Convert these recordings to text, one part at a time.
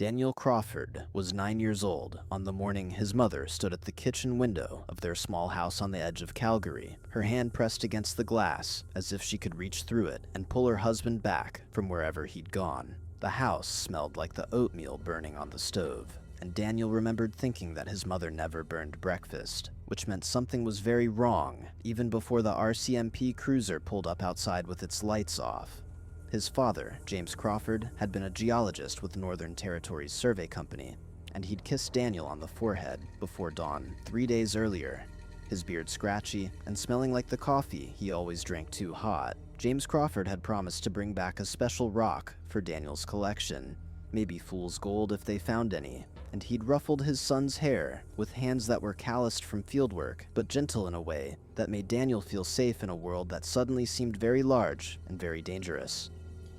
Daniel Crawford was 9 years old on the morning his mother stood at the kitchen window of their small house on the edge of Calgary, her hand pressed against the glass as if she could reach through it and pull her husband back from wherever he'd gone. The house smelled like the oatmeal burning on the stove, and Daniel remembered thinking that his mother never burned breakfast, which meant something was very wrong even before the RCMP cruiser pulled up outside with its lights off. His father, James Crawford, had been a geologist with Northern Territories Survey Company, and he'd kissed Daniel on the forehead before dawn 3 days earlier. His beard scratchy and smelling like the coffee he always drank too hot, James Crawford had promised to bring back a special rock for Daniel's collection, maybe fool's gold if they found any, and he'd ruffled his son's hair with hands that were calloused from fieldwork, but gentle in a way that made Daniel feel safe in a world that suddenly seemed very large and very dangerous.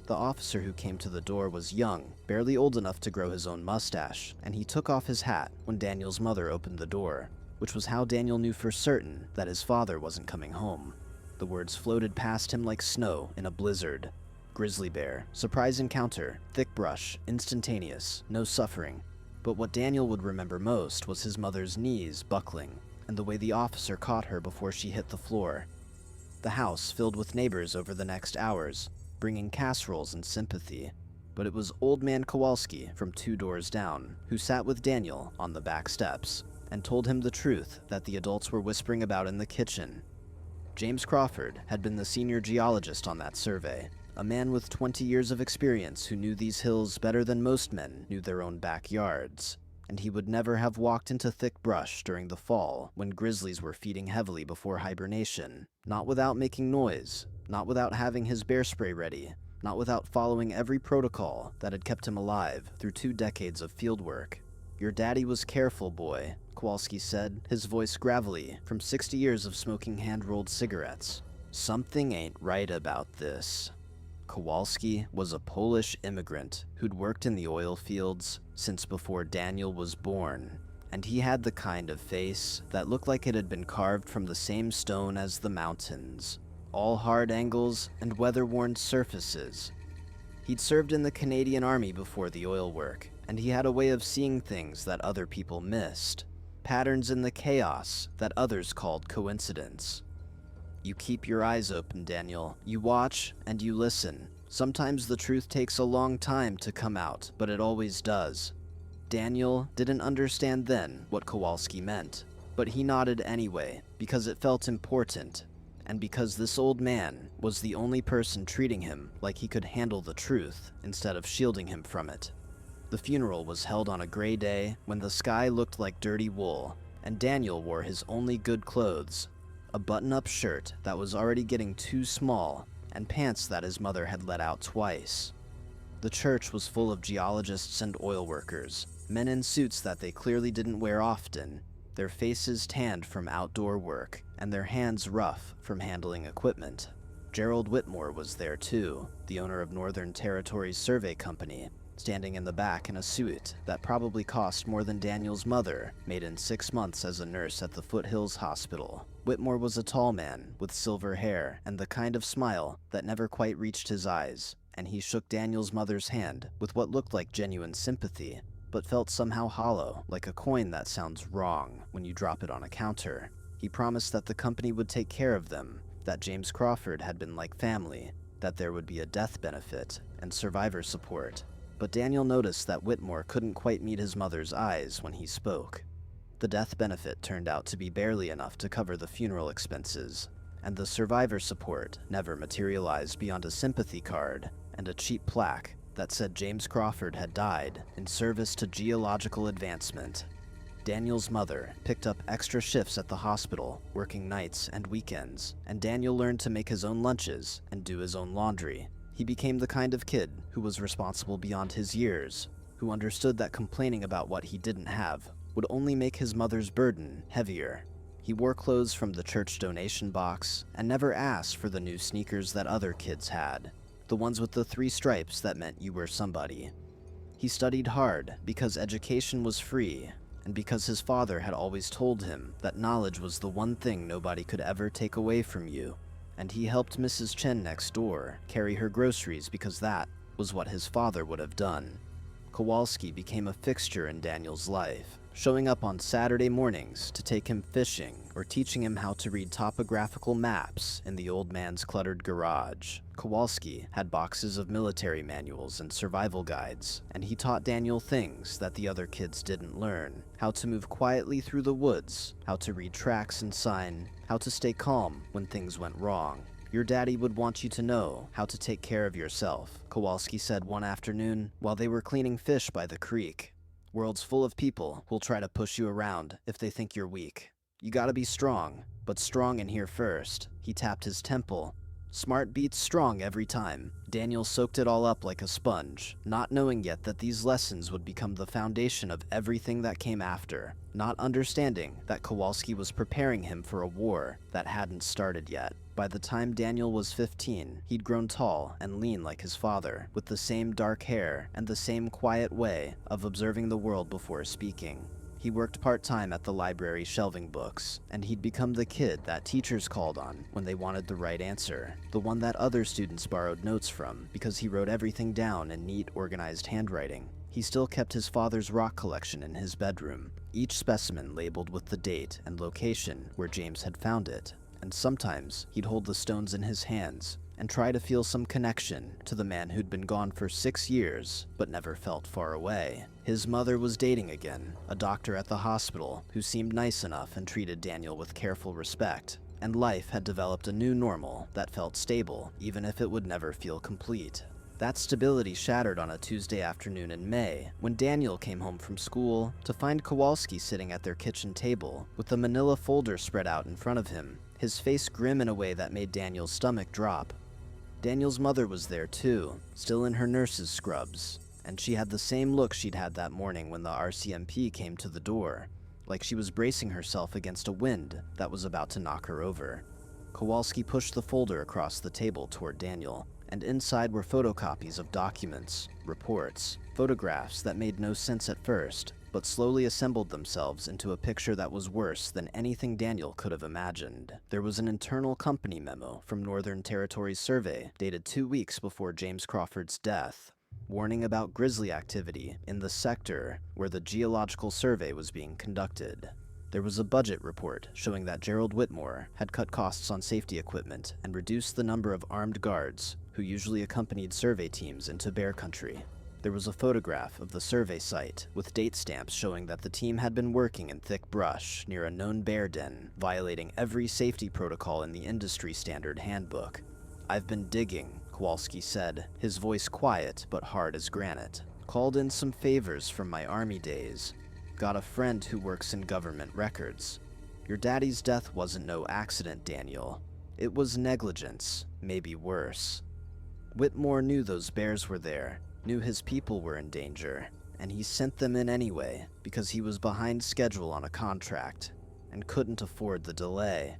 The officer who came to the door was young, barely old enough to grow his own mustache, and he took off his hat when Daniel's mother opened the door, which was how Daniel knew for certain that his father wasn't coming home. The words floated past him like snow in a blizzard. Grizzly bear, surprise encounter, thick brush, instantaneous, no suffering. But what Daniel would remember most was his mother's knees buckling, and the way the officer caught her before she hit the floor. The house filled with neighbors over the next hours, bringing casseroles and sympathy, but it was Old Man Kowalski from 2 doors down who sat with Daniel on the back steps and told him the truth that the adults were whispering about in the kitchen. James Crawford had been the senior geologist on that survey, a man with 20 years of experience who knew these hills better than most men knew their own backyards, and he would never have walked into thick brush during the fall when grizzlies were feeding heavily before hibernation, not without making noise, not without having his bear spray ready, not without following every protocol that had kept him alive through 2 decades of fieldwork. "Your daddy was careful, boy," Kowalski said, his voice gravelly from 60 years of smoking hand-rolled cigarettes. "Something ain't right about this." Kowalski was a Polish immigrant who'd worked in the oil fields since before Daniel was born, and he had the kind of face that looked like it had been carved from the same stone as the mountains. All hard angles and weather-worn surfaces. He'd served in the Canadian Army before the oil work, and he had a way of seeing things that other people missed, patterns in the chaos that others called coincidence. "You keep your eyes open, Daniel. You watch and you listen. Sometimes the truth takes a long time to come out, but it always does." Daniel didn't understand then what Kowalski meant, but he nodded anyway because it felt important, and because this old man was the only person treating him like he could handle the truth instead of shielding him from it. The funeral was held on a gray day when the sky looked like dirty wool, and Daniel wore his only good clothes, a button-up shirt that was already getting too small, and pants that his mother had let out twice. The church was full of geologists and oil workers, men in suits that they clearly didn't wear often, their faces tanned from outdoor work, and their hands rough from handling equipment. Gerald Whitmore was there too, the owner of Northern Territories Survey Company, standing in the back in a suit that probably cost more than Daniel's mother made in 6 months as a nurse at the Foothills Hospital. Whitmore was a tall man with silver hair and the kind of smile that never quite reached his eyes, and he shook Daniel's mother's hand with what looked like genuine sympathy, but felt somehow hollow, like a coin that sounds wrong when you drop it on a counter. He promised that the company would take care of them, that James Crawford had been like family, that there would be a death benefit and survivor support. But Daniel noticed that Whitmore couldn't quite meet his mother's eyes when he spoke. The death benefit turned out to be barely enough to cover the funeral expenses, and the survivor support never materialized beyond a sympathy card and a cheap plaque that said James Crawford had died in service to geological advancement. Daniel's mother picked up extra shifts at the hospital, working nights and weekends, and Daniel learned to make his own lunches and do his own laundry. He became the kind of kid who was responsible beyond his years, who understood that complaining about what he didn't have would only make his mother's burden heavier. He wore clothes from the church donation box and never asked for the new sneakers that other kids had, the ones with the 3 stripes that meant you were somebody. He studied hard because education was free, and because his father had always told him that knowledge was the one thing nobody could ever take away from you, and he helped Mrs. Chen next door carry her groceries because that was what his father would have done. Kowalski became a fixture in Daniel's life, showing up on Saturday mornings to take him fishing or teaching him how to read topographical maps in the old man's cluttered garage. Kowalski had boxes of military manuals and survival guides, and he taught Daniel things that the other kids didn't learn: how to move quietly through the woods, how to read tracks and sign, how to stay calm when things went wrong. "Your daddy would want you to know how to take care of yourself," Kowalski said one afternoon while they were cleaning fish by the creek. "World's full of people who'll try to push you around if they think you're weak. You gotta be strong, but strong in here first." He tapped his temple. Smart beats strong every time. Daniel soaked it all up like a sponge, not knowing yet that these lessons would become the foundation of everything that came after, not understanding that Kowalski was preparing him for a war that hadn't started yet. By the time Daniel was 15, he'd grown tall and lean like his father, with the same dark hair and the same quiet way of observing the world before speaking. He worked part-time at the library shelving books, and he'd become the kid that teachers called on when they wanted the right answer, the one that other students borrowed notes from because he wrote everything down in neat, organized handwriting. He still kept his father's rock collection in his bedroom, each specimen labeled with the date and location where James had found it, and sometimes he'd hold the stones in his hands and try to feel some connection to the man who'd been gone for 6 years but never felt far away. His mother was dating again, a doctor at the hospital who seemed nice enough and treated Daniel with careful respect, and life had developed a new normal that felt stable even if it would never feel complete. That stability shattered on a Tuesday afternoon in May when Daniel came home from school to find Kowalski sitting at their kitchen table with a manila folder spread out in front of him, his face grim in a way that made Daniel's stomach drop. Daniel's mother was there too, still in her nurse's scrubs, and she had the same look she'd had that morning when the RCMP came to the door, like she was bracing herself against a wind that was about to knock her over. Kowalski pushed the folder across the table toward Daniel, and inside were photocopies of documents, reports, photographs that made no sense at first, but slowly assembled themselves into a picture that was worse than anything Daniel could have imagined. There was an internal company memo from Northern Territories Survey dated 2 weeks before James Crawford's death, warning about grizzly activity in the sector where the geological survey was being conducted. There was a budget report showing that Gerald Whitmore had cut costs on safety equipment and reduced the number of armed guards who usually accompanied survey teams into bear country. There was a photograph of the survey site with date stamps showing that the team had been working in thick brush near a known bear den, violating every safety protocol in the industry standard handbook. "I've been digging," Kowalski said, his voice quiet but hard as granite. "Called in some favors from my army days. Got a friend who works in government records. Your daddy's death wasn't no accident, Daniel. It was negligence, maybe worse. Whitmore knew those bears were there, knew his people were in danger, and he sent them in anyway because he was behind schedule on a contract and couldn't afford the delay.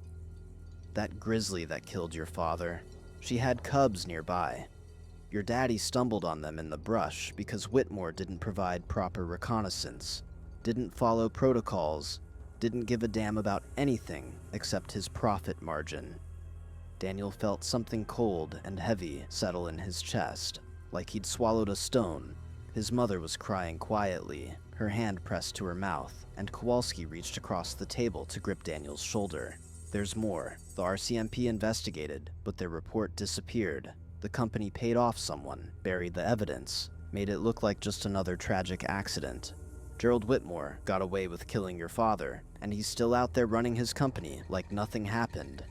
That grizzly that killed your father, she had cubs nearby. Your daddy stumbled on them in the brush because Whitmore didn't provide proper reconnaissance, didn't follow protocols, didn't give a damn about anything except his profit margin." Daniel felt something cold and heavy settle in his chest, like he'd swallowed a stone. His mother was crying quietly, her hand pressed to her mouth, and Kowalski reached across the table to grip Daniel's shoulder. "There's more. The RCMP investigated, but their report disappeared. The company paid off someone, buried the evidence, made it look like just another tragic accident. Gerald Whitmore got away with killing your father, and he's still out there running his company like nothing happened."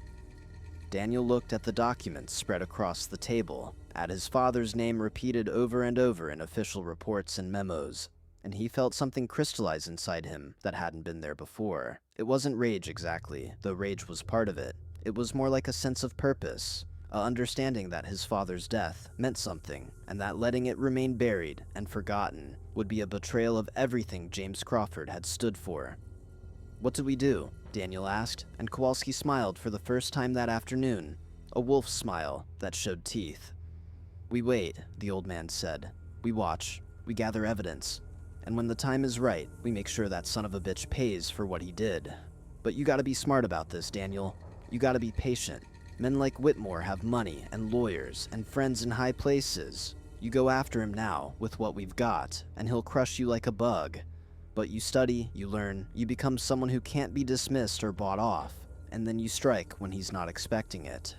Daniel looked at the documents spread across the table, at his father's name repeated over and over in official reports and memos, and he felt something crystallize inside him that hadn't been there before. It wasn't rage exactly, though rage was part of it. It was more like a sense of purpose, a understanding that his father's death meant something, and that letting it remain buried and forgotten would be a betrayal of everything James Crawford had stood for. "What do we do?" Daniel asked, and Kowalski smiled for the first time that afternoon, a wolf's smile that showed teeth. "We wait," the old man said. "We watch, we gather evidence, and when the time is right, we make sure that son of a bitch pays for what he did. But you gotta be smart about this, Daniel. You gotta be patient. Men like Whitmore have money and lawyers and friends in high places. You go after him now with what we've got, and he'll crush you like a bug. But you study, you learn, you become someone who can't be dismissed or bought off, and then you strike when he's not expecting it."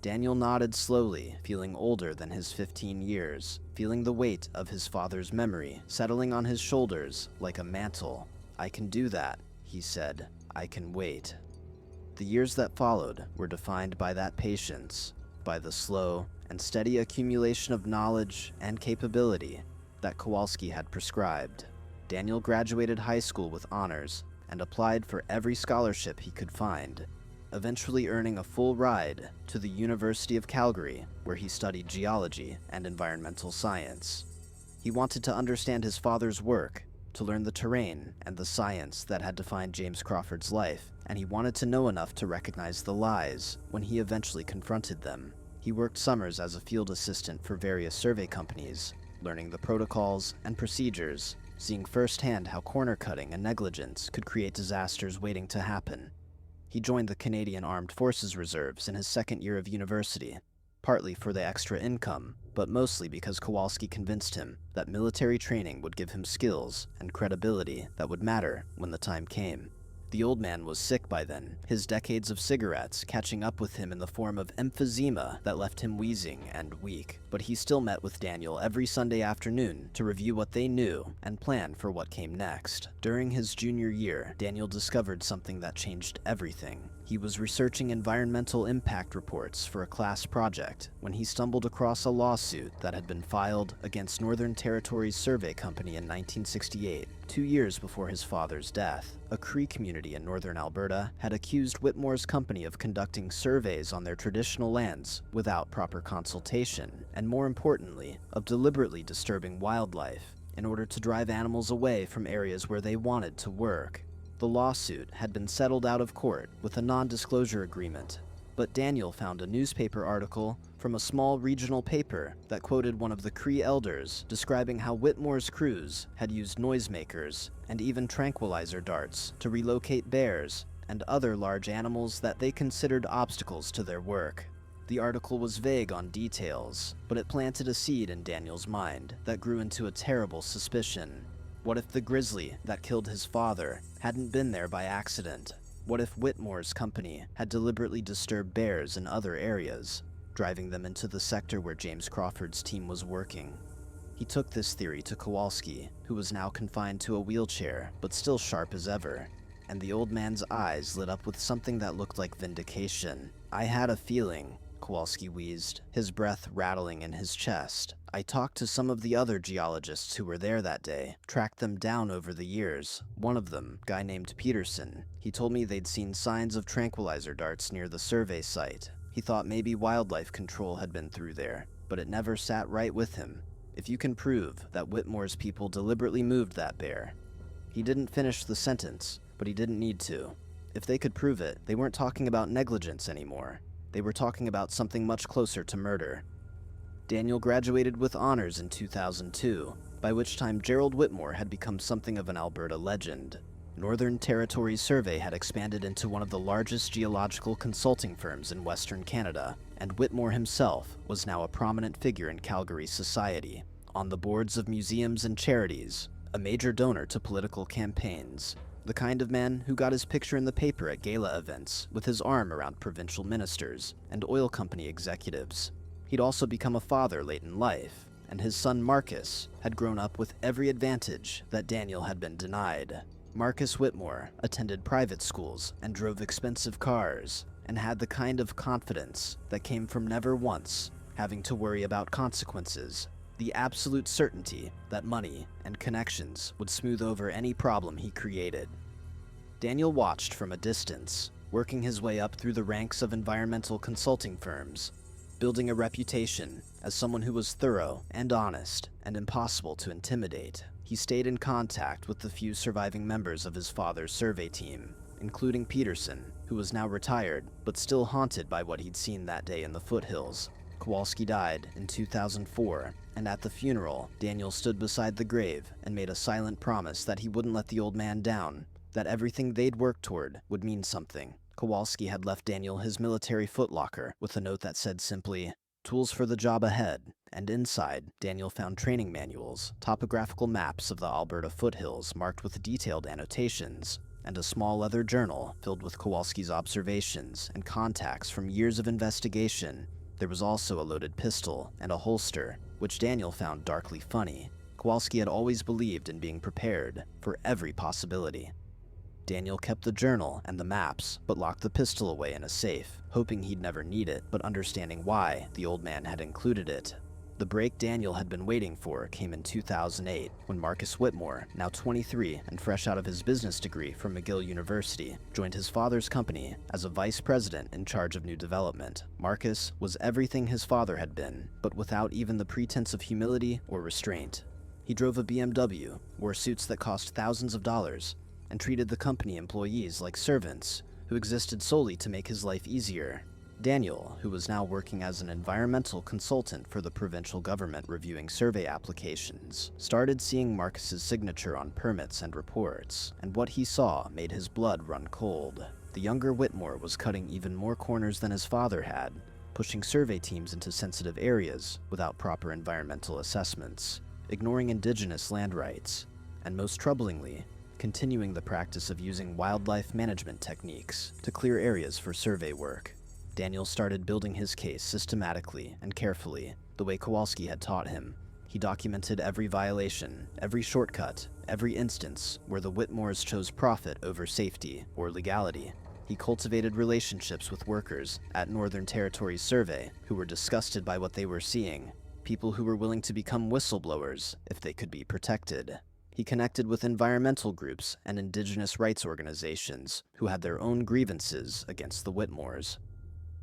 Daniel nodded slowly, feeling older than his 15 years, feeling the weight of his father's memory settling on his shoulders like a mantle. "I can do that," he said. "I can wait." The years that followed were defined by that patience, by the slow and steady accumulation of knowledge and capability that Kowalski had prescribed. Daniel graduated high school with honors and applied for every scholarship he could find, eventually earning a full ride to the University of Calgary, where he studied geology and environmental science. He wanted to understand his father's work, to learn the terrain and the science that had defined James Crawford's life, and he wanted to know enough to recognize the lies when he eventually confronted them. He worked summers as a field assistant for various survey companies, learning the protocols and procedures, seeing firsthand how corner cutting and negligence could create disasters waiting to happen. He joined the Canadian Armed Forces Reserves in his second year of university, partly for the extra income, but mostly because Kowalski convinced him that military training would give him skills and credibility that would matter when the time came. The old man was sick by then, his decades of cigarettes catching up with him in the form of emphysema that left him wheezing and weak, but he still met with Daniel every Sunday afternoon to review what they knew and plan for what came next. During his junior year, Daniel discovered something that changed everything. He was researching environmental impact reports for a class project when he stumbled across a lawsuit that had been filed against Northern Territories Survey Company in 1968, 2 years before his father's death. A Cree community in northern Alberta had accused Whitmore's company of conducting surveys on their traditional lands without proper consultation, and more importantly, of deliberately disturbing wildlife in order to drive animals away from areas where they wanted to work. The lawsuit had been settled out of court with a non-disclosure agreement, but Daniel found a newspaper article from a small regional paper that quoted one of the Cree elders describing how Whitmore's crews had used noisemakers and even tranquilizer darts to relocate bears and other large animals that they considered obstacles to their work. The article was vague on details, but it planted a seed in Daniel's mind that grew into a terrible suspicion. What if the grizzly that killed his father hadn't been there by accident? What if Whitmore's company had deliberately disturbed bears in other areas, driving them into the sector where James Crawford's team was working? He took this theory to Kowalski, who was now confined to a wheelchair, but still sharp as ever, and the old man's eyes lit up with something that looked like vindication. "I had a feeling," Kowalski wheezed, his breath rattling in his chest. "I talked to some of the other geologists who were there that day, tracked them down over the years. One of them, a guy named Peterson, he told me they'd seen signs of tranquilizer darts near the survey site. He thought maybe wildlife control had been through there, but it never sat right with him. If you can prove that Whitmore's people deliberately moved that bear." He didn't finish the sentence, but he didn't need to. If they could prove it, they weren't talking about negligence anymore. They were talking about something much closer to murder. Daniel graduated with honors in 2002, by which time Gerald Whitmore had become something of an Alberta legend. Northern Territories Survey had expanded into one of the largest geological consulting firms in Western Canada, and Whitmore himself was now a prominent figure in Calgary society, on the boards of museums and charities, a major donor to political campaigns, the kind of man who got his picture in the paper at gala events with his arm around provincial ministers and oil company executives. He'd also become a father late in life, and his son Marcus had grown up with every advantage that Daniel had been denied. Marcus Whitmore attended private schools and drove expensive cars, and had the kind of confidence that came from never once having to worry about consequences, the absolute certainty that money and connections would smooth over any problem he created. Daniel watched from a distance, working his way up through the ranks of environmental consulting firms, building a reputation as someone who was thorough and honest and impossible to intimidate. He stayed in contact with the few surviving members of his father's survey team, including Peterson, who was now retired but still haunted by what he'd seen that day in the foothills. Kowalski died in 2004, and at the funeral, Daniel stood beside the grave and made a silent promise that he wouldn't let the old man down, that everything they'd worked toward would mean something. Kowalski had left Daniel his military footlocker with a note that said simply, "Tools for the job ahead," and inside, Daniel found training manuals, topographical maps of the Alberta foothills marked with detailed annotations, and a small leather journal filled with Kowalski's observations and contacts from years of investigation. There was also a loaded pistol and a holster, which Daniel found darkly funny. Kowalski had always believed in being prepared for every possibility. Daniel kept the journal and the maps, but locked the pistol away in a safe, hoping he'd never need it, but understanding why the old man had included it. The break Daniel had been waiting for came in 2008, when Marcus Whitmore, now 23 and fresh out of his business degree from McGill University, joined his father's company as a vice president in charge of new development. Marcus was everything his father had been, but without even the pretense of humility or restraint. He drove a BMW, wore suits that cost thousands of dollars, and treated the company employees like servants who existed solely to make his life easier. Daniel, who was now working as an environmental consultant for the provincial government reviewing survey applications, started seeing Marcus's signature on permits and reports, and what he saw made his blood run cold. The younger Whitmore was cutting even more corners than his father had, pushing survey teams into sensitive areas without proper environmental assessments, ignoring indigenous land rights, and most troublingly, continuing the practice of using wildlife management techniques to clear areas for survey work. Daniel started building his case systematically and carefully, the way Kowalski had taught him. He documented every violation, every shortcut, every instance where the Whitmores chose profit over safety or legality. He cultivated relationships with workers at Northern Territories Survey who were disgusted by what they were seeing, people who were willing to become whistleblowers if they could be protected. He connected with environmental groups and indigenous rights organizations who had their own grievances against the Whitmores.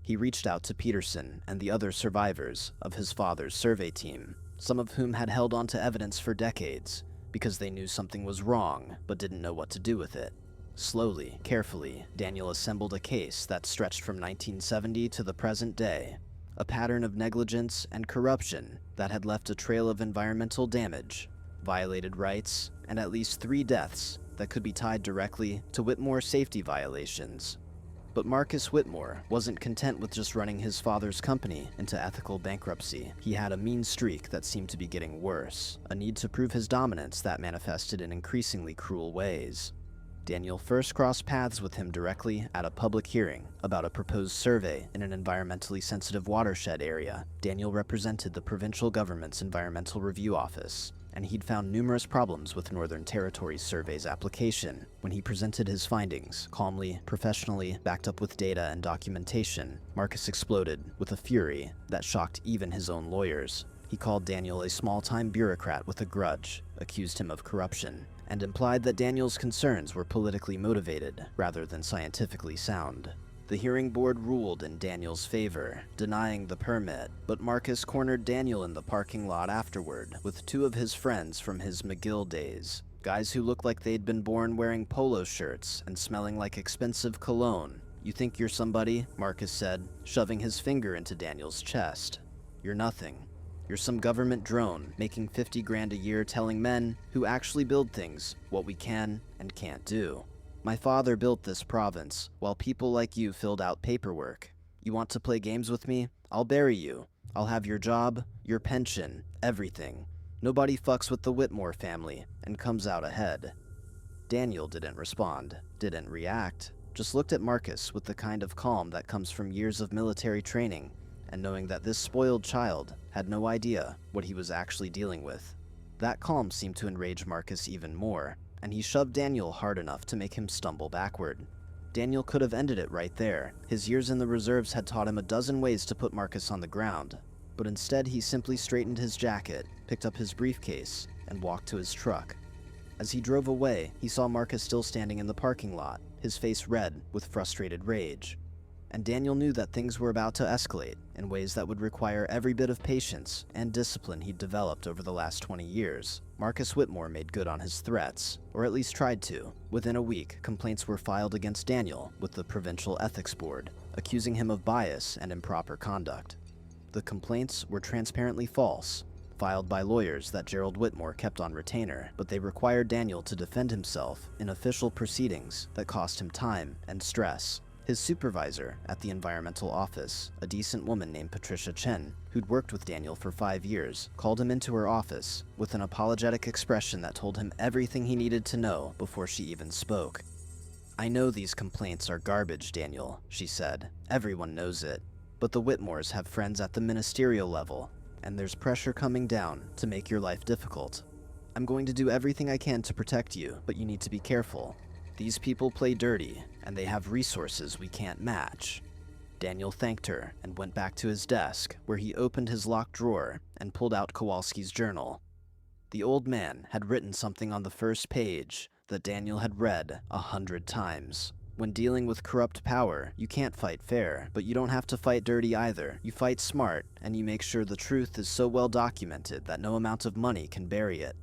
He reached out to Peterson and the other survivors of his father's survey team, some of whom had held onto evidence for decades because they knew something was wrong but didn't know what to do with it. Slowly, carefully, Daniel assembled a case that stretched from 1970 to the present day, a pattern of negligence and corruption that had left a trail of environmental damage, violated rights, and at least 3 deaths that could be tied directly to Whitmore safety violations. But Marcus Whitmore wasn't content with just running his father's company into ethical bankruptcy. He had a mean streak that seemed to be getting worse, a need to prove his dominance that manifested in increasingly cruel ways. Daniel first crossed paths with him directly at a public hearing about a proposed survey in an environmentally sensitive watershed area. Daniel represented the provincial government's Environmental Review Office, and he'd found numerous problems with Northern Territories Survey's application. When he presented his findings, calmly, professionally, backed up with data and documentation, Marcus exploded with a fury that shocked even his own lawyers. He called Daniel a small-time bureaucrat with a grudge, accused him of corruption, and implied that Daniel's concerns were politically motivated rather than scientifically sound. The hearing board ruled in Daniel's favor, denying the permit, but Marcus cornered Daniel in the parking lot afterward with 2 of his friends from his McGill days, guys who looked like they'd been born wearing polo shirts and smelling like expensive cologne. "You think you're somebody?" Marcus said, shoving his finger into Daniel's chest. "You're nothing. You're some government drone making 50 grand a year telling men who actually build things what we can and can't do. My father built this province, while people like you filled out paperwork. You want to play games with me? I'll bury you. I'll have your job, your pension, everything. Nobody fucks with the Whitmore family and comes out ahead." Daniel didn't respond, didn't react, just looked at Marcus with the kind of calm that comes from years of military training and knowing that this spoiled child had no idea what he was actually dealing with. That calm seemed to enrage Marcus even more, and he shoved Daniel hard enough to make him stumble backward. Daniel could have ended it right there. His years in the reserves had taught him a dozen ways to put Marcus on the ground, but instead he simply straightened his jacket, picked up his briefcase, and walked to his truck. As he drove away, he saw Marcus still standing in the parking lot, his face red with frustrated rage. And Daniel knew that things were about to escalate in ways that would require every bit of patience and discipline he'd developed over the last 20 years. Marcus Whitmore made good on his threats, or at least tried to. Within a week, complaints were filed against Daniel with the Provincial Ethics Board, accusing him of bias and improper conduct. The complaints were transparently false, filed by lawyers that Gerald Whitmore kept on retainer, but they required Daniel to defend himself in official proceedings that cost him time and stress. His supervisor at the environmental office, a decent woman named Patricia Chen, who'd worked with Daniel for 5 years, called him into her office with an apologetic expression that told him everything he needed to know before she even spoke. "I know these complaints are garbage, Daniel," she said. "Everyone knows it. But the Whitmores have friends at the ministerial level, and there's pressure coming down to make your life difficult. I'm going to do everything I can to protect you, but you need to be careful. These people play dirty, and they have resources we can't match." Daniel thanked her and went back to his desk, where he opened his locked drawer and pulled out Kowalski's journal. The old man had written something on the first page that Daniel had read 100 times. When dealing with corrupt power, you can't fight fair, but you don't have to fight dirty either. You fight smart, and you make sure the truth is so well documented that no amount of money can bury it.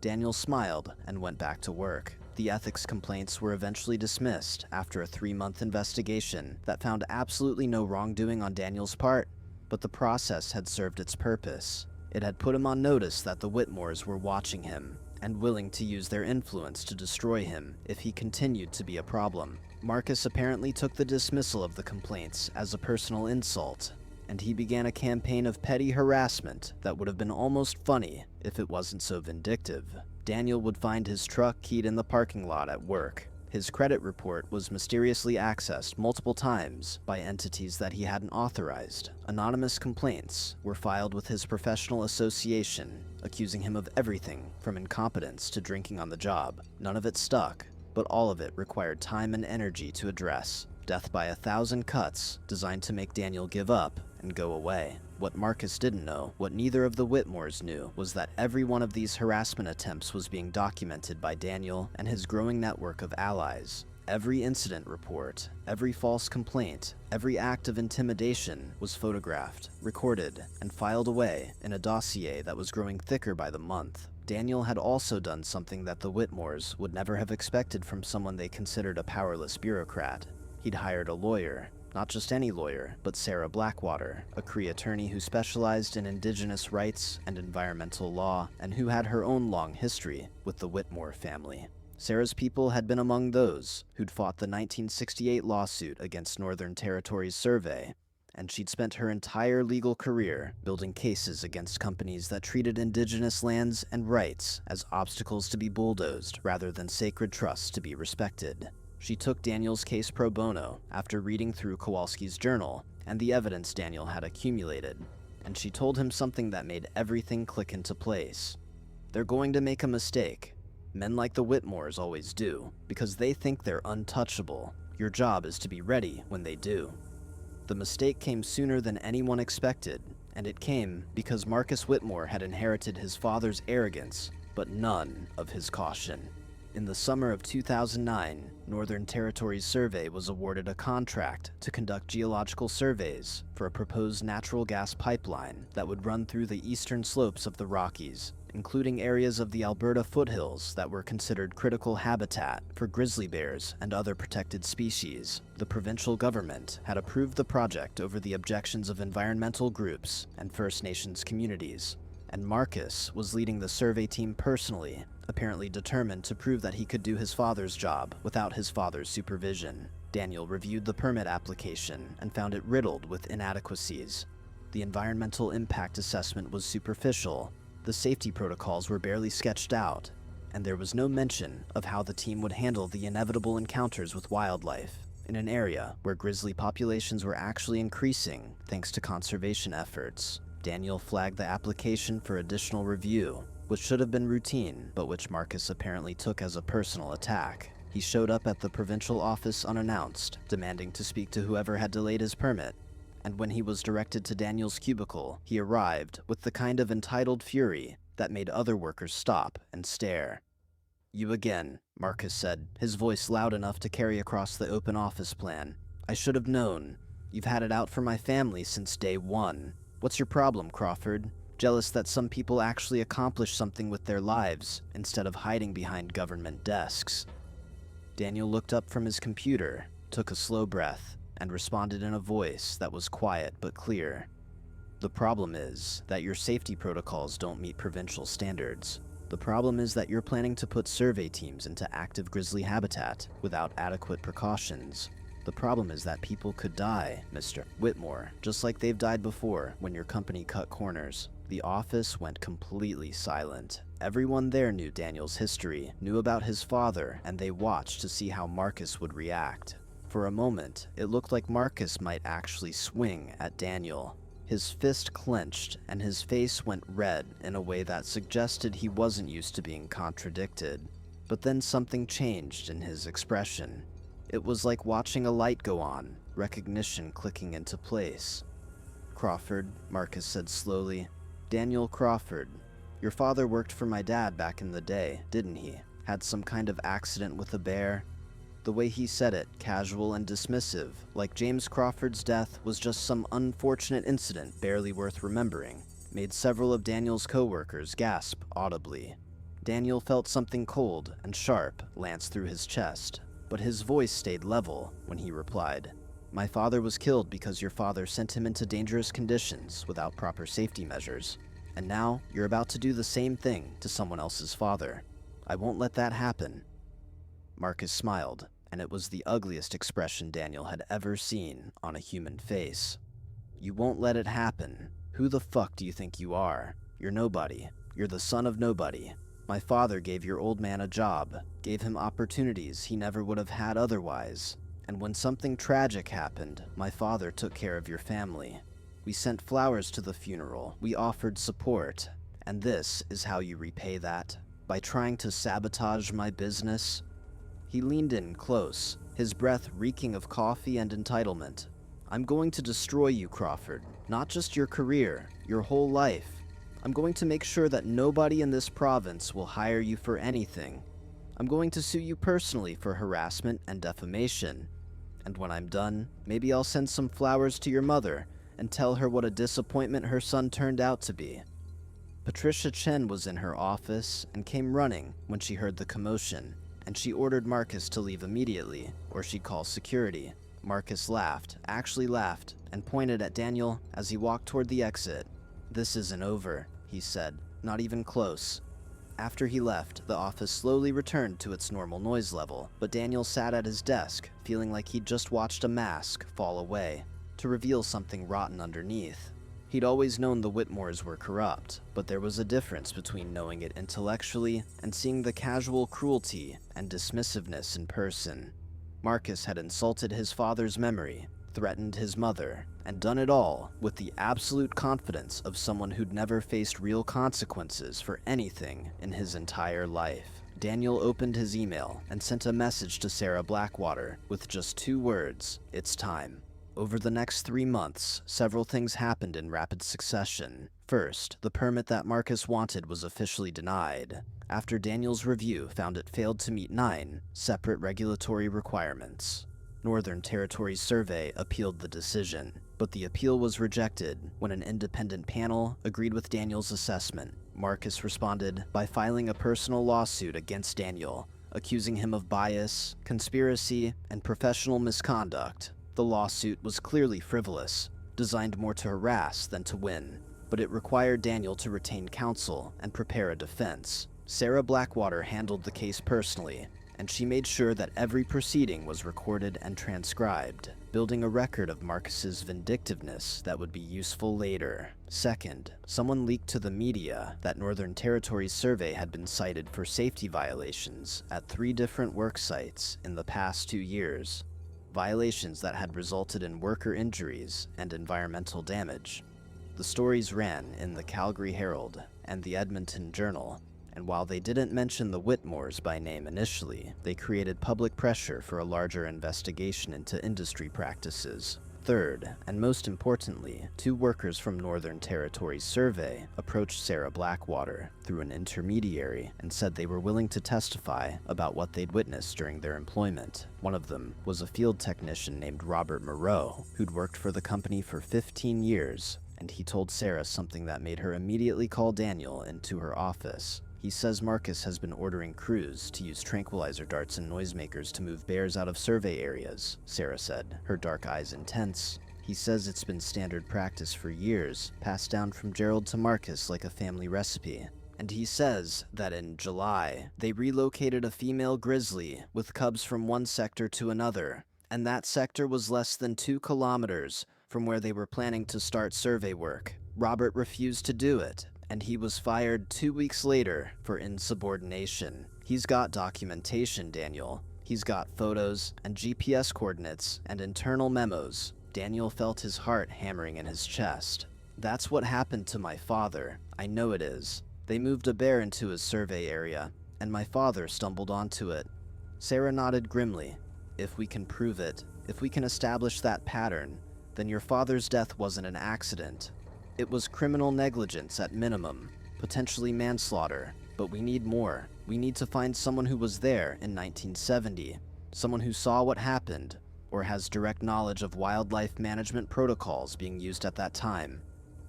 Daniel smiled and went back to work. The ethics complaints were eventually dismissed after a 3-month investigation that found absolutely no wrongdoing on Daniel's part, but the process had served its purpose. It had put him on notice that the Whitmores were watching him and willing to use their influence to destroy him if he continued to be a problem. Marcus apparently took the dismissal of the complaints as a personal insult, and he began a campaign of petty harassment that would have been almost funny if it wasn't so vindictive. Daniel would find his truck keyed in the parking lot at work. His credit report was mysteriously accessed multiple times by entities that he hadn't authorized. Anonymous complaints were filed with his professional association, accusing him of everything from incompetence to drinking on the job. None of it stuck, but all of it required time and energy to address. Death by 1,000 cuts, designed to make Daniel give up and go away. What Marcus didn't know, what neither of the Whitmores knew, was that every one of these harassment attempts was being documented by Daniel and his growing network of allies. Every incident report, every false complaint, every act of intimidation was photographed, recorded, and filed away in a dossier that was growing thicker by the month. Daniel had also done something that the Whitmores would never have expected from someone they considered a powerless bureaucrat. He'd hired a lawyer. Not just any lawyer, but Sarah Blackwater, a Cree attorney who specialized in indigenous rights and environmental law, and who had her own long history with the Whitmore family. Sarah's people had been among those who'd fought the 1968 lawsuit against Northern Territories Survey, and she'd spent her entire legal career building cases against companies that treated indigenous lands and rights as obstacles to be bulldozed rather than sacred trusts to be respected. She took Daniel's case pro bono after reading through Kowalski's journal and the evidence Daniel had accumulated, and she told him something that made everything click into place. They're going to make a mistake. Men like the Whitmores always do, because they think they're untouchable. Your job is to be ready when they do. The mistake came sooner than anyone expected, and it came because Marcus Whitmore had inherited his father's arrogance, but none of his caution. In the summer of 2009, Northern Territories Survey was awarded a contract to conduct geological surveys for a proposed natural gas pipeline that would run through the eastern slopes of the Rockies, including areas of the Alberta foothills that were considered critical habitat for grizzly bears and other protected species. The provincial government had approved the project over the objections of environmental groups and First Nations communities, and Marcus was leading the survey team personally, apparently determined to prove that he could do his father's job without his father's supervision. Daniel reviewed the permit application and found it riddled with inadequacies. The environmental impact assessment was superficial, the safety protocols were barely sketched out, and there was no mention of how the team would handle the inevitable encounters with wildlife in an area where grizzly populations were actually increasing thanks to conservation efforts. Daniel flagged the application for additional review, which should have been routine, but which Marcus apparently took as a personal attack. He showed up at the provincial office unannounced, demanding to speak to whoever had delayed his permit, and when he was directed to Daniel's cubicle, he arrived with the kind of entitled fury that made other workers stop and stare. "You again," Marcus said, his voice loud enough to carry across the open office plan. "I should have known. You've had it out for my family since day one. What's your problem, Crawford? Jealous that some people actually accomplish something with their lives instead of hiding behind government desks?" Daniel looked up from his computer, took a slow breath, and responded in a voice that was quiet but clear. "The problem is that your safety protocols don't meet provincial standards. The problem is that you're planning to put survey teams into active grizzly habitat without adequate precautions. The problem is that people could die, Mr. Whitmore, just like they've died before when your company cut corners. The office went completely silent. Everyone there knew Daniel's history, knew about his father, and they watched to see how Marcus would react. For a moment, it looked like Marcus might actually swing at Daniel. His fist clenched, and his face went red in a way that suggested he wasn't used to being contradicted. But then something changed in his expression. It was like watching a light go on, recognition clicking into place. "Crawford," Marcus said slowly. "Daniel Crawford. Your father worked for my dad back in the day, didn't he? Had some kind of accident with a bear?" The way he said it, casual and dismissive, like James Crawford's death was just some unfortunate incident barely worth remembering, made several of Daniel's co-workers gasp audibly. Daniel felt something cold and sharp lance through his chest, but his voice stayed level when he replied, "My father was killed because your father sent him into dangerous conditions without proper safety measures. And now you're about to do the same thing to someone else's father. I won't let that happen." Marcus smiled, and it was the ugliest expression Daniel had ever seen on a human face. "You won't let it happen? Who the fuck do you think you are? You're nobody. You're the son of nobody. My father gave your old man a job, gave him opportunities he never would have had otherwise. And when something tragic happened, my father took care of your family. We sent flowers to the funeral, we offered support, and this is how you repay that? By trying to sabotage my business?" He leaned in close, his breath reeking of coffee and entitlement. "I'm going to destroy you, Crawford. Not just your career, your whole life. I'm going to make sure that nobody in this province will hire you for anything. I'm going to sue you personally for harassment and defamation. And when I'm done, maybe I'll send some flowers to your mother and tell her what a disappointment her son turned out to be." Patricia Chen was in her office and came running when she heard the commotion, and she ordered Marcus to leave immediately, or she'd call security. Marcus laughed, actually laughed, and pointed at Daniel as he walked toward the exit. "This isn't over," he said, "not even close." After he left, the office slowly returned to its normal noise level, but Daniel sat at his desk, feeling like he'd just watched a mask fall away, to reveal something rotten underneath. He'd always known the Whitmores were corrupt, but there was a difference between knowing it intellectually and seeing the casual cruelty and dismissiveness in person. Marcus had insulted his father's memory, threatened his mother, and done it all with the absolute confidence of someone who'd never faced real consequences for anything in his entire life. Daniel opened his email and sent a message to Sarah Blackwater with just 2 words, "It's time." Over the next 3 months, several things happened in rapid succession. First, the permit that Marcus wanted was officially denied, after Daniel's review found it failed to meet 9 separate regulatory requirements. Northern Territories Survey appealed the decision, but the appeal was rejected when an independent panel agreed with Daniel's assessment. Marcus responded by filing a personal lawsuit against Daniel, accusing him of bias, conspiracy, and professional misconduct. The lawsuit was clearly frivolous, designed more to harass than to win, but it required Daniel to retain counsel and prepare a defense. Sarah Blackwater handled the case personally, and she made sure that every proceeding was recorded and transcribed, building a record of Marcus's vindictiveness that would be useful later. Second, someone leaked to the media that Northern Territories Survey had been cited for safety violations at 3 different work sites in the past 2 years. Violations that had resulted in worker injuries and environmental damage. The stories ran in the Calgary Herald and the Edmonton Journal, and while they didn't mention the Whitmores by name initially, they created public pressure for a larger investigation into industry practices. Third, and most importantly, 2 workers from Northern Territories Survey approached Sarah Blackwater through an intermediary and said they were willing to testify about what they'd witnessed during their employment. One of them was a field technician named Robert Moreau, who'd worked for the company for 15 years, and he told Sarah something that made her immediately call Daniel into her office. He says Marcus has been ordering crews to use tranquilizer darts and noisemakers to move bears out of survey areas, Sarah said, her dark eyes intense. He says it's been standard practice for years, passed down from Gerald to Marcus like a family recipe. And he says that in July, they relocated a female grizzly with cubs from one sector to another, and that sector was less than 2 kilometers from where they were planning to start survey work. Robert refused to do it, and he was fired 2 weeks later for insubordination. He's got documentation, Daniel. He's got photos and GPS coordinates and internal memos. Daniel felt his heart hammering in his chest. That's what happened to my father. I know it is. They moved a bear into his survey area, and my father stumbled onto it. Sarah nodded grimly. If we can prove it, if we can establish that pattern, then your father's death wasn't an accident. It was criminal negligence at minimum, potentially manslaughter, but we need more. We need to find someone who was there in 1970, someone who saw what happened, or has direct knowledge of wildlife management protocols being used at that time.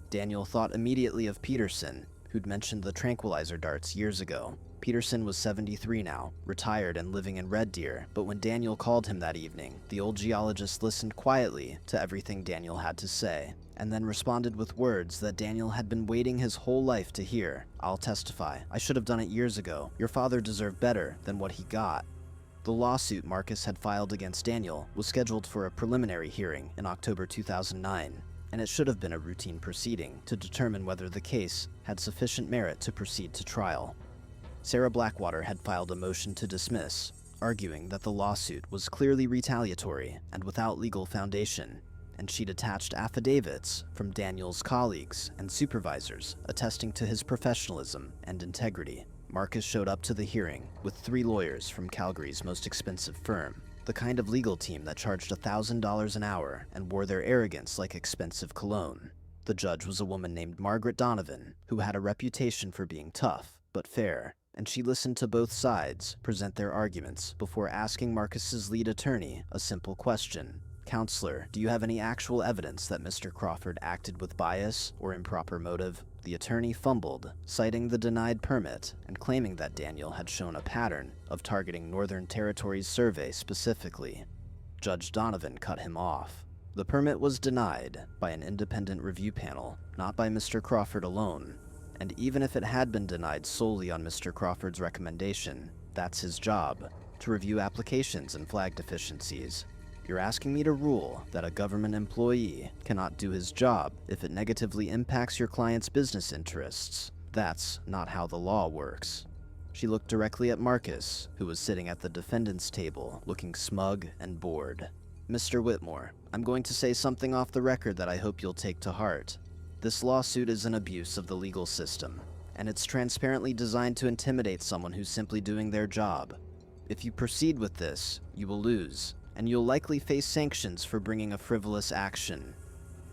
Daniel thought immediately of Peterson, who'd mentioned the tranquilizer darts years ago. Peterson was 73 now, retired and living in Red Deer, but when Daniel called him that evening, the old geologist listened quietly to everything Daniel had to say, and then responded with words that Daniel had been waiting his whole life to hear. I'll testify. I should have done it years ago. Your father deserved better than what he got. The lawsuit Marcus had filed against Daniel was scheduled for a preliminary hearing in October 2009, and it should have been a routine proceeding to determine whether the case had sufficient merit to proceed to trial. Sarah Blackwater had filed a motion to dismiss, arguing that the lawsuit was clearly retaliatory and without legal foundation, and she'd attached affidavits from Daniel's colleagues and supervisors attesting to his professionalism and integrity. Marcus showed up to the hearing with 3 lawyers from Calgary's most expensive firm, the kind of legal team that charged $1,000 an hour and wore their arrogance like expensive cologne. The judge was a woman named Margaret Donovan, who had a reputation for being tough but fair, and she listened to both sides present their arguments before asking Marcus's lead attorney a simple question. Counselor, do you have any actual evidence that Mr. Crawford acted with bias or improper motive? The attorney fumbled, citing the denied permit and claiming that Daniel had shown a pattern of targeting Northern Territories survey specifically. Judge Donovan cut him off. The permit was denied by an independent review panel, not by Mr. Crawford alone. And even if it had been denied solely on Mr. Crawford's recommendation, that's his job, to review applications and flag deficiencies. You're asking me to rule that a government employee cannot do his job if it negatively impacts your client's business interests. That's not how the law works. She looked directly at Marcus, who was sitting at the defendant's table, looking smug and bored. Mr. Whitmore, I'm going to say something off the record that I hope you'll take to heart. This lawsuit is an abuse of the legal system, and it's transparently designed to intimidate someone who's simply doing their job. If you proceed with this, you will lose, and you'll likely face sanctions for bringing a frivolous action.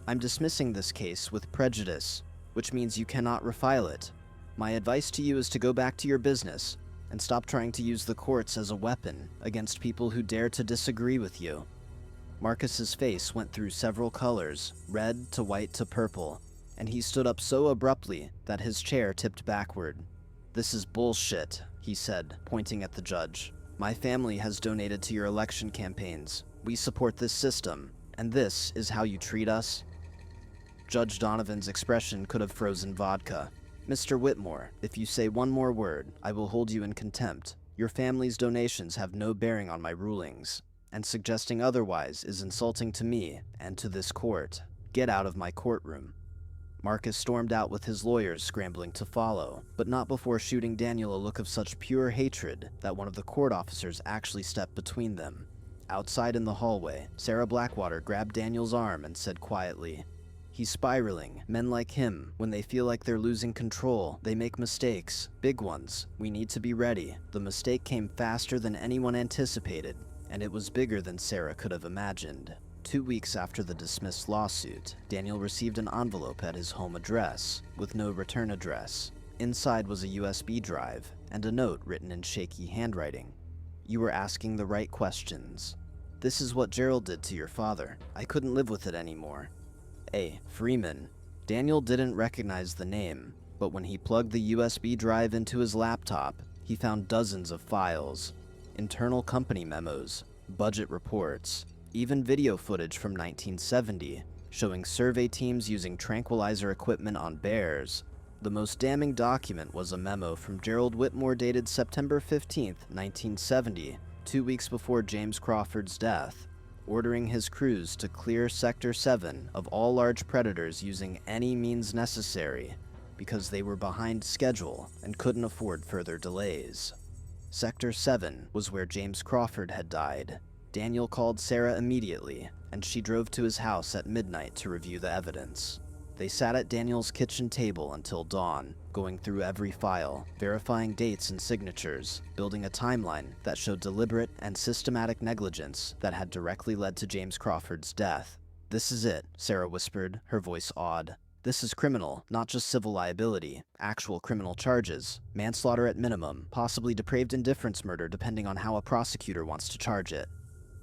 I'm dismissing this case with prejudice, which means you cannot refile it. My advice to you is to go back to your business and stop trying to use the courts as a weapon against people who dare to disagree with you. Marcus's face went through several colors, red to white to purple, and he stood up so abruptly that his chair tipped backward. This is bullshit, he said, pointing at the judge. My family has donated to your election campaigns. We support this system, and this is how you treat us? Judge Donovan's expression could have frozen vodka. Mr. Whitmore, if you say one more word, I will hold you in contempt. Your family's donations have no bearing on my rulings, and suggesting otherwise is insulting to me and to this court. Get out of my courtroom. Marcus stormed out with his lawyers scrambling to follow, but not before shooting Daniel a look of such pure hatred that one of the court officers actually stepped between them. Outside in the hallway, Sarah Blackwater grabbed Daniel's arm and said quietly, "He's spiraling. Men like him, when they feel like they're losing control, they make mistakes. Big ones. We need to be ready." The mistake came faster than anyone anticipated, and it was bigger than Sarah could have imagined. 2 weeks after the dismissed lawsuit, Daniel received an envelope at his home address, with no return address. Inside was a USB drive, and a note written in shaky handwriting. "You were asking the right questions. This is what Gerald did to your father. I couldn't live with it anymore." A. Freeman. Daniel didn't recognize the name, but when he plugged the USB drive into his laptop, he found dozens of files, internal company memos, budget reports, even video footage from 1970, showing survey teams using tranquilizer equipment on bears. The most damning document was a memo from Gerald Whitmore dated September 15, 1970, 2 weeks before James Crawford's death. ordering his crews to clear Sector 7 of all large predators using any means necessary, because they were behind schedule and couldn't afford further delays. Sector 7 was where James Crawford had died. Daniel called Sarah immediately, and she drove to his house at midnight to review the evidence. They sat at Daniel's kitchen table until dawn, going through every file, verifying dates and signatures, building a timeline that showed deliberate and systematic negligence that had directly led to James Crawford's death. "This is it," Sarah whispered, her voice awed. "This is criminal, not just civil liability, actual criminal charges, manslaughter at minimum, possibly depraved indifference murder depending on how a prosecutor wants to charge it."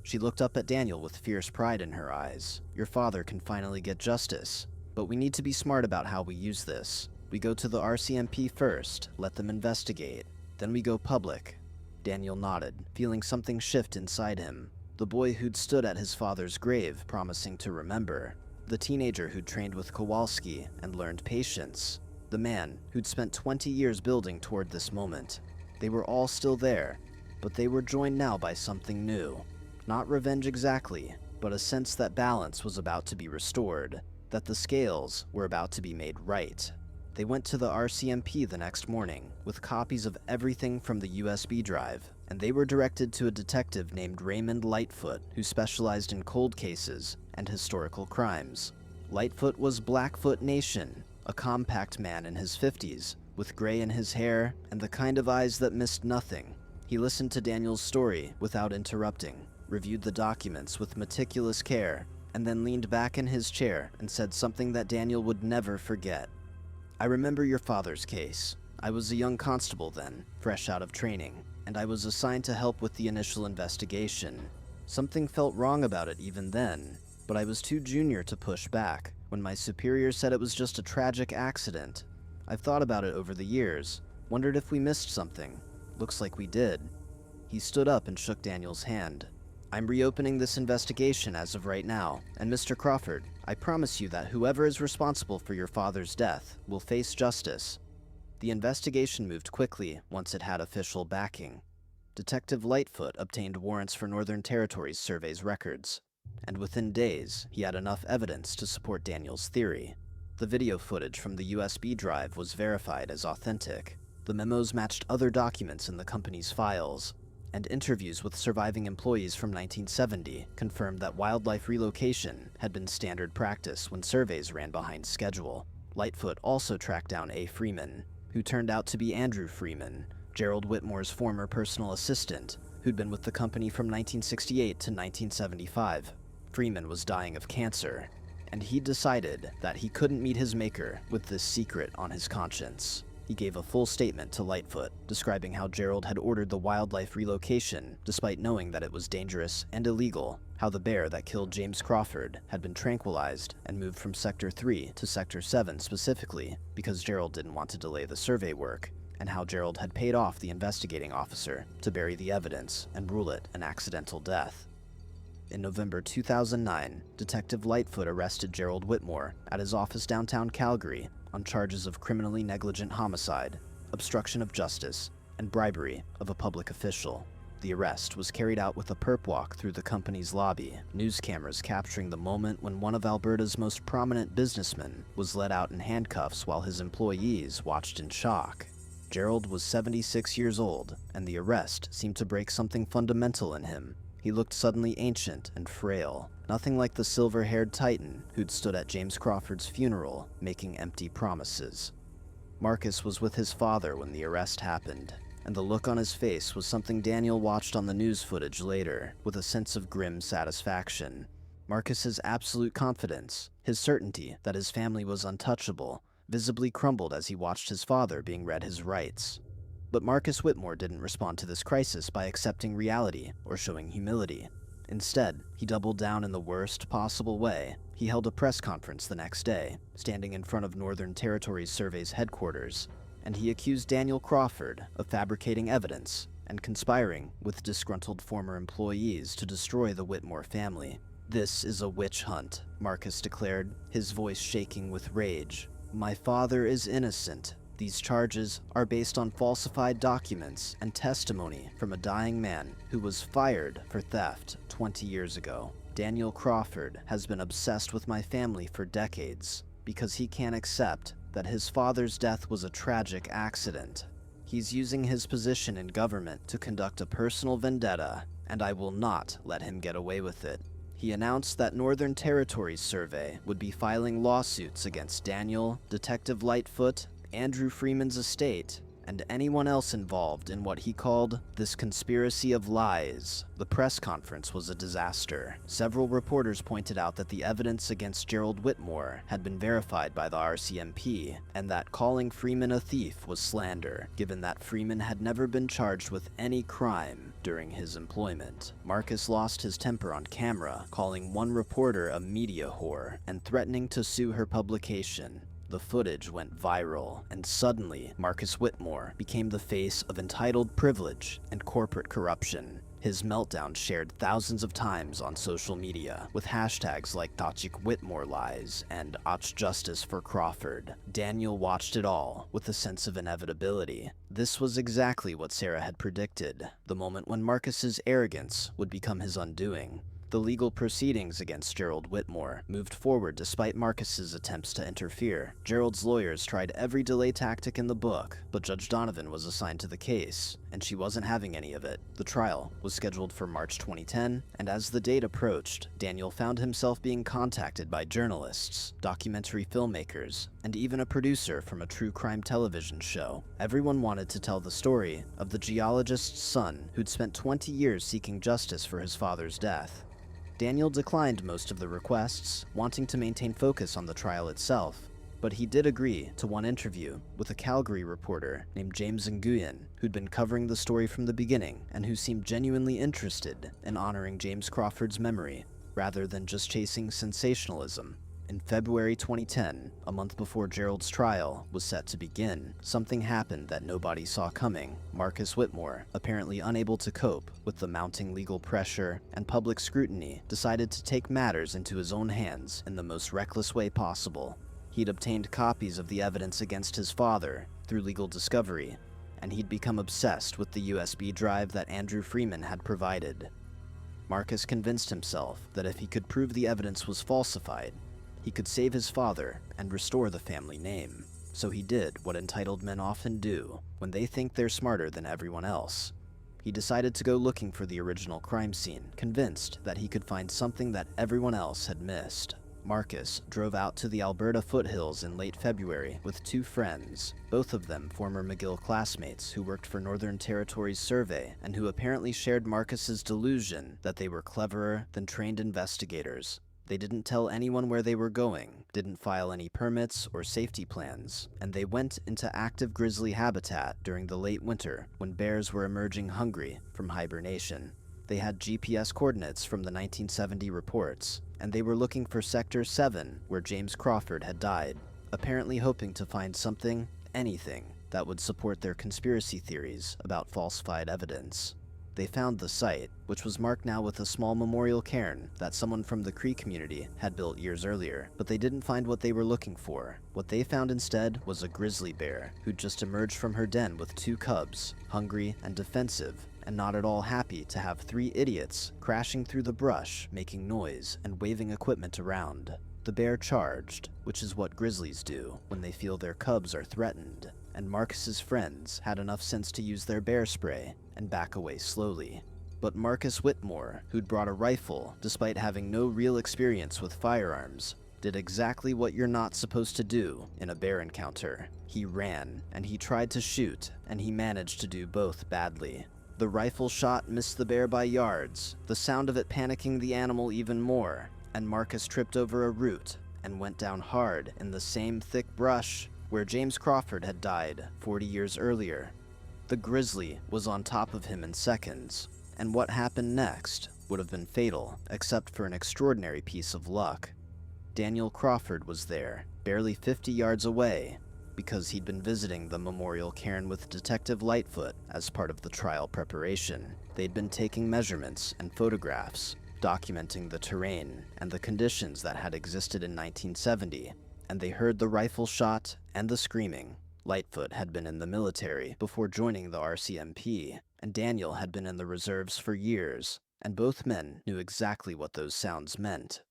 She looked up at Daniel with fierce pride in her eyes. "Your father can finally get justice. But we need to be smart about how we use this. We go to the RCMP first, let them investigate. Then we go public." Daniel nodded, feeling something shift inside him. The boy who'd stood at his father's grave, promising to remember. The teenager who'd trained with Kowalski and learned patience. The man who'd spent 20 years building toward this moment. They were all still there, but they were joined now by something new. Not revenge exactly, but a sense that balance was about to be restored. That the scales were about to be made right. They went to the RCMP the next morning with copies of everything from the USB drive, and they were directed to a detective named Raymond Lightfoot who specialized in cold cases and historical crimes. Lightfoot was Blackfoot Nation, a compact man in his 50s, with gray in his hair and the kind of eyes that missed nothing. He listened to Daniel's story without interrupting, reviewed the documents with meticulous care, and then leaned back in his chair and said something that Daniel would never forget. "I remember your father's case. I was a young constable then, fresh out of training, and I was assigned to help with the initial investigation. Something felt wrong about it even then, but I was too junior to push back when my superior said it was just a tragic accident. I've thought about it over the years, wondered if we missed something. Looks like we did." He stood up and shook Daniel's hand. "I'm reopening this investigation as of right now, and Mr. Crawford, I promise you that whoever is responsible for your father's death will face justice." The investigation moved quickly once it had official backing. Detective Lightfoot obtained warrants for Northern Territories Survey's records, and within days, he had enough evidence to support Daniel's theory. The video footage from the USB drive was verified as authentic. The memos matched other documents in the company's files, and interviews with surviving employees from 1970 confirmed that wildlife relocation had been standard practice when surveys ran behind schedule. Lightfoot also tracked down A. Freeman, who turned out to be Andrew Freeman, Gerald Whitmore's former personal assistant, who'd been with the company from 1968 to 1975. Freeman was dying of cancer, and he decided that he couldn't meet his maker with this secret on his conscience. He gave a full statement to Lightfoot, describing how Gerald had ordered the wildlife relocation despite knowing that it was dangerous and illegal, how the bear that killed James Crawford had been tranquilized and moved from Sector 3 to Sector 7 specifically because Gerald didn't want to delay the survey work, and how Gerald had paid off the investigating officer to bury the evidence and rule it an accidental death. In November 2009, Detective Lightfoot arrested Gerald Whitmore at his office downtown Calgary on charges of criminally negligent homicide, obstruction of justice, and bribery of a public official. The arrest was carried out with a perp walk through the company's lobby, news cameras capturing the moment when one of Alberta's most prominent businessmen was led out in handcuffs while his employees watched in shock. Gerald was 76 years old, and the arrest seemed to break something fundamental in him. He looked suddenly ancient and frail, nothing like the silver-haired titan who'd stood at James Crawford's funeral making empty promises. Marcus was with his father when the arrest happened, and the look on his face was something Daniel watched on the news footage later with a sense of grim satisfaction. Marcus's absolute confidence, his certainty that his family was untouchable, visibly crumbled as he watched his father being read his rights. But Marcus Whitmore didn't respond to this crisis by accepting reality or showing humility. Instead, he doubled down in the worst possible way. He held a press conference the next day, standing in front of Northern Territories Survey's headquarters, and he accused Daniel Crawford of fabricating evidence and conspiring with disgruntled former employees to destroy the Whitmore family. "This is a witch hunt," Marcus declared, his voice shaking with rage. "My father is innocent. These charges are based on falsified documents and testimony from a dying man who was fired for theft 20 years ago. Daniel Crawford has been obsessed with my family for decades because he can't accept that his father's death was a tragic accident. He's using his position in government to conduct a personal vendetta, and I will not let him get away with it. He announced that Northern Territories Survey would be filing lawsuits against Daniel, Detective Lightfoot, Andrew Freeman's estate, and anyone else involved in what he called this conspiracy of lies. The press conference was a disaster. Several reporters pointed out that the evidence against Gerald Whitmore had been verified by the RCMP, and that calling Freeman a thief was slander, given that Freeman had never been charged with any crime during his employment. Marcus lost his temper on camera, calling one reporter a media whore and threatening to sue her publication. The footage went viral, and suddenly Marcus Whitmore became the face of entitled privilege and corporate corruption. His meltdown shared thousands of times on social media, with hashtags like Tachik Whitmore lies and Och Justice for Crawford. Daniel watched it all with a sense of inevitability. This was exactly what Sarah had predicted, the moment when Marcus's arrogance would become his undoing. The legal proceedings against Gerald Whitmore moved forward despite Marcus's attempts to interfere. Gerald's lawyers tried every delay tactic in the book, but Judge Donovan was assigned to the case, and she wasn't having any of it. The trial was scheduled for March 2010, and as the date approached, Daniel found himself being contacted by journalists, documentary filmmakers, and even a producer from a true crime television show. Everyone wanted to tell the story of the geologist's son who'd spent 20 years seeking justice for his father's death. Daniel declined most of the requests, wanting to maintain focus on the trial itself, but he did agree to one interview with a Calgary reporter named James Nguyen, who'd been covering the story from the beginning and who seemed genuinely interested in honoring James Crawford's memory, rather than just chasing sensationalism. In February 2010, a month before Gerald's trial was set to begin, something happened that nobody saw coming. Marcus Whitmore, apparently unable to cope with the mounting legal pressure and public scrutiny, decided to take matters into his own hands in the most reckless way possible. He'd obtained copies of the evidence against his father through legal discovery, and he'd become obsessed with the USB drive that Andrew Freeman had provided. Marcus convinced himself that if he could prove the evidence was falsified, he could save his father and restore the family name. So he did what entitled men often do when they think they're smarter than everyone else. He decided to go looking for the original crime scene, convinced that he could find something that everyone else had missed. Marcus drove out to the Alberta foothills in late February with two friends, both of them former McGill classmates who worked for Northern Territories Survey and who apparently shared Marcus's delusion that they were cleverer than trained investigators. They didn't tell anyone where they were going, didn't file any permits or safety plans, and they went into active grizzly habitat during the late winter when bears were emerging hungry from hibernation. They had GPS coordinates from the 1970 reports, and they were looking for Sector 7 where James Crawford had died, apparently hoping to find something, anything, that would support their conspiracy theories about falsified evidence. They found the site, which was marked now with a small memorial cairn that someone from the Cree community had built years earlier, but they didn't find what they were looking for. What they found instead was a grizzly bear who'd just emerged from her den with two cubs, hungry and defensive, and not at all happy to have three idiots crashing through the brush, making noise and waving equipment around. The bear charged, which is what grizzlies do when they feel their cubs are threatened, and Marcus's friends had enough sense to use their bear spray and back away slowly. But Marcus Whitmore, who'd brought a rifle despite having no real experience with firearms, did exactly what you're not supposed to do in a bear encounter. He ran, and he tried to shoot, and he managed to do both badly. The rifle shot missed the bear by yards, the sound of it panicking the animal even more, and Marcus tripped over a root and went down hard in the same thick brush where James Crawford had died 40 years earlier. The grizzly was on top of him in seconds, and what happened next would have been fatal, except for an extraordinary piece of luck. Daniel Crawford was there, barely 50 yards away, because he'd been visiting the memorial cairn with Detective Lightfoot as part of the trial preparation. They'd been taking measurements and photographs, documenting the terrain and the conditions that had existed in 1970, and they heard the rifle shot and the screaming. Lightfoot had been in the military before joining the RCMP, and Daniel had been in the reserves for years, and both men knew exactly what those sounds meant.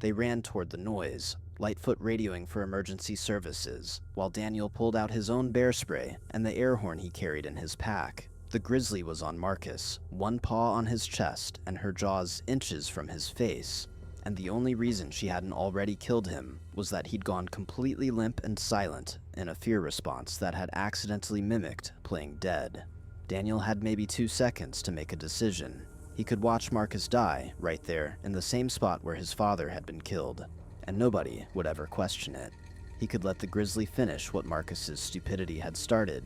They ran toward the noise, Lightfoot radioing for emergency services, while Daniel pulled out his own bear spray and the air horn he carried in his pack. The grizzly was on Marcus, one paw on his chest and her jaws inches from his face, and the only reason she hadn't already killed him was that he'd gone completely limp and silent in a fear response that had accidentally mimicked playing dead. Daniel had maybe 2 seconds to make a decision. He could watch Marcus die right there in the same spot where his father had been killed, and nobody would ever question it. He could let the grizzly finish what Marcus's stupidity had started,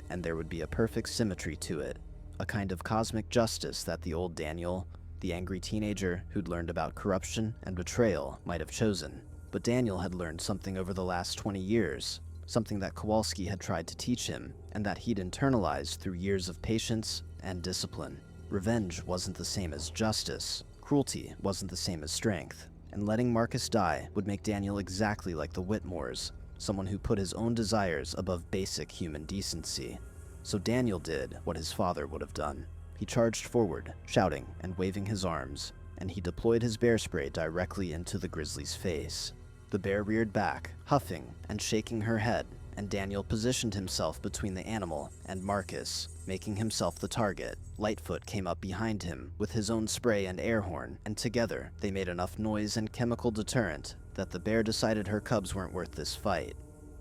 and there would be a perfect symmetry to it, a kind of cosmic justice that the old Daniel, the angry teenager who'd learned about corruption and betrayal, might have chosen. But Daniel had learned something over the last 20 years, something that Kowalski had tried to teach him, and that he'd internalized through years of patience and discipline. Revenge wasn't the same as justice, cruelty wasn't the same as strength, and letting Marcus die would make Daniel exactly like the Whitmores, someone who put his own desires above basic human decency. So Daniel did what his father would have done. He charged forward, shouting and waving his arms, and he deployed his bear spray directly into the grizzly's face. The bear reared back, huffing and shaking her head, and Daniel positioned himself between the animal and Marcus, making himself the target. Lightfoot came up behind him with his own spray and air horn, and together they made enough noise and chemical deterrent that the bear decided her cubs weren't worth this fight.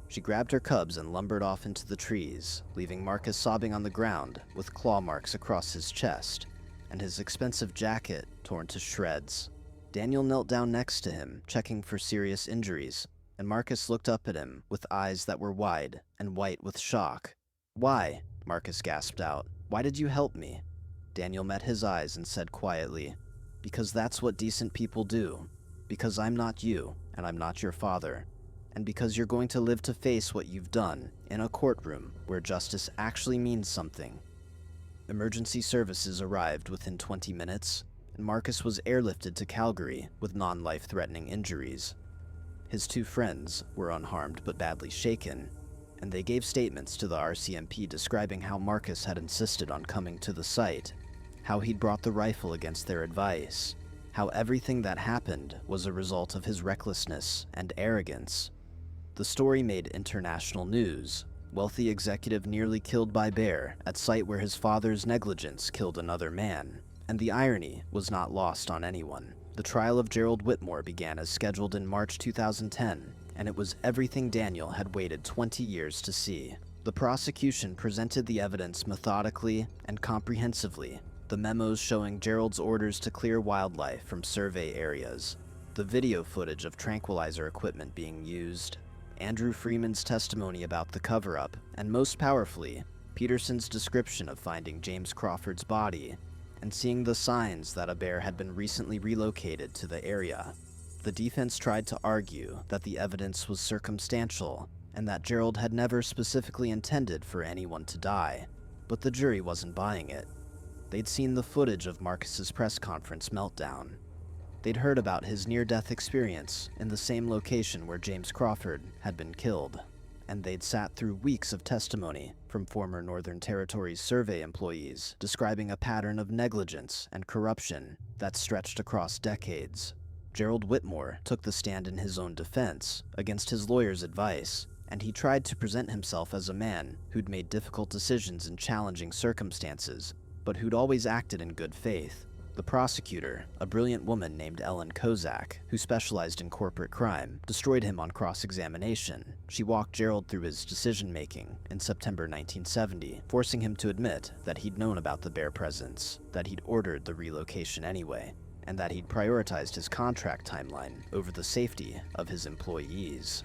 She grabbed her cubs and lumbered off into the trees, leaving Marcus sobbing on the ground with claw marks across his chest, and his expensive jacket torn to shreds. Daniel knelt down next to him, checking for serious injuries, and Marcus looked up at him with eyes that were wide and white with shock. "Why?" Marcus gasped out. "Why did you help me?" Daniel met his eyes and said quietly, "Because that's what decent people do. Because I'm not you, and I'm not your father. And because you're going to live to face what you've done in a courtroom where justice actually means something." Emergency services arrived within 20 minutes, and Marcus was airlifted to Calgary with non-life-threatening injuries. His 2 friends were unharmed but badly shaken, and they gave statements to the RCMP describing how Marcus had insisted on coming to the site, how he'd brought the rifle against their advice, how everything that happened was a result of his recklessness and arrogance. The story made international news. Wealthy executive nearly killed by bear at site where his father's negligence killed another man, and the irony was not lost on anyone. The trial of Gerald Whitmore began as scheduled in March 2010, and it was everything Daniel had waited 20 years to see. The prosecution presented the evidence methodically and comprehensively, the memos showing Gerald's orders to clear wildlife from survey areas, the video footage of tranquilizer equipment being used, Andrew Freeman's testimony about the cover-up, and most powerfully, Peterson's description of finding James Crawford's body and seeing the signs that a bear had been recently relocated to the area. The defense tried to argue that the evidence was circumstantial and that Gerald had never specifically intended for anyone to die, but the jury wasn't buying it. They'd seen the footage of Marcus's press conference meltdown. They'd heard about his near-death experience in the same location where James Crawford had been killed, and they'd sat through weeks of testimony from former Northern Territories survey employees describing a pattern of negligence and corruption that stretched across decades. Gerald Whitmore took the stand in his own defense against his lawyer's advice, and he tried to present himself as a man who'd made difficult decisions in challenging circumstances, but who'd always acted in good faith. The prosecutor, a brilliant woman named Ellen Kozak, who specialized in corporate crime, destroyed him on cross-examination. She walked Gerald through his decision-making in September 1970, forcing him to admit that he'd known about the bear presence, that he'd ordered the relocation anyway, and that he'd prioritized his contract timeline over the safety of his employees.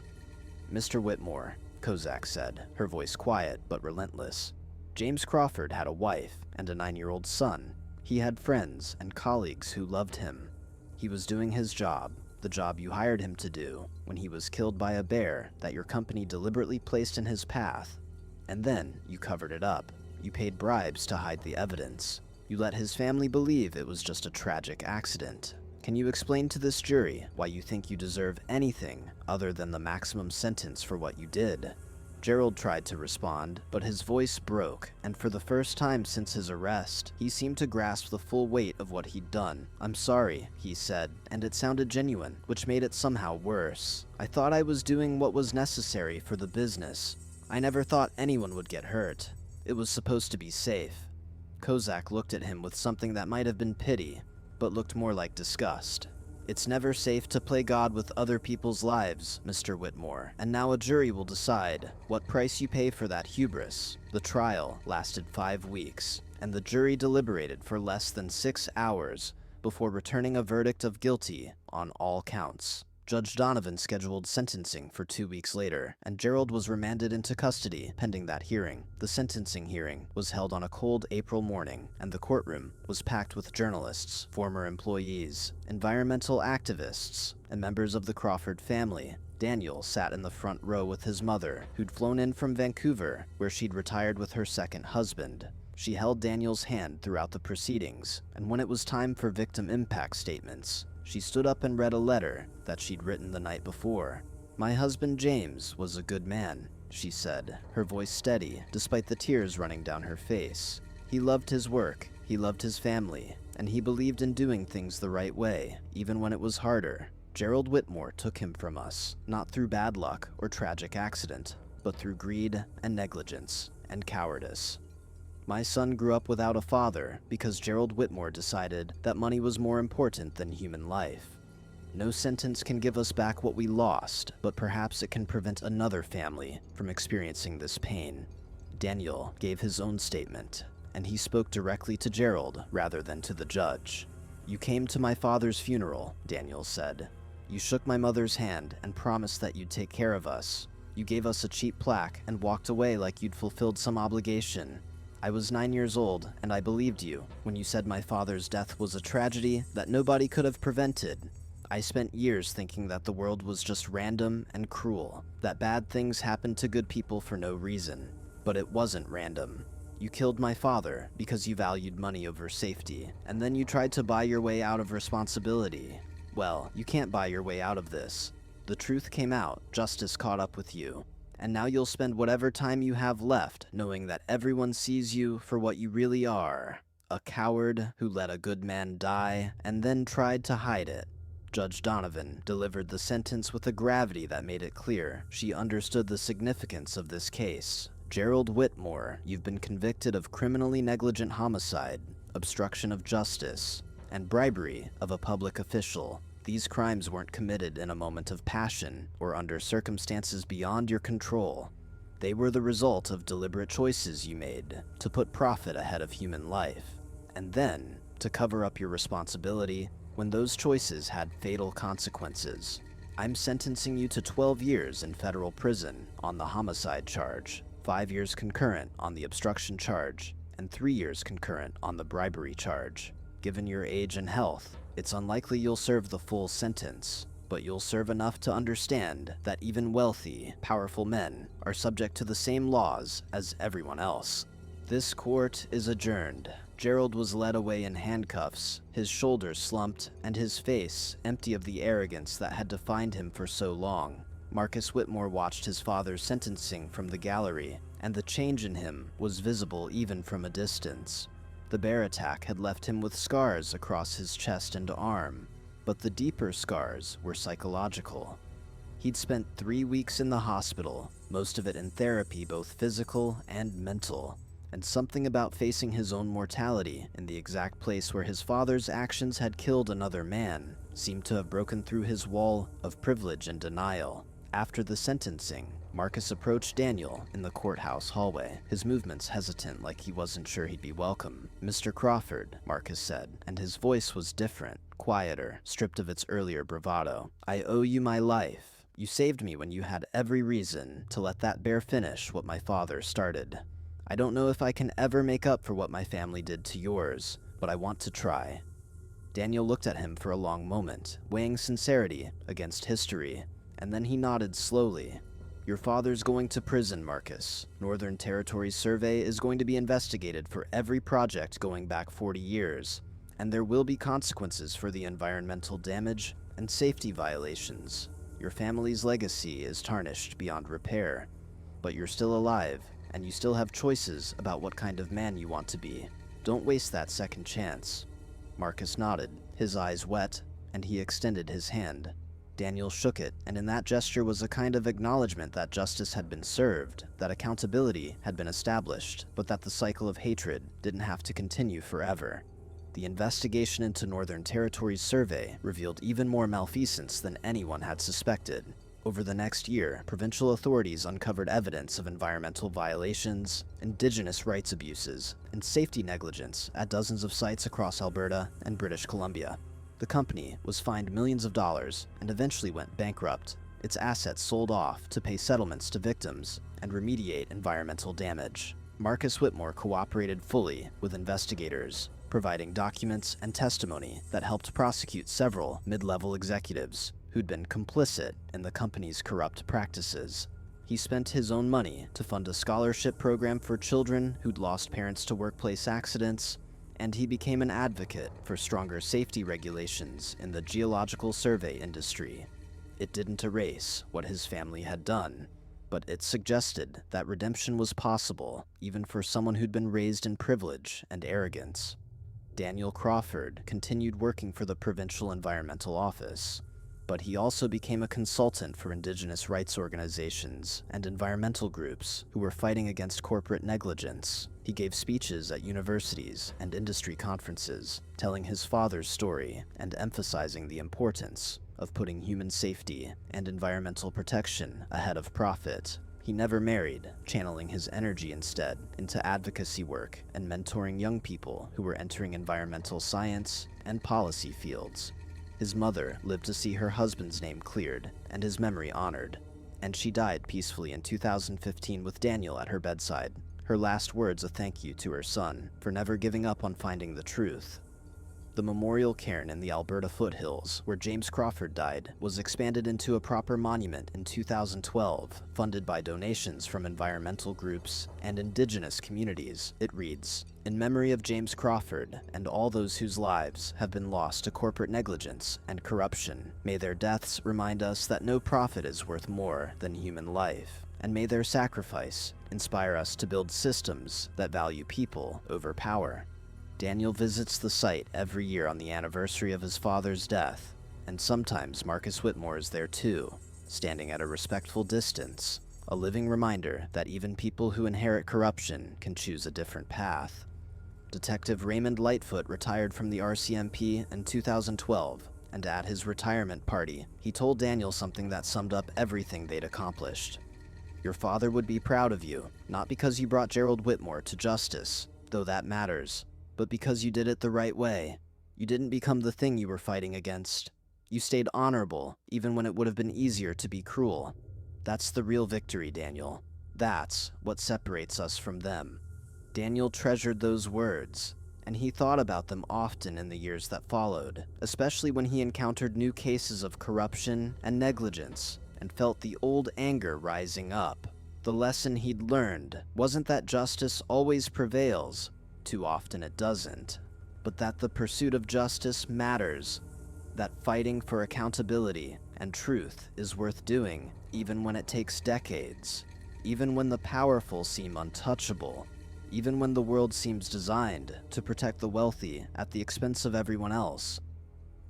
"Mr. Whitmore," Kozak said, her voice quiet but relentless, "James Crawford had a wife and a 9-year-old son. He had friends and colleagues who loved him. He was doing his job, the job you hired him to do, when he was killed by a bear that your company deliberately placed in his path. And then you covered it up. You paid bribes to hide the evidence. You let his family believe it was just a tragic accident. Can you explain to this jury why you think you deserve anything other than the maximum sentence for what you did?" Gerald tried to respond, but his voice broke, and for the first time since his arrest, he seemed to grasp the full weight of what he'd done. "I'm sorry," he said, and it sounded genuine, which made it somehow worse. "I thought I was doing what was necessary for the business. I never thought anyone would get hurt. It was supposed to be safe." Kozak looked at him with something that might have been pity, but looked more like disgust. "It's never safe to play God with other people's lives, Mr. Whitmore, and now a jury will decide what price you pay for that hubris." The trial lasted 5 weeks, and the jury deliberated for less than 6 hours before returning a verdict of guilty on all counts. Judge Donovan scheduled sentencing for 2 weeks later, and Gerald was remanded into custody pending that hearing. The sentencing hearing was held on a cold April morning, and the courtroom was packed with journalists, former employees, environmental activists, and members of the Crawford family. Daniel sat in the front row with his mother, who'd flown in from Vancouver, where she'd retired with her second husband. She held Daniel's hand throughout the proceedings, and when it was time for victim impact statements, she stood up and read a letter that she'd written the night before. "My husband James was a good man," she said, her voice steady despite the tears running down her face. "He loved his work, he loved his family, and he believed in doing things the right way, even when it was harder. Gerald Whitmore took him from us, not through bad luck or tragic accident, but through greed and negligence and cowardice. My son grew up without a father because Gerald Whitmore decided that money was more important than human life. No sentence can give us back what we lost, but perhaps it can prevent another family from experiencing this pain." Daniel gave his own statement, and he spoke directly to Gerald rather than to the judge. "You came to my father's funeral," Daniel said. "You shook my mother's hand and promised that you'd take care of us. You gave us a cheap plaque and walked away like you'd fulfilled some obligation. I was 9 years old, and I believed you when you said my father's death was a tragedy that nobody could have prevented. I spent years thinking that the world was just random and cruel, that bad things happened to good people for no reason. But it wasn't random. You killed my father because you valued money over safety, and then you tried to buy your way out of responsibility. Well, you can't buy your way out of this. The truth came out, justice caught up with you. And now you'll spend whatever time you have left knowing that everyone sees you for what you really are, a coward who let a good man die and then tried to hide it." Judge Donovan delivered the sentence with a gravity that made it clear she understood the significance of this case. "Gerald Whitmore, you've been convicted of criminally negligent homicide, obstruction of justice, and bribery of a public official. These crimes weren't committed in a moment of passion or under circumstances beyond your control. They were the result of deliberate choices you made to put profit ahead of human life, and then to cover up your responsibility when those choices had fatal consequences. I'm sentencing you to 12 years in federal prison on the homicide charge, 5 years concurrent on the obstruction charge, and 3 years concurrent on the bribery charge. Given your age and health, it's unlikely you'll serve the full sentence, but you'll serve enough to understand that even wealthy, powerful men are subject to the same laws as everyone else." This court is adjourned. Gerald was led away in handcuffs, his shoulders slumped, and his face empty of the arrogance that had defined him for so long. Marcus Whitmore watched his father's sentencing from the gallery, and the change in him was visible even from a distance. The bear attack had left him with scars across his chest and arm, but the deeper scars were psychological. He'd spent 3 weeks in the hospital, most of it in therapy, both physical and mental, and something about facing his own mortality in the exact place where his father's actions had killed another man seemed to have broken through his wall of privilege and denial. After the sentencing, Marcus approached Daniel in the courthouse hallway, his movements hesitant like he wasn't sure he'd be welcome. "Mr. Crawford," Marcus said, and his voice was different, quieter, stripped of its earlier bravado. "I owe you my life. You saved me when you had every reason to let that bear finish what my father started. I don't know if I can ever make up for what my family did to yours, but I want to try." Daniel looked at him for a long moment, weighing sincerity against history, and then he nodded slowly. "Your father's going to prison, Marcus. Northern Territories Survey is going to be investigated for every project going back 40 years, and there will be consequences for the environmental damage and safety violations. Your family's legacy is tarnished beyond repair. But you're still alive, and you still have choices about what kind of man you want to be. Don't waste that second chance." Marcus nodded, his eyes wet, and he extended his hand. Daniel shook it, and in that gesture was a kind of acknowledgement that justice had been served, that accountability had been established, but that the cycle of hatred didn't have to continue forever. The investigation into Northern Territory's survey revealed even more malfeasance than anyone had suspected. Over the next year, provincial authorities uncovered evidence of environmental violations, indigenous rights abuses, and safety negligence at dozens of sites across Alberta and British Columbia. The company was fined millions of dollars and eventually went bankrupt, its assets sold off to pay settlements to victims and remediate environmental damage. Marcus Whitmore cooperated fully with investigators, providing documents and testimony that helped prosecute several mid-level executives who'd been complicit in the company's corrupt practices. He spent his own money to fund a scholarship program for children who'd lost parents to workplace accidents, and he became an advocate for stronger safety regulations in the geological survey industry. It didn't erase what his family had done, but it suggested that redemption was possible even for someone who'd been raised in privilege and arrogance. Daniel Crawford continued working for the Provincial Environmental Office, but he also became a consultant for indigenous rights organizations and environmental groups who were fighting against corporate negligence. He gave speeches at universities and industry conferences, telling his father's story and emphasizing the importance of putting human safety and environmental protection ahead of profit. He never married, channeling his energy instead into advocacy work and mentoring young people who were entering environmental science and policy fields. His mother lived to see her husband's name cleared and his memory honored, and she died peacefully in 2015 with Daniel at her bedside, her last words a thank you to her son for never giving up on finding the truth. The memorial cairn in the Alberta foothills, where James Crawford died, was expanded into a proper monument in 2012, funded by donations from environmental groups and indigenous communities. It reads, "In memory of James Crawford and all those whose lives have been lost to corporate negligence and corruption, may their deaths remind us that no profit is worth more than human life, and may their sacrifice inspire us to build systems that value people over power." Daniel visits the site every year on the anniversary of his father's death, and sometimes Marcus Whitmore is there too, standing at a respectful distance, a living reminder that even people who inherit corruption can choose a different path. Detective Raymond Lightfoot retired from the RCMP in 2012, and at his retirement party, he told Daniel something that summed up everything they'd accomplished. "Your father would be proud of you, not because you brought Gerald Whitmore to justice, though that matters, but because you did it the right way. You didn't become the thing you were fighting against. You stayed honorable, even when it would have been easier to be cruel. That's the real victory, Daniel. That's what separates us from them." Daniel treasured those words, and he thought about them often in the years that followed, especially when he encountered new cases of corruption and negligence and felt the old anger rising up. The lesson he'd learned wasn't that justice always prevails, too often it doesn't, but that the pursuit of justice matters, that fighting for accountability and truth is worth doing, even when it takes decades, even when the powerful seem untouchable, even when the world seems designed to protect the wealthy at the expense of everyone else.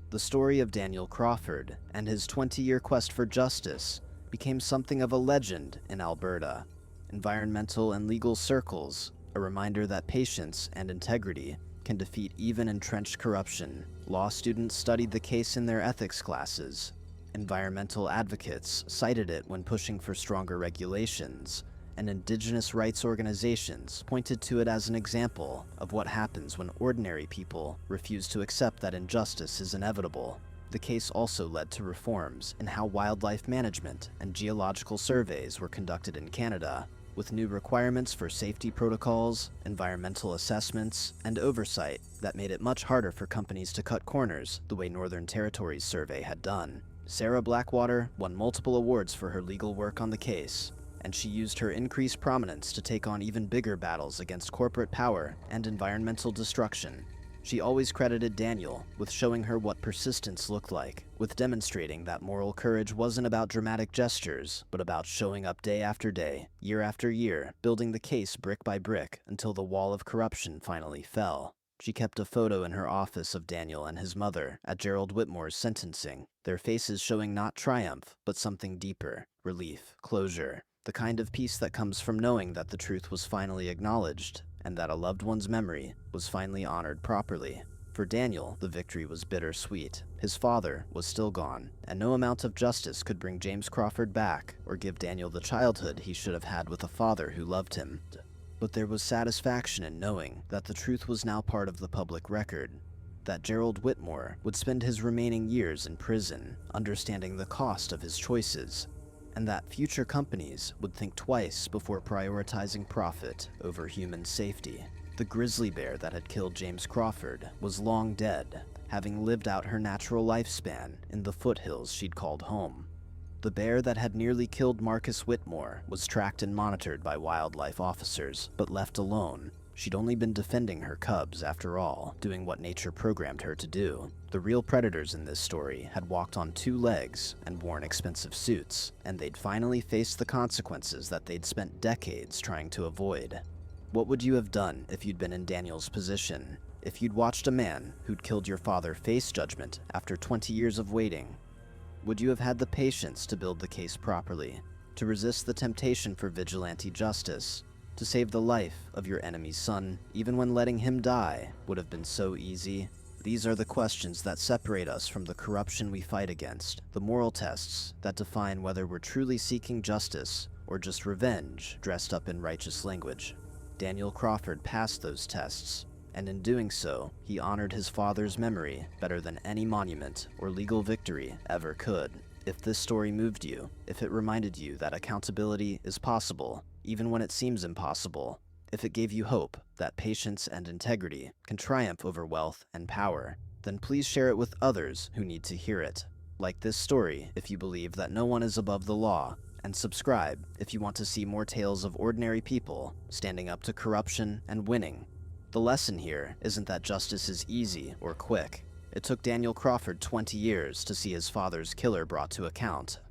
The story of Daniel Crawford and his 20-year quest for justice became something of a legend in Alberta, environmental and legal circles, a reminder that patience and integrity can defeat even entrenched corruption. Law students studied the case in their ethics classes. Environmental advocates cited it when pushing for stronger regulations, and indigenous rights organizations pointed to it as an example of what happens when ordinary people refuse to accept that injustice is inevitable. The case also led to reforms in how wildlife management and geological surveys were conducted in Canada, with new requirements for safety protocols, environmental assessments, and oversight that made it much harder for companies to cut corners the way Northern Territory's survey had done. Sarah Blackwater won multiple awards for her legal work on the case, and she used her increased prominence to take on even bigger battles against corporate power and environmental destruction. She always credited Daniel with showing her what persistence looked like, with demonstrating that moral courage wasn't about dramatic gestures, but about showing up day after day, year after year, building the case brick by brick until the wall of corruption finally fell. She kept a photo in her office of Daniel and his mother at Gerald Whitmore's sentencing, their faces showing not triumph, but something deeper, relief, closure, the kind of peace that comes from knowing that the truth was finally acknowledged, and that a loved one's memory was finally honored properly. For Daniel, the victory was bittersweet. His father was still gone, and no amount of justice could bring James Crawford back or give Daniel the childhood he should have had with a father who loved him. But there was satisfaction in knowing that the truth was now part of the public record, that Gerald Whitmore would spend his remaining years in prison, understanding the cost of his choices, and that future companies would think twice before prioritizing profit over human safety. The grizzly bear that had killed James Crawford was long dead, having lived out her natural lifespan in the foothills she'd called home. The bear that had nearly killed Marcus Whitmore was tracked and monitored by wildlife officers, but left alone. She'd only been defending her cubs, after all, doing what nature programmed her to do. The real predators in this story had walked on two legs and worn expensive suits, and they'd finally faced the consequences that they'd spent decades trying to avoid. What would you have done if you'd been in Daniel's position? If you'd watched a man who'd killed your father face judgment after 20 years of waiting? Would you have had the patience to build the case properly, to resist the temptation for vigilante justice, to save the life of your enemy's son, even when letting him die would have been so easy? These are the questions that separate us from the corruption we fight against, the moral tests that define whether we're truly seeking justice or just revenge dressed up in righteous language. Daniel Crawford passed those tests, and in doing so, he honored his father's memory better than any monument or legal victory ever could. If this story moved you, if it reminded you that accountability is possible, even when it seems impossible, if it gave you hope that patience and integrity can triumph over wealth and power, then please share it with others who need to hear it. Like this story if you believe that no one is above the law, and subscribe if you want to see more tales of ordinary people standing up to corruption and winning. The lesson here isn't that justice is easy or quick. It took Daniel Crawford 20 years to see his father's killer brought to account.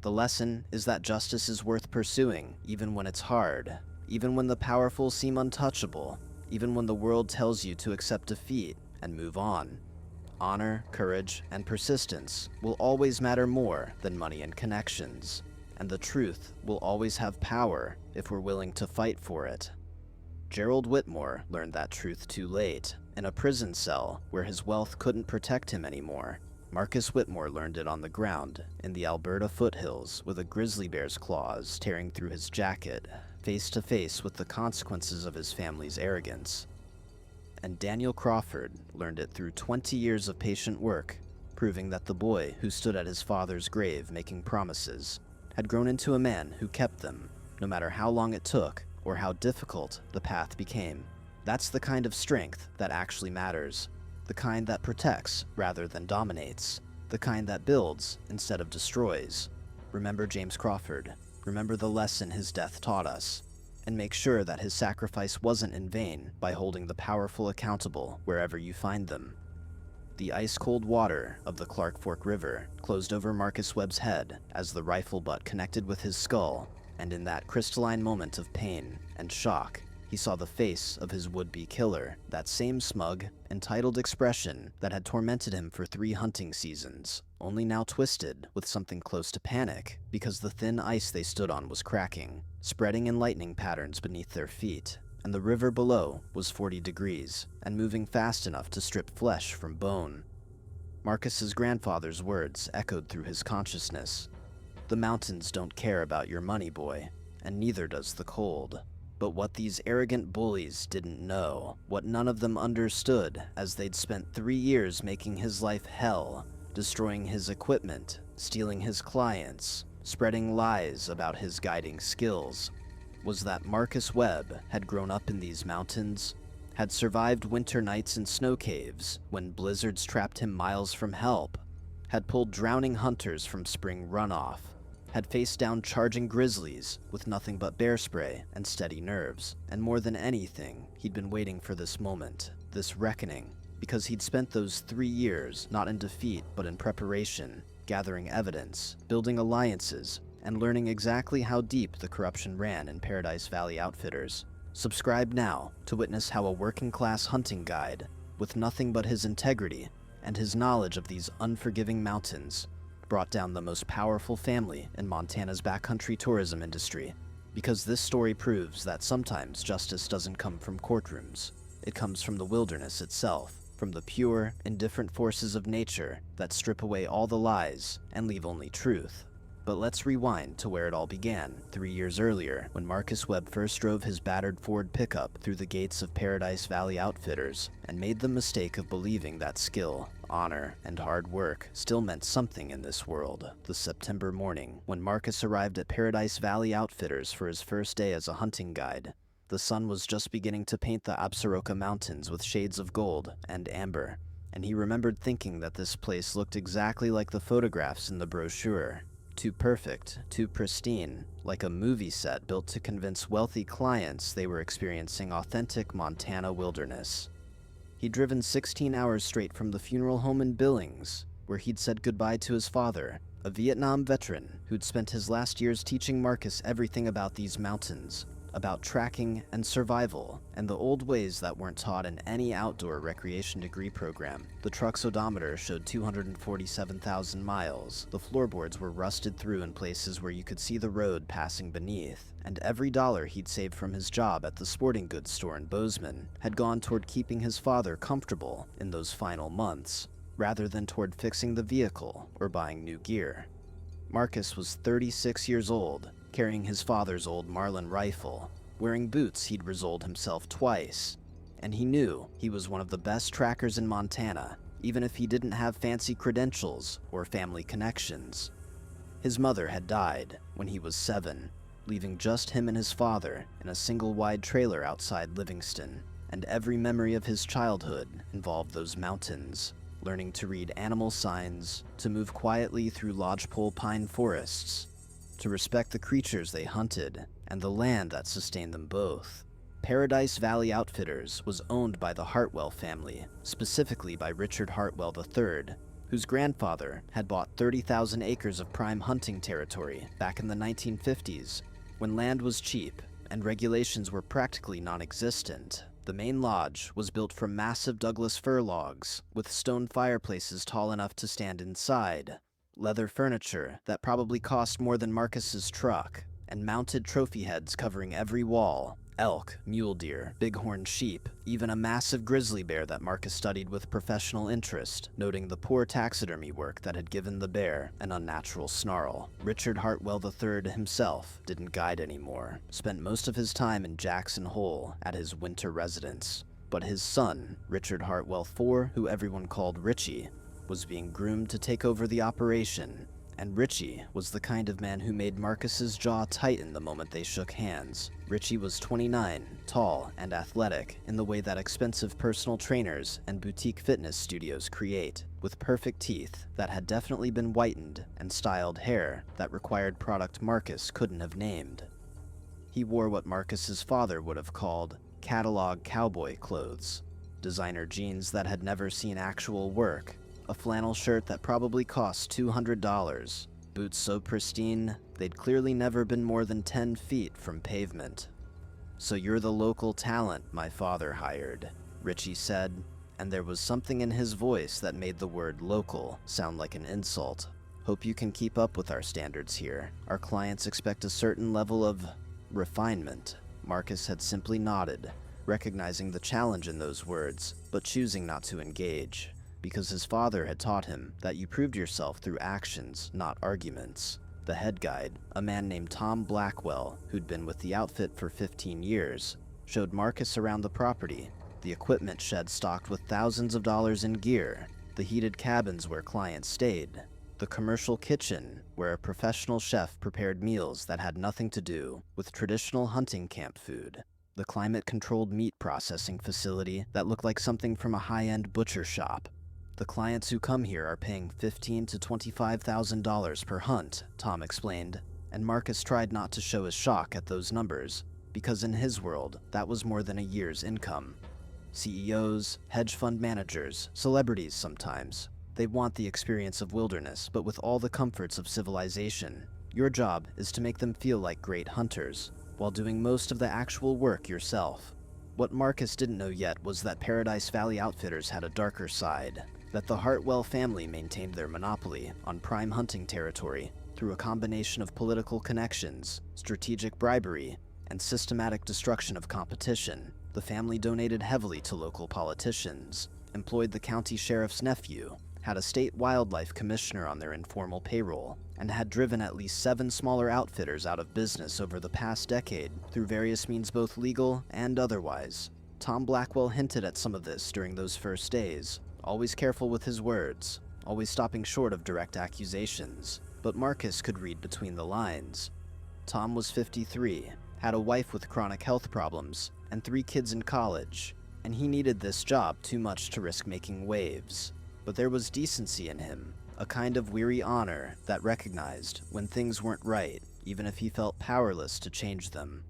The lesson is that justice is worth pursuing even when it's hard, even when the powerful seem untouchable, even when the world tells you to accept defeat and move on. Honor, courage, and persistence will always matter more than money and connections, and the truth will always have power if we're willing to fight for it. Gerald Whitmore learned that truth too late, in a prison cell where his wealth couldn't protect him anymore. Marcus Whitmore learned it on the ground, in the Alberta foothills, with a grizzly bear's claws tearing through his jacket, face to face with the consequences of his family's arrogance. And Daniel Crawford learned it through 20 years of patient work, proving that the boy who stood at his father's grave making promises had grown into a man who kept them, no matter how long it took or how difficult the path became. That's the kind of strength that actually matters, the kind that protects rather than dominates, the kind that builds instead of destroys. Remember James Crawford, remember the lesson his death taught us, and make sure that his sacrifice wasn't in vain by holding the powerful accountable wherever you find them. The ice-cold water of the Clark Fork River closed over Marcus Webb's head as the rifle butt connected with his skull, and in that crystalline moment of pain and shock, he saw the face of his would-be killer, that same smug, entitled expression that had tormented him for 3 hunting seasons, only now twisted with something close to panic because the thin ice they stood on was cracking, spreading in lightning patterns beneath their feet, and the river below was 40 degrees and moving fast enough to strip flesh from bone. Marcus's grandfather's words echoed through his consciousness. The mountains don't care about your money, boy, and neither does the cold. But what these arrogant bullies didn't know, what none of them understood as they'd spent 3 years making his life hell, destroying his equipment, stealing his clients, spreading lies about his guiding skills, was that Marcus Webb had grown up in these mountains, had survived winter nights in snow caves when blizzards trapped him miles from help, had pulled drowning hunters from spring runoff, had faced down charging grizzlies with nothing but bear spray and steady nerves, and more than anything, he'd been waiting for this moment, this reckoning, because he'd spent those 3 years not in defeat but in preparation, gathering evidence, building alliances, and learning exactly how deep the corruption ran in Paradise Valley Outfitters. Subscribe now to witness how a working-class hunting guide, with nothing but his integrity and his knowledge of these unforgiving mountains, brought down the most powerful family in Montana's backcountry tourism industry. Because this story proves that sometimes justice doesn't come from courtrooms. It comes from the wilderness itself, from the pure, indifferent forces of nature that strip away all the lies and leave only truth. But let's rewind to where it all began, 3 years earlier, when Marcus Webb first drove his battered Ford pickup through the gates of Paradise Valley Outfitters and made the mistake of believing that skill, honor, and hard work still meant something in this world. The September morning, when Marcus arrived at Paradise Valley Outfitters for his first day as a hunting guide, the sun was just beginning to paint the Absaroka Mountains with shades of gold and amber, and he remembered thinking that this place looked exactly like the photographs in the brochure. Too perfect, too pristine, like a movie set built to convince wealthy clients they were experiencing authentic Montana wilderness. He'd driven 16 hours straight from the funeral home in Billings, where he'd said goodbye to his father, a Vietnam veteran who'd spent his last years teaching Marcus everything about these mountains, about tracking and survival, and the old ways that weren't taught in any outdoor recreation degree program. The truck's odometer showed 247,000 miles, the floorboards were rusted through in places where you could see the road passing beneath, and every dollar he'd saved from his job at the sporting goods store in Bozeman had gone toward keeping his father comfortable in those final months, rather than toward fixing the vehicle or buying new gear. Marcus was 36 years old, carrying his father's old Marlin rifle, wearing boots he'd resoled himself twice, and he knew he was one of the best trackers in Montana, even if he didn't have fancy credentials or family connections. His mother had died when he was 7, leaving just him and his father in a single-wide trailer outside Livingston, and every memory of his childhood involved those mountains, learning to read animal signs, to move quietly through lodgepole pine forests, to respect the creatures they hunted, and the land that sustained them both. Paradise Valley Outfitters was owned by the Hartwell family, specifically by Richard Hartwell III, whose grandfather had bought 30,000 acres of prime hunting territory back in the 1950s, when land was cheap and regulations were practically non-existent. The main lodge was built from massive Douglas fir logs, with stone fireplaces tall enough to stand inside, leather furniture that probably cost more than Marcus's truck, and mounted trophy heads covering every wall. Elk, mule deer, bighorn sheep, even a massive grizzly bear that Marcus studied with professional interest, noting the poor taxidermy work that had given the bear an unnatural snarl. Richard Hartwell III himself didn't guide anymore, spent most of his time in Jackson Hole at his winter residence. But his son, Richard Hartwell IV, who everyone called Richie, was being groomed to take over the operation, and Richie was the kind of man who made Marcus's jaw tighten the moment they shook hands. Richie was 29, tall and athletic in the way that expensive personal trainers and boutique fitness studios create, with perfect teeth that had definitely been whitened and styled hair that required product Marcus couldn't have named. He wore what Marcus's father would have called catalog cowboy clothes, designer jeans that had never seen actual work, a flannel shirt that probably cost $200, boots so pristine they'd clearly never been more than 10 feet from pavement. "So you're the local talent my father hired," Richie said, and there was something in his voice that made the word local sound like an insult. "Hope you can keep up with our standards here. Our clients expect a certain level of refinement." Marcus had simply nodded, recognizing the challenge in those words, but choosing not to engage, because his father had taught him that you proved yourself through actions, not arguments. The head guide, a man named Tom Blackwell, who'd been with the outfit for 15 years, showed Marcus around the property, the equipment shed stocked with thousands of dollars in gear, the heated cabins where clients stayed, the commercial kitchen where a professional chef prepared meals that had nothing to do with traditional hunting camp food, the climate-controlled meat processing facility that looked like something from a high-end butcher shop. "The clients who come here are paying $15,000 to $25,000 per hunt," Tom explained, and Marcus tried not to show his shock at those numbers, because in his world, that was more than a year's income. CEOs, hedge fund managers, celebrities sometimes. They want the experience of wilderness, but with all the comforts of civilization. Your job is to make them feel like great hunters, while doing most of the actual work yourself. What Marcus didn't know yet was that Paradise Valley Outfitters had a darker side, that the Hartwell family maintained their monopoly on prime hunting territory through a combination of political connections, strategic bribery, and systematic destruction of competition. The family donated heavily to local politicians, employed the county sheriff's nephew, had a state wildlife commissioner on their informal payroll, and had driven at least 7 smaller outfitters out of business over the past decade through various means both legal and otherwise. Tom Blackwell hinted at some of this during those first days, always careful with his words, always stopping short of direct accusations, but Marcus could read between the lines. Tom was 53, had a wife with chronic health problems, and 3 kids in college, and he needed this job too much to risk making waves. But there was decency in him, a kind of weary honor that recognized when things weren't right, even if he felt powerless to change them.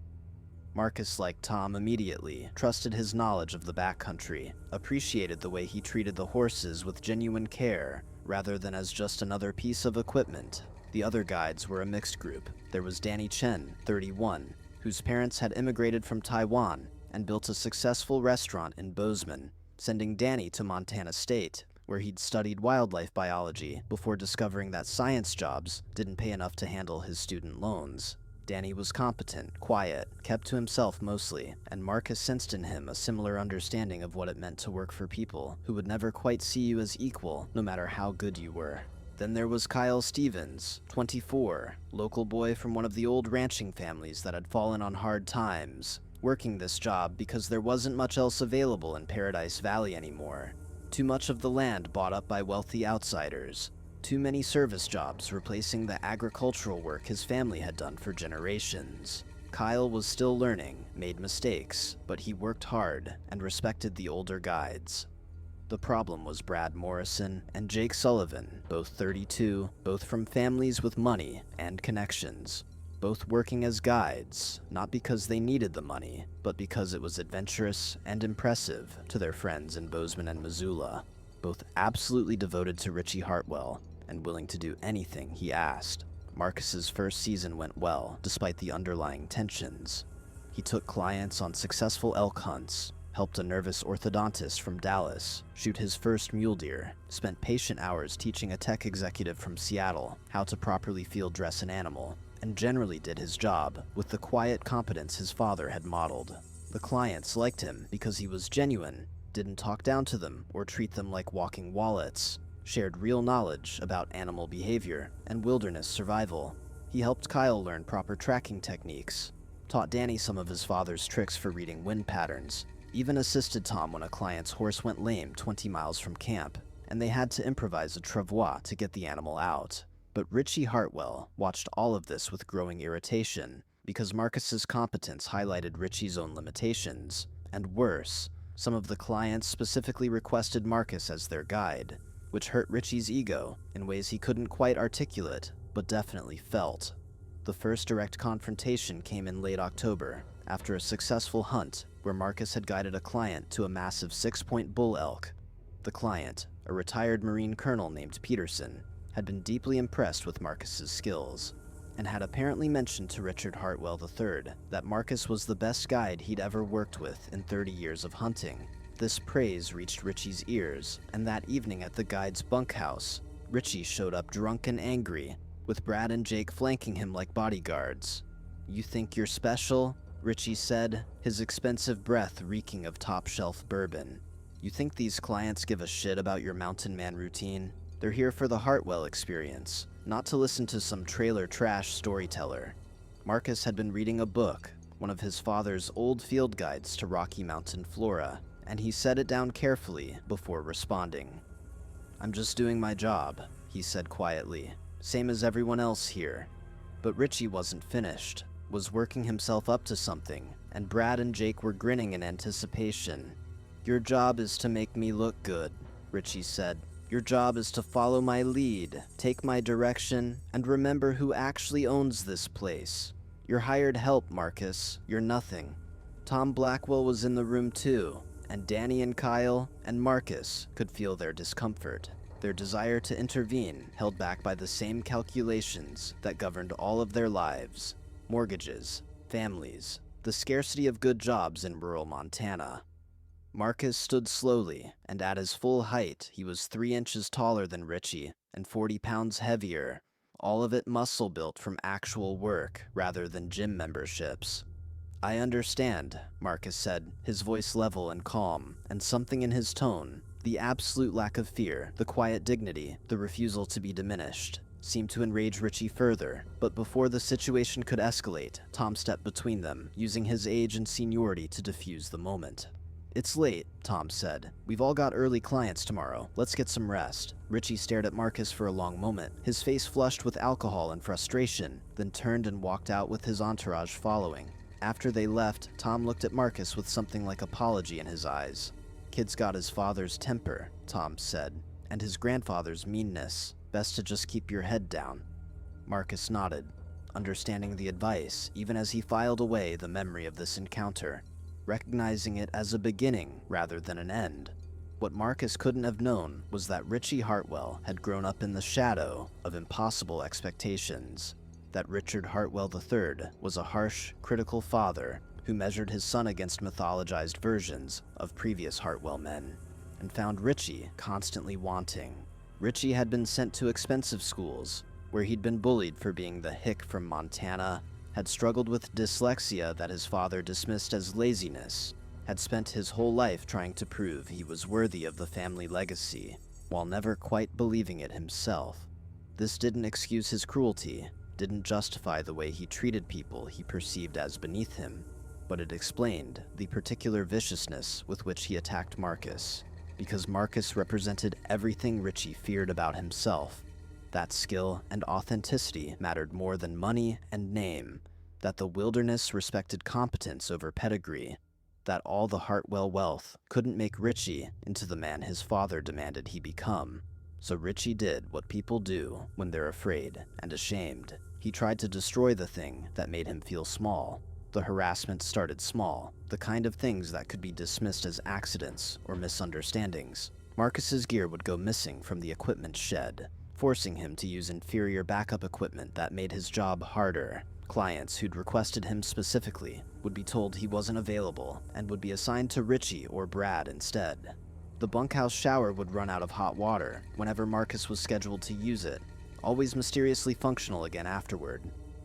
Marcus liked Tom immediately, trusted his knowledge of the backcountry, appreciated the way he treated the horses with genuine care, rather than as just another piece of equipment. The other guides were a mixed group. There was Danny Chen, 31, whose parents had immigrated from Taiwan and built a successful restaurant in Bozeman, sending Danny to Montana State, where he'd studied wildlife biology before discovering that science jobs didn't pay enough to handle his student loans. Danny was competent, quiet, kept to himself mostly, and Marcus sensed in him a similar understanding of what it meant to work for people who would never quite see you as equal, no matter how good you were. Then there was Kyle Stevens, 24, local boy from one of the old ranching families that had fallen on hard times, working this job because there wasn't much else available in Paradise Valley anymore. Too much of the land bought up by wealthy outsiders. Too many service jobs replacing the agricultural work his family had done for generations. Kyle was still learning, made mistakes, but he worked hard and respected the older guides. The problem was Brad Morrison and Jake Sullivan, both 32, both from families with money and connections. Both working as guides, not because they needed the money, but because it was adventurous and impressive to their friends in Bozeman and Missoula. Both absolutely devoted to Richie Hartwell and willing to do anything he asked. Marcus's first season went well, despite the underlying tensions. He took clients on successful elk hunts, helped a nervous orthodontist from Dallas shoot his first mule deer, spent patient hours teaching a tech executive from Seattle how to properly field dress an animal, and generally did his job with the quiet competence his father had modeled. The clients liked him because he was genuine, didn't talk down to them or treat them like walking wallets, shared real knowledge about animal behavior and wilderness survival. He helped Kyle learn proper tracking techniques, taught Danny some of his father's tricks for reading wind patterns, even assisted Tom when a client's horse went lame 20 miles from camp, and they had to improvise a travois to get the animal out. But Richie Hartwell watched all of this with growing irritation, because Marcus's competence highlighted Richie's own limitations, and worse, some of the clients specifically requested Marcus as their guide, which hurt Richie's ego in ways he couldn't quite articulate, but definitely felt. The first direct confrontation came in late October, after a successful hunt where Marcus had guided a client to a massive 6-point bull elk. The client, a retired Marine colonel named Peterson, had been deeply impressed with Marcus's skills, and had apparently mentioned to Richard Hartwell III that Marcus was the best guide he'd ever worked with in 30 years of hunting. This praise reached Richie's ears, and that evening at the guide's bunkhouse, Richie showed up drunk and angry, with Brad and Jake flanking him like bodyguards. "You think you're special?" Richie said, his expensive breath reeking of top-shelf bourbon. "You think these clients give a shit about your mountain man routine? They're here for the Hartwell experience, not to listen to some trailer trash storyteller." Marcus had been reading a book, one of his father's old field guides to Rocky Mountain flora, and he set it down carefully before responding. "I'm just doing my job," he said quietly, "same as everyone else here." But Richie wasn't finished, was working himself up to something, and Brad and Jake were grinning in anticipation. "Your job is to make me look good," Richie said. "Your job is to follow my lead, take my direction, and remember who actually owns this place. You're hired help, Marcus. You're nothing." Tom Blackwell was in the room too, and Danny and Kyle and Marcus could feel their discomfort. Their desire to intervene held back by the same calculations that governed all of their lives: mortgages, families, the scarcity of good jobs in rural Montana. Marcus stood slowly, and at his full height, he was 3 inches taller than Richie and 40 pounds heavier, all of it muscle built from actual work rather than gym memberships. "I understand," Marcus said, his voice level and calm, and something in his tone, the absolute lack of fear, the quiet dignity, the refusal to be diminished, seemed to enrage Richie further. But before the situation could escalate, Tom stepped between them, using his age and seniority to defuse the moment. "It's late," Tom said. "We've all got early clients tomorrow. Let's get some rest." Richie stared at Marcus for a long moment, his face flushed with alcohol and frustration, then turned and walked out with his entourage following. After they left, Tom looked at Marcus with something like apology in his eyes. "Kid's got his father's temper," Tom said, "and his grandfather's meanness. Best to just keep your head down." Marcus nodded, understanding the advice even as he filed away the memory of this encounter, recognizing it as a beginning rather than an end. What Marcus couldn't have known was that Richie Hartwell had grown up in the shadow of impossible expectations. That Richard Hartwell III was a harsh, critical father who measured his son against mythologized versions of previous Hartwell men, and found Richie constantly wanting. Richie had been sent to expensive schools, where he'd been bullied for being the hick from Montana, had struggled with dyslexia that his father dismissed as laziness, had spent his whole life trying to prove he was worthy of the family legacy, while never quite believing it himself. This didn't excuse his cruelty, didn't justify the way he treated people he perceived as beneath him, but it explained the particular viciousness with which he attacked Marcus, because Marcus represented everything Richie feared about himself. That skill and authenticity mattered more than money and name, that the wilderness respected competence over pedigree, that all the Hartwell wealth couldn't make Richie into the man his father demanded he become. So Richie did what people do when they're afraid and ashamed. He tried to destroy the thing that made him feel small. The harassment started small, the kind of things that could be dismissed as accidents or misunderstandings. Marcus's gear would go missing from the equipment shed, forcing him to use inferior backup equipment that made his job harder. Clients who'd requested him specifically would be told he wasn't available and would be assigned to Richie or Brad instead. The bunkhouse shower would run out of hot water whenever Marcus was scheduled to use it, always mysteriously functional again afterward.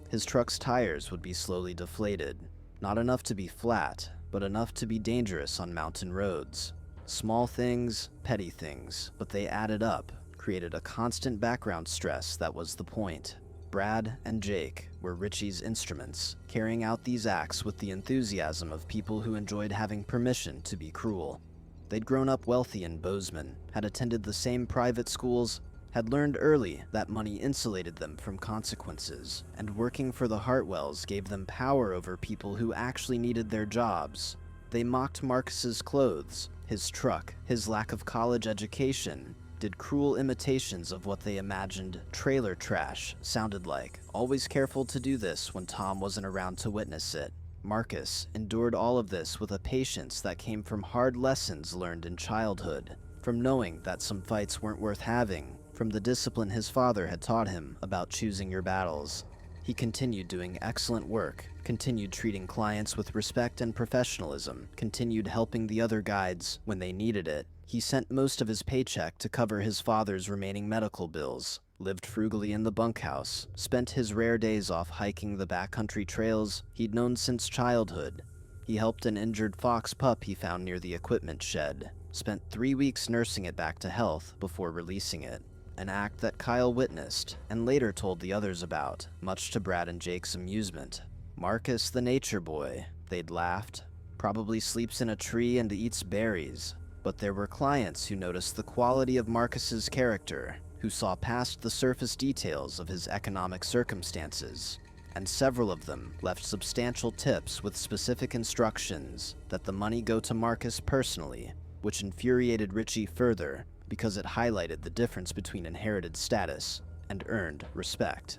His truck's tires would be slowly deflated, not enough to be flat, but enough to be dangerous on mountain roads. Small things, petty things, but they added up, created a constant background stress that was the point. Brad and Jake were Richie's instruments, carrying out these acts with the enthusiasm of people who enjoyed having permission to be cruel. They'd grown up wealthy in Bozeman, had attended the same private schools, had learned early that money insulated them from consequences, and working for the Hartwells gave them power over people who actually needed their jobs. They mocked Marcus's clothes, his truck, his lack of college education, did cruel imitations of what they imagined trailer trash sounded like, always careful to do this when Tom wasn't around to witness it. Marcus endured all of this with a patience that came from hard lessons learned in childhood, from knowing that some fights weren't worth having, from the discipline his father had taught him about choosing your battles. He continued doing excellent work, continued treating clients with respect and professionalism, continued helping the other guides when they needed it. He sent most of his paycheck to cover his father's remaining medical bills, lived frugally in the bunkhouse, spent his rare days off hiking the backcountry trails he'd known since childhood. He helped an injured fox pup he found near the equipment shed, spent 3 weeks nursing it back to health before releasing it, an act that Kyle witnessed and later told the others about, much to Brad and Jake's amusement. Marcus the nature boy, they'd laughed, probably sleeps in a tree and eats berries. But there were clients who noticed the quality of Marcus's character, who saw past the surface details of his economic circumstances, and several of them left substantial tips with specific instructions that the money go to Marcus personally, which infuriated Richie further because it highlighted the difference between inherited status and earned respect.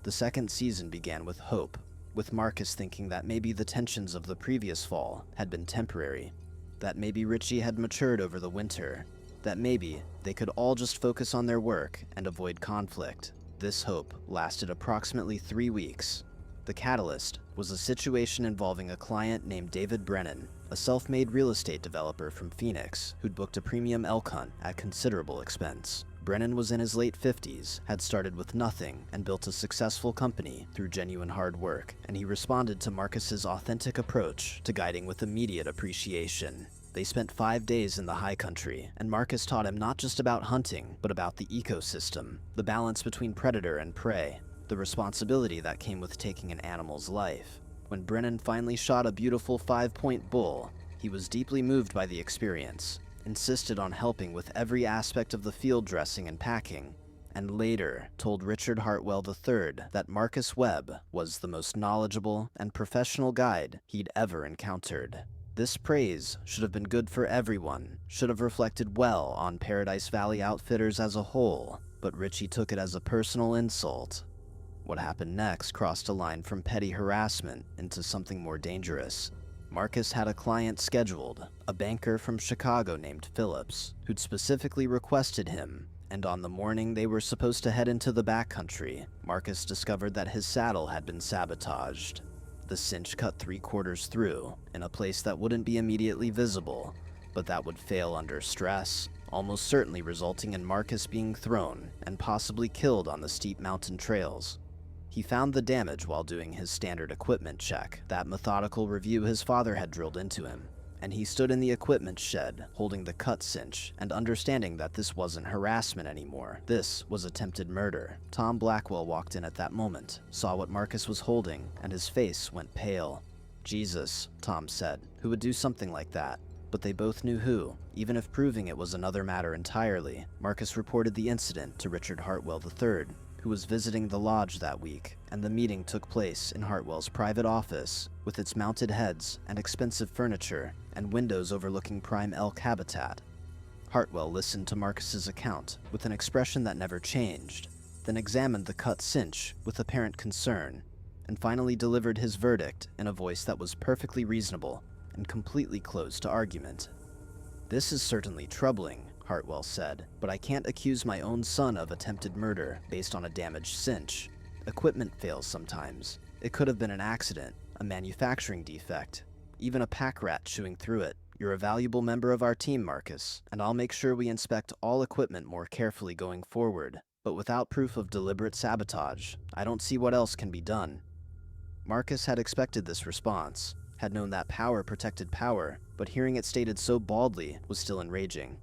The second season began with hope, with Marcus thinking that maybe the tensions of the previous fall had been temporary. that maybe Richie had matured over the winter, that maybe they could all just focus on their work and avoid conflict. This hope lasted approximately 3 weeks. The catalyst was a situation involving a client named David Brennan, a self-made real estate developer from Phoenix who'd booked a premium elk hunt at considerable expense. Brennan was in his late 50s, had started with nothing, and built a successful company through genuine hard work, and he responded to Marcus's authentic approach to guiding with immediate appreciation. They spent 5 days in the high country, and Marcus taught him not just about hunting, but about the ecosystem, the balance between predator and prey, the responsibility that came with taking an animal's life. When Brennan finally shot a beautiful 5-point bull, he was deeply moved by the experience, insisted on helping with every aspect of the field dressing and packing, and later told Richard Hartwell III that Marcus Webb was the most knowledgeable and professional guide he'd ever encountered. This praise should have been good for everyone, should have reflected well on Paradise Valley Outfitters as a whole, but Richie took it as a personal insult. What happened next crossed a line from petty harassment into something more dangerous. Marcus had a client scheduled, a banker from Chicago named Phillips, who'd specifically requested him, and on the morning they were supposed to head into the backcountry, Marcus discovered that his saddle had been sabotaged. The cinch cut 3/4 through, in a place that wouldn't be immediately visible, but that would fail under stress, almost certainly resulting in Marcus being thrown and possibly killed on the steep mountain trails. He found the damage while doing his standard equipment check, that methodical review his father had drilled into him, and he stood in the equipment shed, holding the cut cinch, and understanding that this wasn't harassment anymore. This was attempted murder. Tom Blackwell walked in at that moment, saw what Marcus was holding, and his face went pale. Jesus, Tom said, who would do something like that? But they both knew who, even if proving it was another matter entirely. Marcus reported the incident to Richard Hartwell III, who was visiting the lodge that week, and the meeting took place in Hartwell's private office, with its mounted heads and expensive furniture and windows overlooking prime elk habitat. Hartwell listened to Marcus's account with an expression that never changed, then examined the cut cinch with apparent concern, and finally delivered his verdict in a voice that was perfectly reasonable and completely closed to argument. "This is certainly troubling," Hartwell said, "but I can't accuse my own son of attempted murder based on a damaged cinch. Equipment fails sometimes. It could have been an accident, a manufacturing defect, even a pack rat chewing through it. You're a valuable member of our team, Marcus, and I'll make sure we inspect all equipment more carefully going forward. But without proof of deliberate sabotage, I don't see what else can be done." Marcus had expected this response, had known that power protected power, but hearing it stated so baldly was still enraging.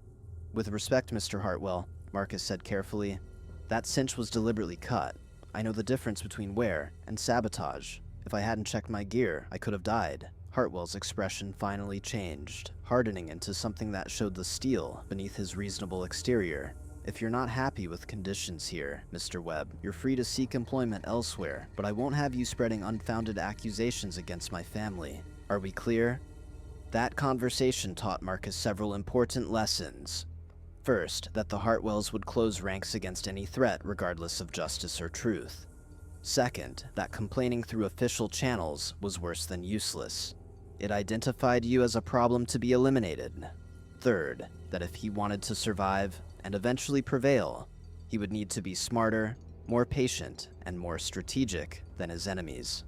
"With respect, Mr. Hartwell," Marcus said carefully, "that cinch was deliberately cut. I know the difference between wear and sabotage. If I hadn't checked my gear, I could have died." Hartwell's expression finally changed, hardening into something that showed the steel beneath his reasonable exterior. "If you're not happy with conditions here, Mr. Webb, you're free to seek employment elsewhere, but I won't have you spreading unfounded accusations against my family. Are we clear?" That conversation taught Marcus several important lessons. First, that the Hartwells would close ranks against any threat regardless of justice or truth. Second, that complaining through official channels was worse than useless. It identified you as a problem to be eliminated. Third, that if he wanted to survive and eventually prevail, he would need to be smarter, more patient, and more strategic than his enemies.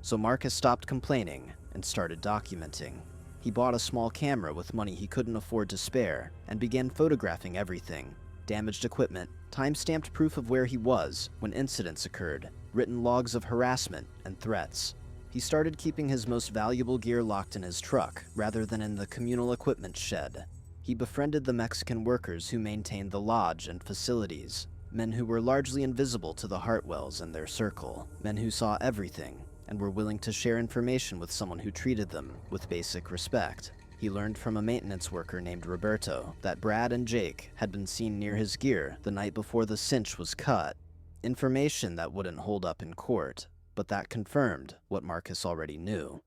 So Marcus stopped complaining and started documenting. He bought a small camera with money he couldn't afford to spare and began photographing everything: damaged equipment, time-stamped proof of where he was when incidents occurred, written logs of harassment and threats. He started keeping his most valuable gear locked in his truck rather than in the communal equipment shed. He befriended the Mexican workers who maintained the lodge and facilities, men who were largely invisible to the Hartwells and their circle, men who saw everything and were willing to share information with someone who treated them with basic respect. He learned from a maintenance worker named Roberto that Brad and Jake had been seen near his gear the night before the cinch was cut, information that wouldn't hold up in court, but that confirmed what Marcus already knew.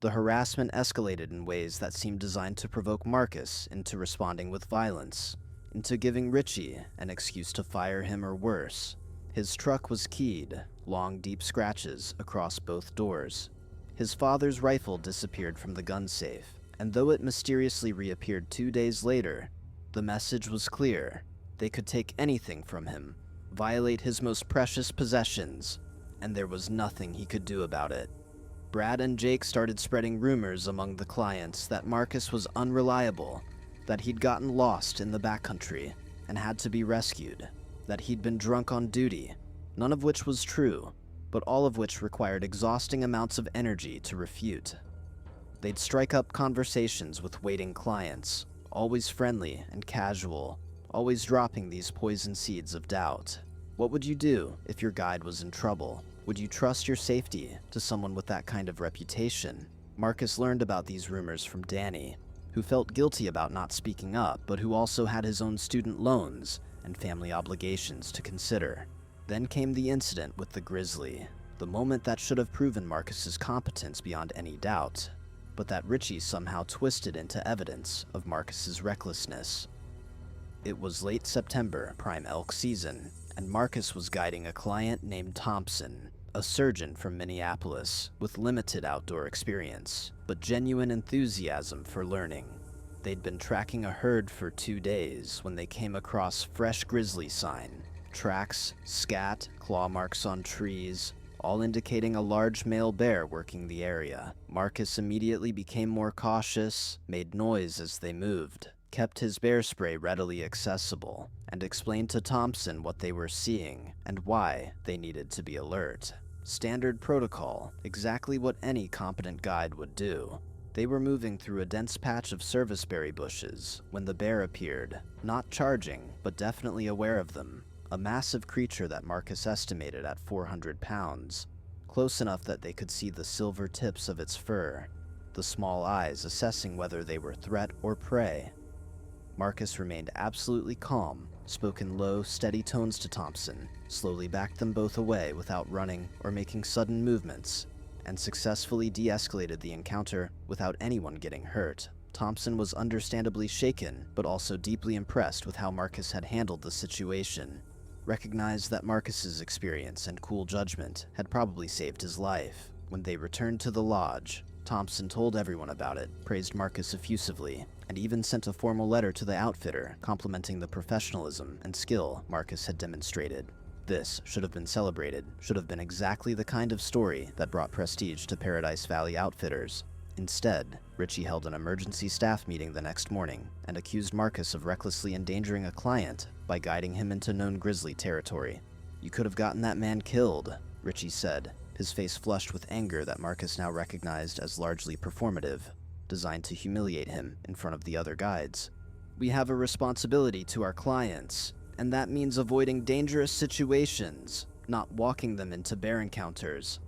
The harassment escalated in ways that seemed designed to provoke Marcus into responding with violence, into giving Richie an excuse to fire him or worse. His truck was keyed, long deep scratches across both doors. His father's rifle disappeared from the gun safe, And though it mysteriously reappeared 2 days later, the message was clear. They could take anything from him, violate his most precious possessions, and there was nothing he could do about it. Brad and Jake started spreading rumors among the clients that Marcus was unreliable, that he'd gotten lost in the backcountry and had to be rescued, that he'd been drunk on duty, none of which was true, but all of which required exhausting amounts of energy to refute. They'd strike up conversations with waiting clients, always friendly and casual, always dropping these poison seeds of doubt. What would you do if your guide was in trouble? Would you trust your safety to someone with that kind of reputation? Marcus learned about these rumors from Danny, who felt guilty about not speaking up, but who also had his own student loans and family obligations to consider. Then came the incident with the Grizzly, the moment that should have proven Marcus's competence beyond any doubt, but that Richie somehow twisted into evidence of Marcus's recklessness. It was late September, prime elk season, and Marcus was guiding a client named Thompson, a surgeon from Minneapolis with limited outdoor experience, but genuine enthusiasm for learning. They'd been tracking a herd for 2 days when they came across fresh grizzly sign, tracks, scat, claw marks on trees, all indicating a large male bear working the area. Marcus immediately became more cautious, made noise as they moved, kept his bear spray readily accessible, and explained to Thompson what they were seeing and why they needed to be alert. Standard protocol, exactly what any competent guide would do. They were moving through a dense patch of serviceberry bushes when the bear appeared, not charging, but definitely aware of them. A massive creature that Marcus estimated at 400 pounds, close enough that they could see the silver tips of its fur, the small eyes assessing whether they were threat or prey. Marcus remained absolutely calm, spoke in low, steady tones to Thompson, slowly backed them both away without running or making sudden movements, and successfully de-escalated the encounter without anyone getting hurt. Thompson was understandably shaken, but also deeply impressed with how Marcus had handled the situation. Recognized that Marcus's experience and cool judgment had probably saved his life. When they returned to the lodge, Thompson told everyone about it, praised Marcus effusively, and even sent a formal letter to the outfitter complimenting the professionalism and skill Marcus had demonstrated. This should have been celebrated, should have been exactly the kind of story that brought prestige to Paradise Valley Outfitters. Instead, Richie held an emergency staff meeting the next morning and accused Marcus of recklessly endangering a client by guiding him into known grizzly territory. "You could have gotten that man killed," Richie said, his face flushed with anger that Marcus now recognized as largely performative, designed to humiliate him in front of the other guides. "We have a responsibility to our clients, and that means avoiding dangerous situations, not walking them into bear encounters."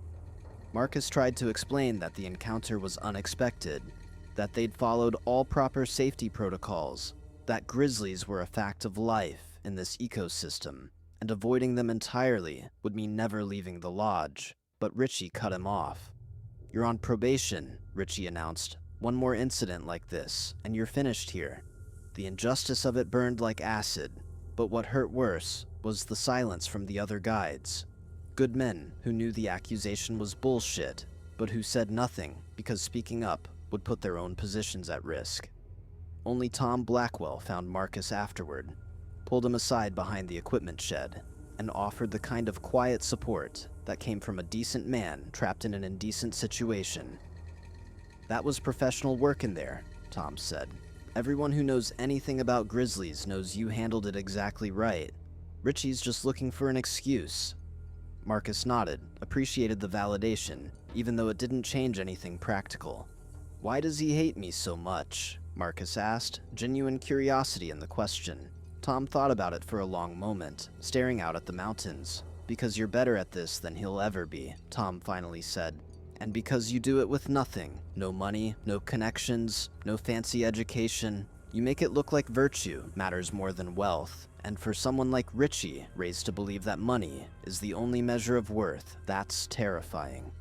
Marcus tried to explain that the encounter was unexpected, that they'd followed all proper safety protocols, that grizzlies were a fact of life in this ecosystem, and avoiding them entirely would mean never leaving the lodge. But Richie cut him off. "You're on probation," Richie announced. "One more incident like this, and you're finished here." The injustice of it burned like acid, but what hurt worse was the silence from the other guides. Good men who knew the accusation was bullshit, but who said nothing because speaking up would put their own positions at risk. Only Tom Blackwell found Marcus afterward, pulled him aside behind the equipment shed, and offered the kind of quiet support that came from a decent man trapped in an indecent situation. "That was professional work in there," Tom said. "Everyone who knows anything about grizzlies knows you handled it exactly right. Richie's just looking for an excuse." Marcus nodded, appreciated the validation, even though it didn't change anything practical. "Why does he hate me so much?" Marcus asked, genuine curiosity in the question. Tom thought about it for a long moment, staring out at the mountains. "Because you're better at this than he'll ever be," Tom finally said. "And because you do it with nothing. No money, no connections, no fancy education. You make it look like virtue matters more than wealth. And for someone like Richie, raised to believe that money is the only measure of worth, that's terrifying."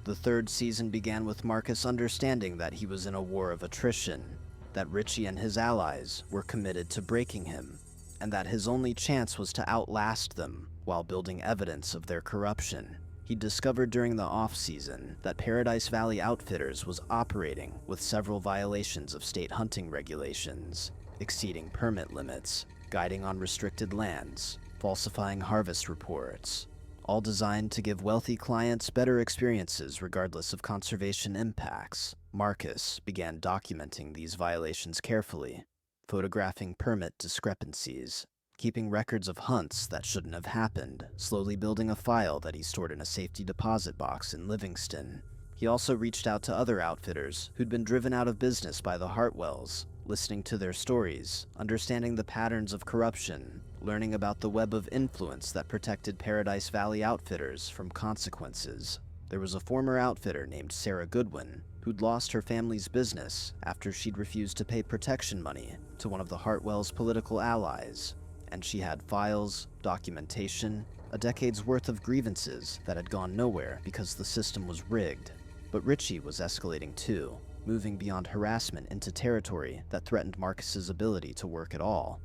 The third season began with Marcus understanding that he was in a war of attrition, that Richie and his allies were committed to breaking him, and that his only chance was to outlast them while building evidence of their corruption. He discovered during the off-season that Paradise Valley Outfitters was operating with several violations of state hunting regulations, exceeding permit limits, guiding on restricted lands, falsifying harvest reports, all designed to give wealthy clients better experiences regardless of conservation impacts. Marcus began documenting these violations carefully, photographing permit discrepancies, keeping records of hunts that shouldn't have happened, slowly building a file that he stored in a safety deposit box in Livingston. He also reached out to other outfitters who'd been driven out of business by the Hartwells, listening to their stories, understanding the patterns of corruption, learning about the web of influence that protected Paradise Valley Outfitters from consequences. There was a former outfitter named Sarah Goodwin who'd lost her family's business after she'd refused to pay protection money to one of the Hartwells' political allies, and she had files, documentation, a decade's worth of grievances that had gone nowhere because the system was rigged. But Richie was escalating too, moving beyond harassment into territory that threatened Marcus's ability to work at all.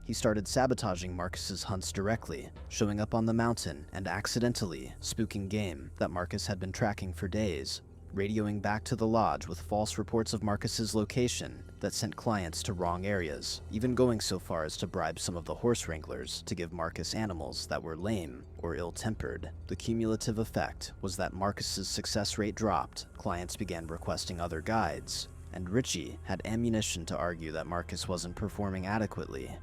He started sabotaging Marcus's hunts directly, showing up on the mountain and accidentally spooking game that Marcus had been tracking for days, radioing back to the lodge with false reports of Marcus's location that sent clients to wrong areas, even going so far as to bribe some of the horse wranglers to give Marcus animals that were lame or ill-tempered. The cumulative effect was that Marcus's success rate dropped, clients began requesting other guides, and Richie had ammunition to argue that Marcus wasn't performing adequately.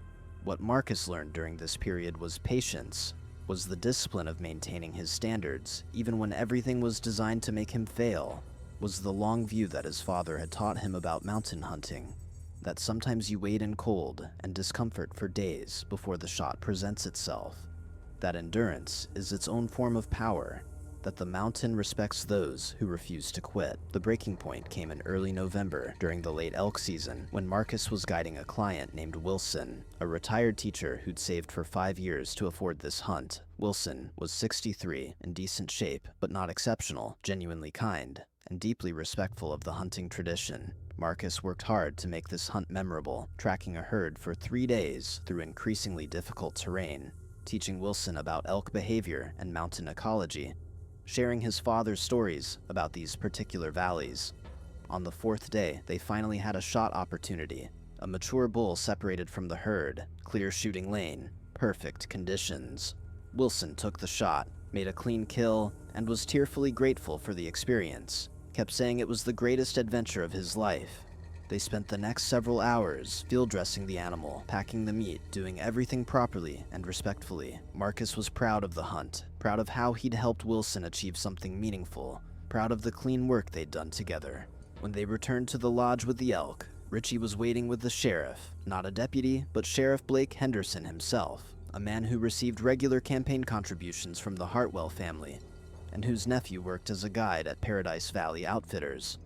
What Marcus learned during this period was patience, was the discipline of maintaining his standards, even when everything was designed to make him fail, was the long view that his father had taught him about mountain hunting, that sometimes you wait in cold and discomfort for days before the shot presents itself, that endurance is its own form of power, that the mountain respects those who refuse to quit. The breaking point came in early November during the late elk season when Marcus was guiding a client named Wilson, a retired teacher who'd saved for 5 years to afford this hunt. Wilson was 63, in decent shape, but not exceptional, genuinely kind, and deeply respectful of the hunting tradition. Marcus worked hard to make this hunt memorable, tracking a herd for 3 days through increasingly difficult terrain, teaching Wilson about elk behavior and mountain ecology, sharing his father's stories about these particular valleys. On the 4th day, they finally had a shot opportunity. A mature bull separated from the herd, clear shooting lane, perfect conditions. Wilson took the shot, made a clean kill, and was tearfully grateful for the experience, kept saying it was the greatest adventure of his life. They spent the next several hours field dressing the animal, packing the meat, doing everything properly and respectfully. Marcus was proud of the hunt, proud of how he'd helped Wilson achieve something meaningful, proud of the clean work they'd done together. When they returned to the lodge with the elk, Richie was waiting with the sheriff, not a deputy, but Sheriff Blake Henderson himself, a man who received regular campaign contributions from the Hartwell family, and whose nephew worked as a guide at Paradise Valley Outfitters.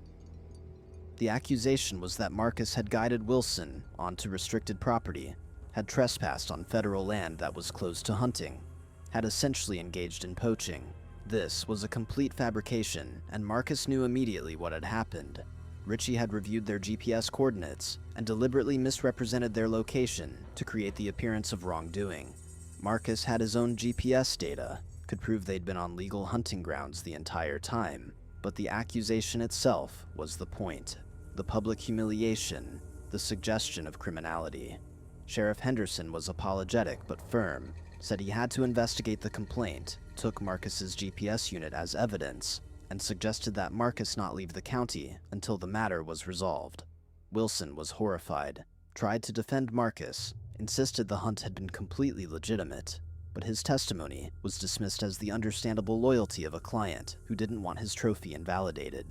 The accusation was that Marcus had guided Wilson onto restricted property, had trespassed on federal land that was closed to hunting, had essentially engaged in poaching. This was a complete fabrication, and Marcus knew immediately what had happened. Richie had reviewed their GPS coordinates and deliberately misrepresented their location to create the appearance of wrongdoing. Marcus had his own GPS data, could prove they'd been on legal hunting grounds the entire time, but the accusation itself was the point. The public humiliation, the suggestion of criminality. Sheriff Henderson was apologetic but firm, said he had to investigate the complaint, took Marcus's GPS unit as evidence, and suggested that Marcus not leave the county until the matter was resolved. Wilson was horrified, tried to defend Marcus, insisted the hunt had been completely legitimate, but his testimony was dismissed as the understandable loyalty of a client who didn't want his trophy invalidated.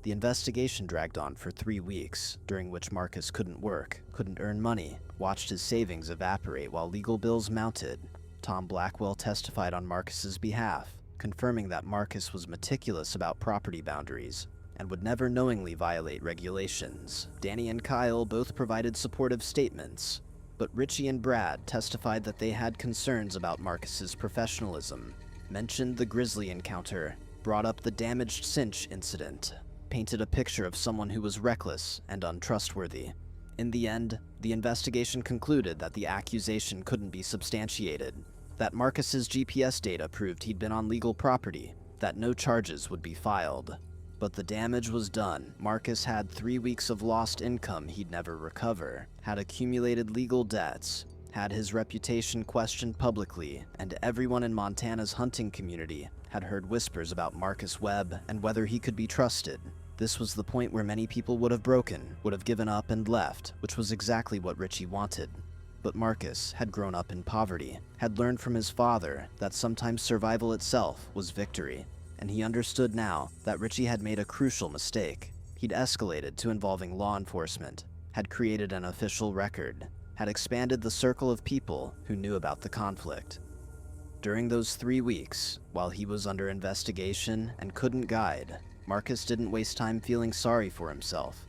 The investigation dragged on for 3 weeks, during which Marcus couldn't work, couldn't earn money, watched his savings evaporate while legal bills mounted. Tom Blackwell testified on Marcus's behalf, confirming that Marcus was meticulous about property boundaries and would never knowingly violate regulations. Danny and Kyle both provided supportive statements, but Richie and Brad testified that they had concerns about Marcus's professionalism, mentioned the grizzly encounter, brought up the damaged cinch incident, painted a picture of someone who was reckless and untrustworthy. In the end, the investigation concluded that the accusation couldn't be substantiated, that Marcus's GPS data proved he'd been on legal property, that no charges would be filed. But the damage was done. Marcus had 3 weeks of lost income he'd never recover, had accumulated legal debts, had his reputation questioned publicly, and everyone in Montana's hunting community had heard whispers about Marcus Webb and whether he could be trusted. This was the point where many people would have broken, would have given up and left, which was exactly what Richie wanted. But Marcus had grown up in poverty, had learned from his father that sometimes survival itself was victory, and he understood now that Richie had made a crucial mistake. He'd escalated to involving law enforcement, had created an official record, had expanded the circle of people who knew about the conflict. During those 3 weeks, while he was under investigation and couldn't guide, Marcus didn't waste time feeling sorry for himself.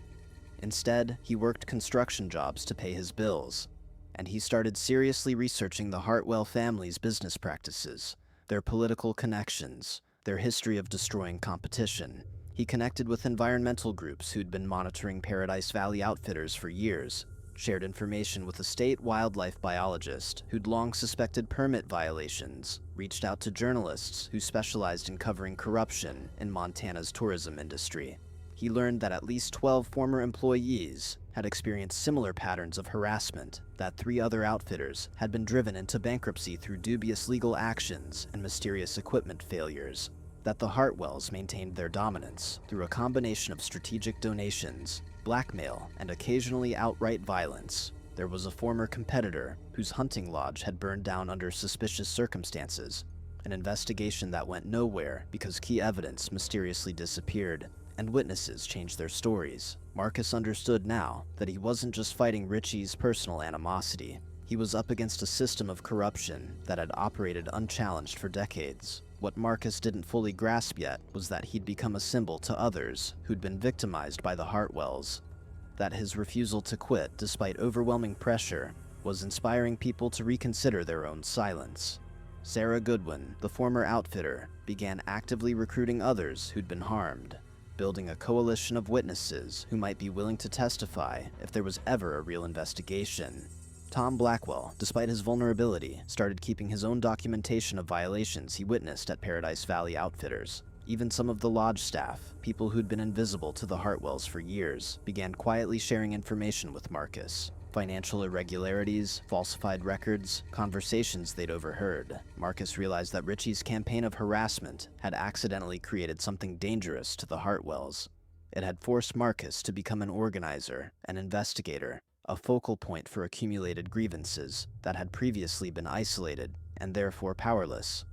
Instead, he worked construction jobs to pay his bills, and he started seriously researching the Hartwell family's business practices, their political connections, their history of destroying competition. He connected with environmental groups who'd been monitoring Paradise Valley Outfitters for years, shared information with a state wildlife biologist who'd long suspected permit violations, reached out to journalists who specialized in covering corruption in Montana's tourism industry. He learned that at least 12 former employees had experienced similar patterns of harassment, that 3 other outfitters had been driven into bankruptcy through dubious legal actions and mysterious equipment failures, that the Hartwells maintained their dominance through a combination of strategic donations, blackmail, and occasionally outright violence. There was a former competitor whose hunting lodge had burned down under suspicious circumstances, an investigation that went nowhere because key evidence mysteriously disappeared, and witnesses changed their stories. Marcus understood now that he wasn't just fighting Richie's personal animosity. He was up against a system of corruption that had operated unchallenged for decades. What Marcus didn't fully grasp yet was that he'd become a symbol to others who'd been victimized by the Hartwells, that his refusal to quit despite overwhelming pressure was inspiring people to reconsider their own silence. Sarah Goodwin, the former outfitter, began actively recruiting others who'd been harmed, building a coalition of witnesses who might be willing to testify if there was ever a real investigation. Tom Blackwell, despite his vulnerability, started keeping his own documentation of violations he witnessed at Paradise Valley Outfitters. Even some of the lodge staff, people who'd been invisible to the Hartwells for years, began quietly sharing information with Marcus. Financial irregularities, falsified records, conversations they'd overheard. Marcus realized that Richie's campaign of harassment had accidentally created something dangerous to the Hartwells. It had forced Marcus to become an organizer, an investigator, a focal point for accumulated grievances that had previously been isolated and therefore powerless.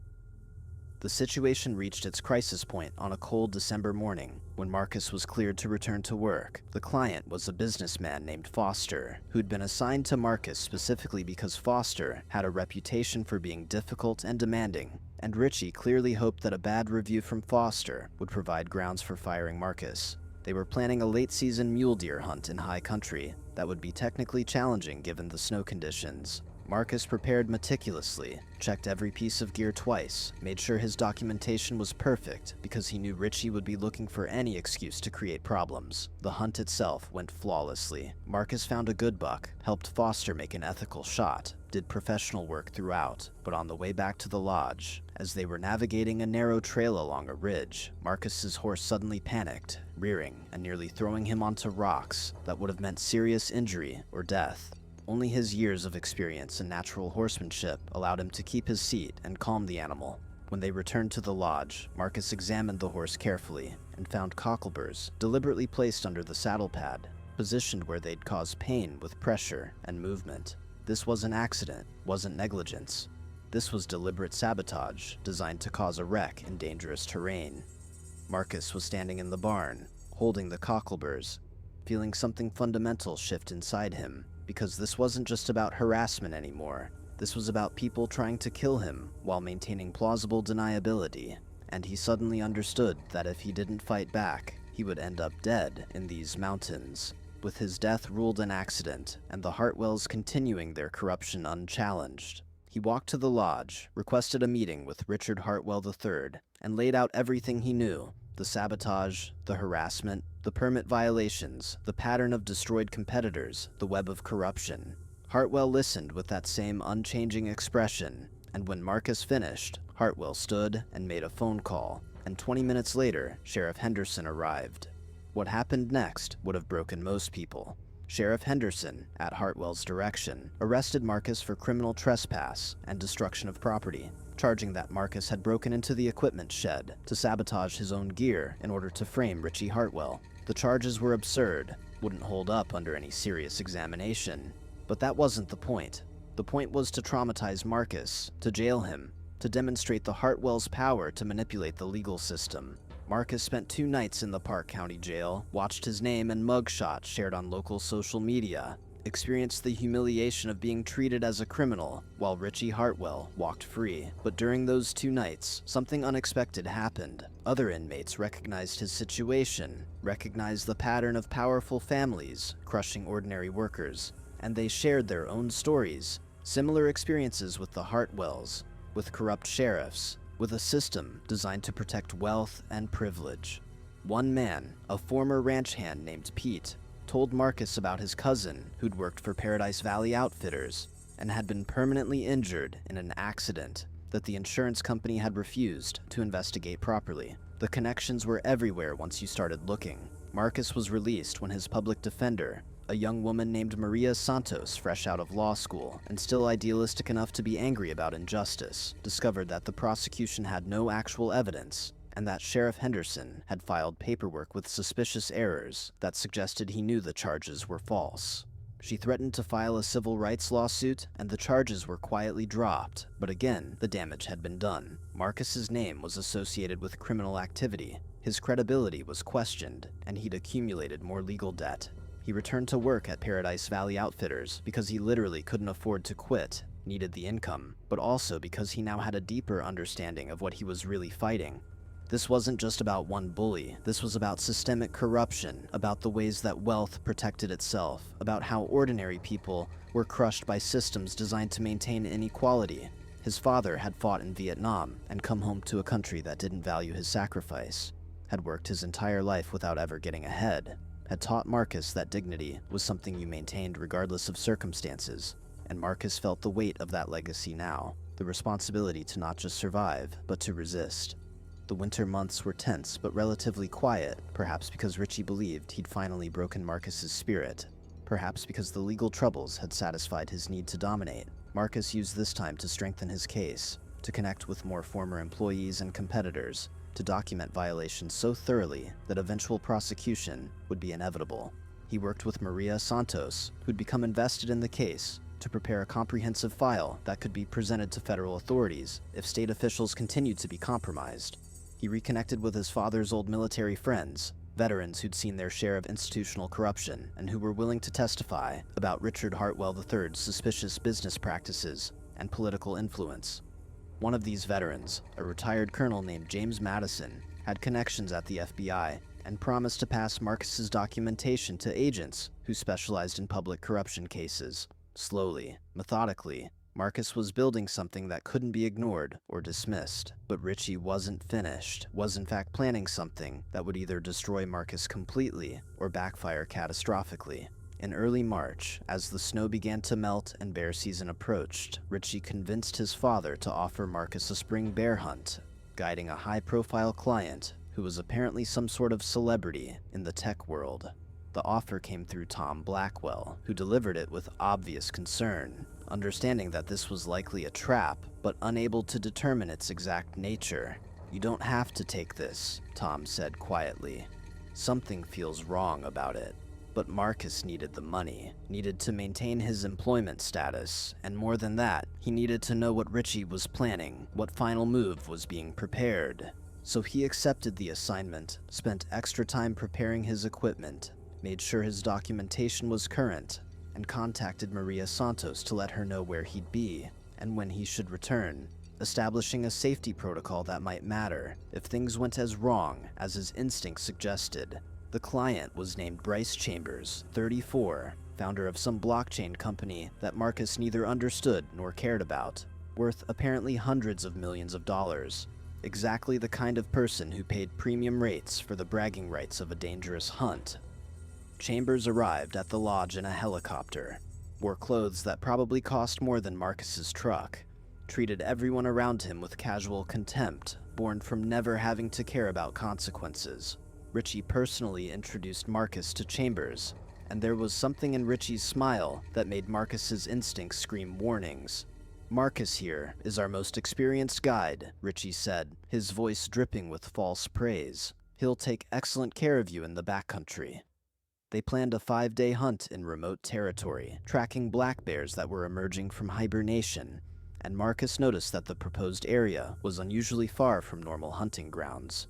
The situation reached its crisis point on a cold December morning when Marcus was cleared to return to work. The client was a businessman named Foster, who'd been assigned to Marcus specifically because Foster had a reputation for being difficult and demanding, and Richie clearly hoped that a bad review from Foster would provide grounds for firing Marcus. They were planning a late-season mule deer hunt in high country that would be technically challenging given the snow conditions. Marcus prepared meticulously, checked every piece of gear twice, made sure his documentation was perfect because he knew Richie would be looking for any excuse to create problems. The hunt itself went flawlessly. Marcus found a good buck, helped Foster make an ethical shot, did professional work throughout, but on the way back to the lodge, as they were navigating a narrow trail along a ridge, Marcus's horse suddenly panicked, rearing and nearly throwing him onto rocks that would have meant serious injury or death. Only his years of experience and natural horsemanship allowed him to keep his seat and calm the animal. When they returned to the lodge, Marcus examined the horse carefully and found cockleburrs deliberately placed under the saddle pad, positioned where they'd cause pain with pressure and movement. This wasn't accident, wasn't negligence. This was deliberate sabotage designed to cause a wreck in dangerous terrain. Marcus was standing in the barn, holding the cockleburrs, feeling something fundamental shift inside him. Because this wasn't just about harassment anymore. This was about people trying to kill him while maintaining plausible deniability. And he suddenly understood that if he didn't fight back, he would end up dead in these mountains, with his death ruled an accident and the Hartwells continuing their corruption unchallenged. He walked to the lodge, requested a meeting with Richard Hartwell III, and laid out everything he knew: the sabotage, the harassment, the permit violations, the pattern of destroyed competitors, the web of corruption. Hartwell listened with that same unchanging expression, and when Marcus finished, Hartwell stood and made a phone call. and 20 minutes later, Sheriff Henderson arrived. What happened next would have broken most people. Sheriff Henderson, at Hartwell's direction, arrested Marcus for criminal trespass and destruction of property, charging that Marcus had broken into the equipment shed to sabotage his own gear in order to frame Richie Hartwell. The charges were absurd, wouldn't hold up under any serious examination. But that wasn't the point. The point was to traumatize Marcus, to jail him, to demonstrate the Hartwell's power to manipulate the legal system. Marcus spent 2 nights in the Park County Jail, watched his name and mugshot shared on local social media, experienced the humiliation of being treated as a criminal while Richie Hartwell walked free. But during those 2 nights, something unexpected happened. Other inmates recognized his situation, recognized the pattern of powerful families crushing ordinary workers, and they shared their own stories, similar experiences with the Hartwells, with corrupt sheriffs, with a system designed to protect wealth and privilege. One man, a former ranch hand named Pete, told Marcus about his cousin who'd worked for Paradise Valley Outfitters and had been permanently injured in an accident that the insurance company had refused to investigate properly. The connections were everywhere once you started looking. Marcus was released when his public defender, a young woman named Maria Santos, fresh out of law school and still idealistic enough to be angry about injustice, discovered that the prosecution had no actual evidence and that Sheriff Henderson had filed paperwork with suspicious errors that suggested he knew the charges were false. She threatened to file a civil rights lawsuit, and the charges were quietly dropped, but again, the damage had been done. Marcus's name was associated with criminal activity, his credibility was questioned, and he'd accumulated more legal debt. He returned to work at Paradise Valley Outfitters because he literally couldn't afford to quit, needed the income, but also because he now had a deeper understanding of what he was really fighting. This wasn't just about one bully, this was about systemic corruption, about the ways that wealth protected itself, about how ordinary people were crushed by systems designed to maintain inequality. His father had fought in Vietnam and come home to a country that didn't value his sacrifice, had worked his entire life without ever getting ahead, had taught Marcus that dignity was something you maintained regardless of circumstances, and Marcus felt the weight of that legacy now, the responsibility to not just survive, but to resist. The winter months were tense but relatively quiet, perhaps because Richie believed he'd finally broken Marcus's spirit, perhaps because the legal troubles had satisfied his need to dominate. Marcus used this time to strengthen his case, to connect with more former employees and competitors, to document violations so thoroughly that eventual prosecution would be inevitable. He worked with Maria Santos, who'd become invested in the case, to prepare a comprehensive file that could be presented to federal authorities if state officials continued to be compromised. He reconnected with his father's old military friends, veterans who'd seen their share of institutional corruption and who were willing to testify about Richard Hartwell III's suspicious business practices and political influence. One of these veterans, a retired colonel named James Madison, had connections at the FBI and promised to pass Marcus's documentation to agents who specialized in public corruption cases. Slowly, methodically, Marcus was building something that couldn't be ignored or dismissed. But Richie wasn't finished, was in fact planning something that would either destroy Marcus completely or backfire catastrophically. In early March, as the snow began to melt and bear season approached, Richie convinced his father to offer Marcus a spring bear hunt, guiding a high-profile client who was apparently some sort of celebrity in the tech world. The offer came through Tom Blackwell, who delivered it with obvious concern, understanding that this was likely a trap, but unable to determine its exact nature. "You don't have to take this," Tom said quietly. "Something feels wrong about it." But Marcus needed the money, needed to maintain his employment status, and more than that, he needed to know what Richie was planning, what final move was being prepared. So he accepted the assignment, spent extra time preparing his equipment, made sure his documentation was current, and contacted Maria Santos to let her know where he'd be and when he should return, establishing a safety protocol that might matter if things went as wrong as his instincts suggested. The client was named Bryce Chambers, 34, founder of some blockchain company that Marcus neither understood nor cared about, worth apparently hundreds of millions of dollars. Exactly the kind of person who paid premium rates for the bragging rights of a dangerous hunt. Chambers arrived at the lodge in a helicopter, wore clothes that probably cost more than Marcus's truck, treated everyone around him with casual contempt, born from never having to care about consequences. Richie personally introduced Marcus to Chambers, and there was something in Richie's smile that made Marcus's instincts scream warnings. "Marcus here is our most experienced guide," Richie said, his voice dripping with false praise. "He'll take excellent care of you in the backcountry." They planned a 5-day hunt in remote territory, tracking black bears that were emerging from hibernation, and Marcus noticed that the proposed area was unusually far from normal hunting grounds,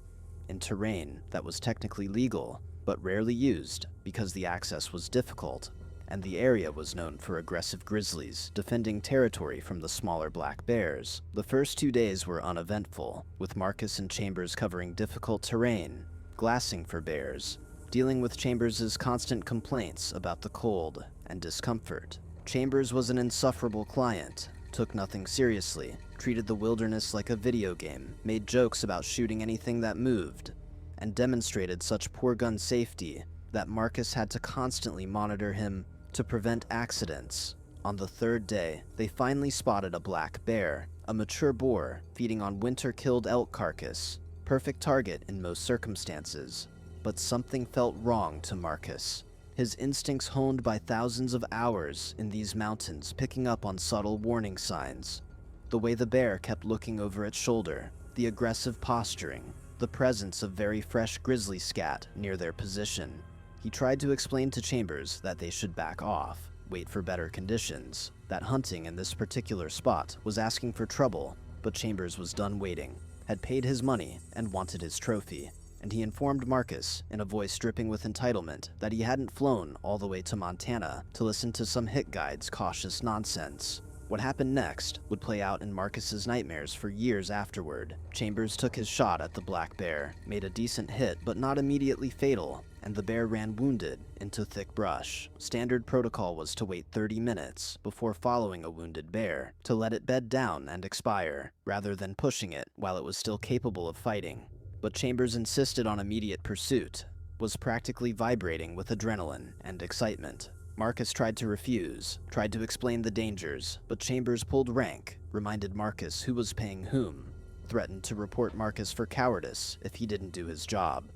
in terrain that was technically legal, but rarely used because the access was difficult, and the area was known for aggressive grizzlies defending territory from the smaller black bears. The first 2 days were uneventful, with Marcus and Chambers covering difficult terrain, glassing for bears, dealing with Chambers' constant complaints about the cold and discomfort. Chambers was an insufferable client, took nothing seriously, treated the wilderness like a video game, made jokes about shooting anything that moved, and demonstrated such poor gun safety that Marcus had to constantly monitor him to prevent accidents. On the 3rd day, they finally spotted a black bear, a mature boar feeding on winter-killed elk carcass, perfect target in most circumstances. But something felt wrong to Marcus. His instincts honed by thousands of hours in these mountains picking up on subtle warning signs. The way the bear kept looking over its shoulder, the aggressive posturing, the presence of very fresh grizzly scat near their position. He tried to explain to Chambers that they should back off, wait for better conditions, that hunting in this particular spot was asking for trouble, but Chambers was done waiting, had paid his money, and wanted his trophy. And he informed Marcus, in a voice dripping with entitlement, that he hadn't flown all the way to Montana to listen to some hit guide's cautious nonsense. What happened next would play out in Marcus's nightmares for years afterward. Chambers took his shot at the black bear, made a decent hit but not immediately fatal, and the bear ran wounded into thick brush. Standard protocol was to wait 30 minutes before following a wounded bear, to let it bed down and expire, rather than pushing it while it was still capable of fighting. But Chambers insisted on immediate pursuit, was practically vibrating with adrenaline and excitement. Marcus tried to refuse, tried to explain the dangers, but Chambers pulled rank, reminded Marcus who was paying whom, threatened to report Marcus for cowardice if he didn't do his job.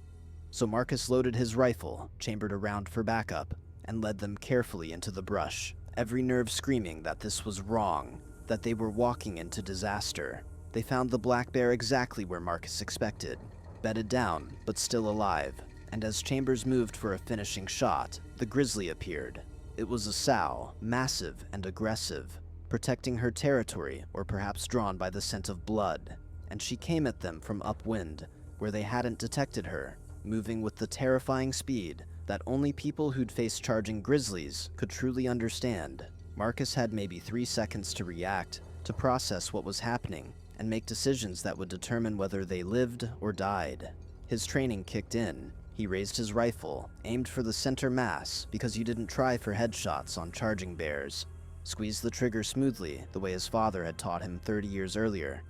So Marcus loaded his rifle, chambered a round for backup, and led them carefully into the brush, every nerve screaming that this was wrong, that they were walking into disaster. They found the black bear exactly where Marcus expected, bedded down, but still alive, and as Chambers moved for a finishing shot, the grizzly appeared. It was a sow, massive and aggressive, protecting her territory or perhaps drawn by the scent of blood, and she came at them from upwind, where they hadn't detected her, moving with the terrifying speed that only people who'd faced charging grizzlies could truly understand. Marcus had maybe 3 seconds to react, to process what was happening, and make decisions that would determine whether they lived or died. His training kicked in. He raised his rifle, aimed for the center mass because you didn't try for headshots on charging bears. Squeezed the trigger smoothly, the way his father had taught him 30 years earlier.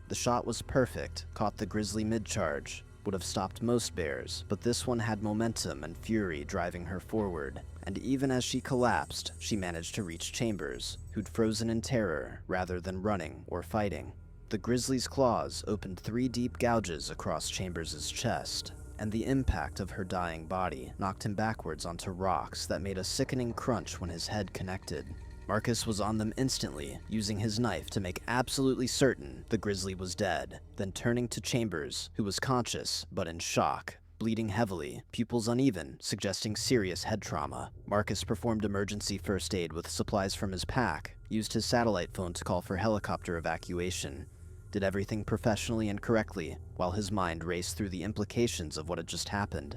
The shot was perfect, caught the grizzly mid-charge. Would have stopped most bears, but this one had momentum and fury driving her forward, and even as she collapsed, she managed to reach Chambers, who'd frozen in terror rather than running or fighting. The grizzly's claws opened 3 deep gouges across Chambers' chest, and the impact of her dying body knocked him backwards onto rocks that made a sickening crunch when his head connected. Marcus was on them instantly, using his knife to make absolutely certain the grizzly was dead, then turning to Chambers, who was conscious but in shock, bleeding heavily, pupils uneven, suggesting serious head trauma. Marcus performed emergency first aid with supplies from his pack, used his satellite phone to call for helicopter evacuation, did everything professionally and correctly, while his mind raced through the implications of what had just happened.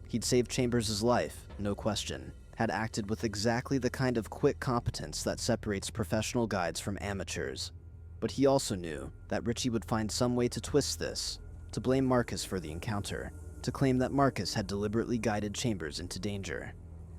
He'd saved Chambers' life, no question, had acted with exactly the kind of quick competence that separates professional guides from amateurs. But he also knew that Richie would find some way to twist this, to blame Marcus for the encounter, to claim that Marcus had deliberately guided Chambers into danger.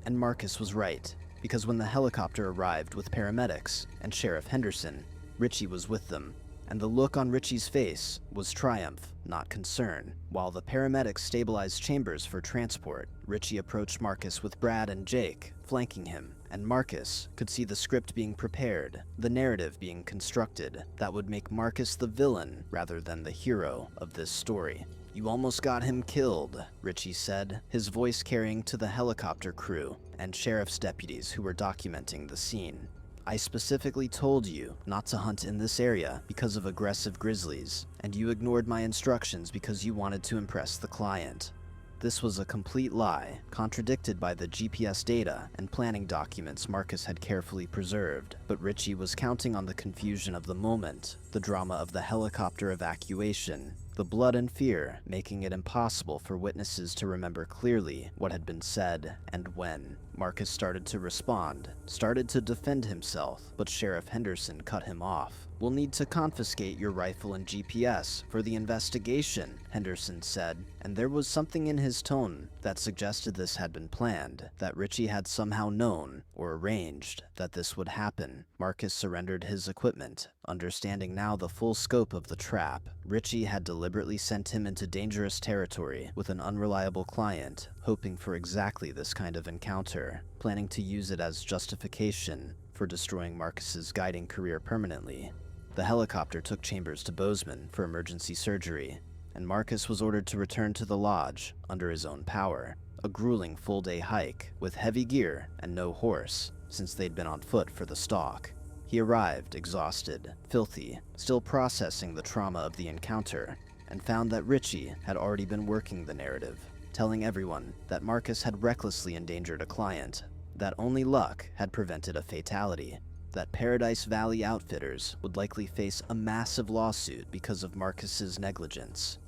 And Marcus was right, because when the helicopter arrived with paramedics and Sheriff Henderson, Richie was with them, and the look on Richie's face was triumph, not concern. While the paramedics stabilized Chambers for transport, Richie approached Marcus with Brad and Jake flanking him, and Marcus could see the script being prepared, the narrative being constructed that would make Marcus the villain rather than the hero of this story. "You almost got him killed," Richie said, his voice carrying to the helicopter crew and sheriff's deputies who were documenting the scene. "I specifically told you not to hunt in this area because of aggressive grizzlies, and you ignored my instructions because you wanted to impress the client." This was a complete lie, contradicted by the GPS data and planning documents Marcus had carefully preserved. But Richie was counting on the confusion of the moment, the drama of the helicopter evacuation, the blood and fear, making it impossible for witnesses to remember clearly what had been said and when. Marcus started to respond, started to defend himself, but Sheriff Henderson cut him off. "We'll need to confiscate your rifle and GPS for the investigation," Henderson said, and there was something in his tone that suggested this had been planned, that Richie had somehow known or arranged that this would happen. Marcus surrendered his equipment, understanding now the full scope of the trap. Richie had deliberately sent him into dangerous territory with an unreliable client, hoping for exactly this kind of encounter, planning to use it as justification for destroying Marcus's guiding career permanently. The helicopter took Chambers to Bozeman for emergency surgery, and Marcus was ordered to return to the lodge under his own power. A grueling full-day hike with heavy gear and no horse, since they'd been on foot for the stalk. He arrived exhausted, filthy, still processing the trauma of the encounter, and found that Richie had already been working the narrative, telling everyone that Marcus had recklessly endangered a client, that only luck had prevented a fatality, that Paradise Valley Outfitters would likely face a massive lawsuit because of Marcus's negligence.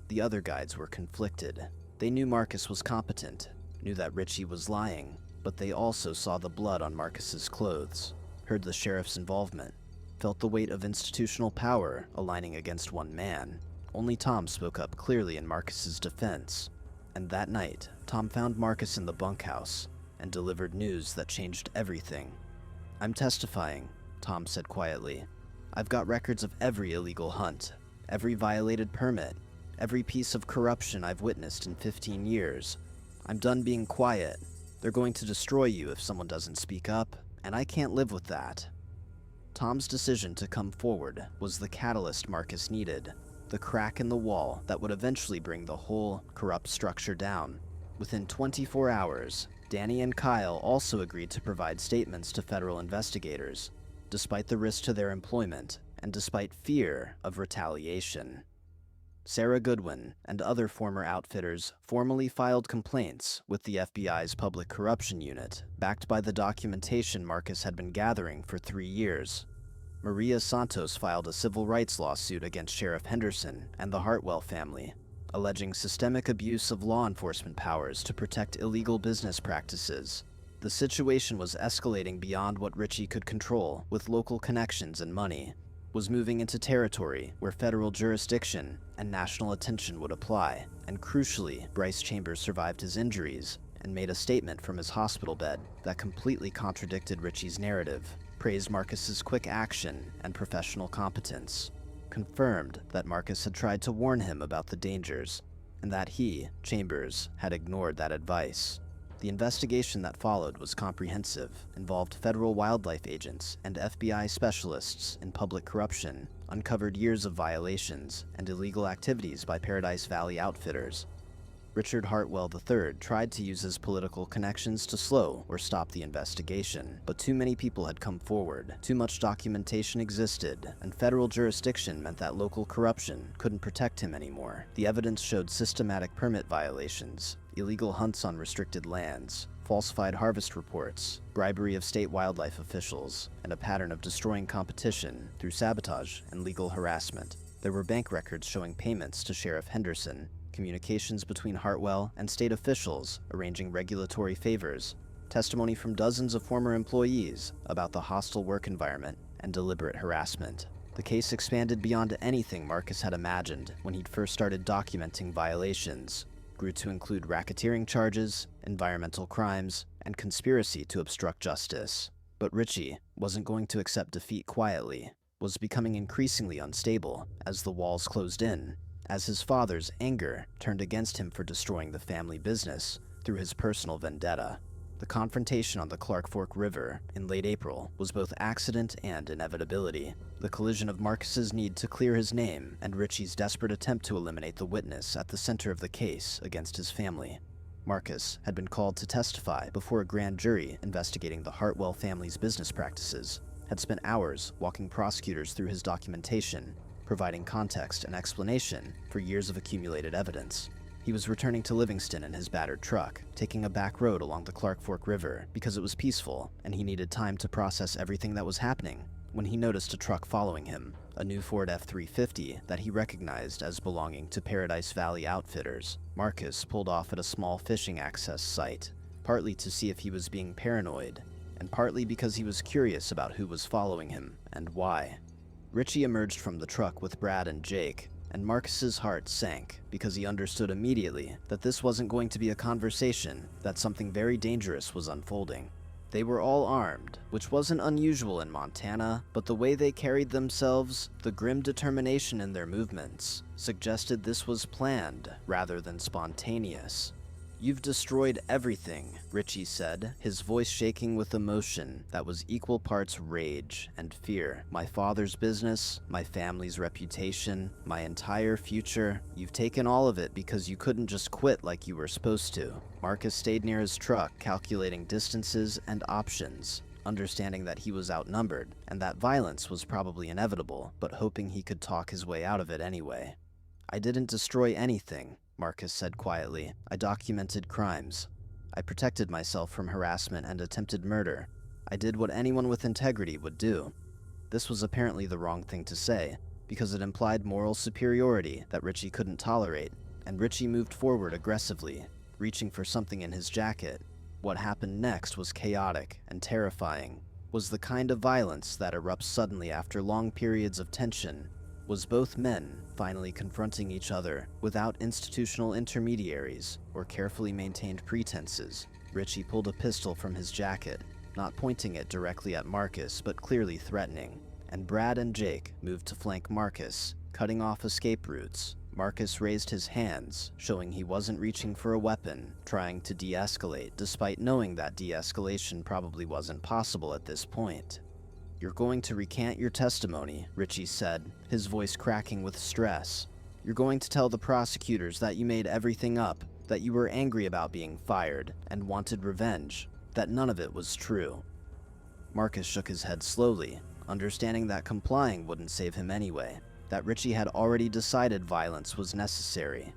The other guides were conflicted. They knew Marcus was competent, knew that Richie was lying, but they also saw the blood on Marcus's clothes, heard the sheriff's involvement, felt the weight of institutional power aligning against one man. Only Tom spoke up clearly in Marcus's defense, and that night, Tom found Marcus in the bunkhouse and delivered news that changed everything. "I'm testifying," Tom said quietly. "I've got records of every illegal hunt, every violated permit, every piece of corruption I've witnessed in 15 years. I'm done being quiet. They're going to destroy you if someone doesn't speak up, and I can't live with that." Tom's decision to come forward was the catalyst Marcus needed, the crack in the wall that would eventually bring the whole corrupt structure down. Within 24 hours, Danny and Kyle also agreed to provide statements to federal investigators, despite the risk to their employment and despite fear of retaliation. Sarah Goodwin and other former outfitters formally filed complaints with the FBI's Public Corruption Unit, backed by the documentation Marcus had been gathering for 3 years. Maria Santos filed a civil rights lawsuit against Sheriff Henderson and the Hartwell family, alleging systemic abuse of law enforcement powers to protect illegal business practices. The situation was escalating beyond what Richie could control, with local connections and money, was moving into territory where federal jurisdiction and national attention would apply, and crucially, Bryce Chambers survived his injuries and made a statement from his hospital bed that completely contradicted Richie's narrative, praised Marcus's quick action and professional competence, confirmed that Marcus had tried to warn him about the dangers, and that he, Chambers, had ignored that advice. The investigation that followed was comprehensive, involved federal wildlife agents and FBI specialists in public corruption, uncovered years of violations and illegal activities by Paradise Valley Outfitters. Richard Hartwell III tried to use his political connections to slow or stop the investigation, but too many people had come forward, too much documentation existed, and federal jurisdiction meant that local corruption couldn't protect him anymore. The evidence showed systematic permit violations, illegal hunts on restricted lands, falsified harvest reports, bribery of state wildlife officials, and a pattern of destroying competition through sabotage and legal harassment. There were bank records showing payments to Sheriff Henderson, communications between Hartwell and state officials arranging regulatory favors, testimony from dozens of former employees about the hostile work environment and deliberate harassment. The case expanded beyond anything Marcus had imagined when he'd first started documenting violations, grew to include racketeering charges, environmental crimes, and conspiracy to obstruct justice. But Richie wasn't going to accept defeat quietly. was becoming increasingly unstable as the walls closed in, as his father's anger turned against him for destroying the family business through his personal vendetta. The confrontation on the Clark Fork River in late April was both accident and inevitability, the collision of Marcus's need to clear his name and Richie's desperate attempt to eliminate the witness at the center of the case against his family. Marcus had been called to testify before a grand jury investigating the Hartwell family's business practices, had spent hours walking prosecutors through his documentation, providing context and explanation for years of accumulated evidence. He was returning to Livingston in his battered truck, taking a back road along the Clark Fork River because it was peaceful and he needed time to process everything that was happening, when he noticed a truck following him, a new Ford F-350 that he recognized as belonging to Paradise Valley Outfitters. Marcus pulled off at a small fishing access site, partly to see if he was being paranoid, and partly because he was curious about who was following him and why. Richie emerged from the truck with Brad and Jake, and Marcus's heart sank because he understood immediately that this wasn't going to be a conversation, that something very dangerous was unfolding. They were all armed, which wasn't unusual in Montana, but the way they carried themselves, the grim determination in their movements, suggested this was planned rather than spontaneous. "You've destroyed everything," Richie said, his voice shaking with emotion that was equal parts rage and fear. "My father's business, my family's reputation, my entire future. You've taken all of it because you couldn't just quit like you were supposed to." Marcus stayed near his truck, calculating distances and options, understanding that he was outnumbered and that violence was probably inevitable, but hoping he could talk his way out of it anyway. "I didn't destroy anything," Marcus said quietly. "I documented crimes. I protected myself from harassment and attempted murder. I did what anyone with integrity would do." This was apparently the wrong thing to say, because it implied moral superiority that Richie couldn't tolerate, and Richie moved forward aggressively, reaching for something in his jacket. What happened next was chaotic and terrifying, was the kind of violence that erupts suddenly after long periods of tension, was both men finally confronting each other without institutional intermediaries or carefully maintained pretenses. Richie pulled a pistol from his jacket, not pointing it directly at Marcus but clearly threatening, and Brad and Jake moved to flank Marcus, cutting off escape routes. Marcus raised his hands, showing he wasn't reaching for a weapon, trying to de-escalate despite knowing that de-escalation probably wasn't possible at this point. "You're going to recant your testimony," Richie said, his voice cracking with stress. "You're going to tell the prosecutors that you made everything up, that you were angry about being fired and wanted revenge, that none of it was true." Marcus shook his head slowly, understanding that complying wouldn't save him anyway, that Richie had already decided violence was necessary.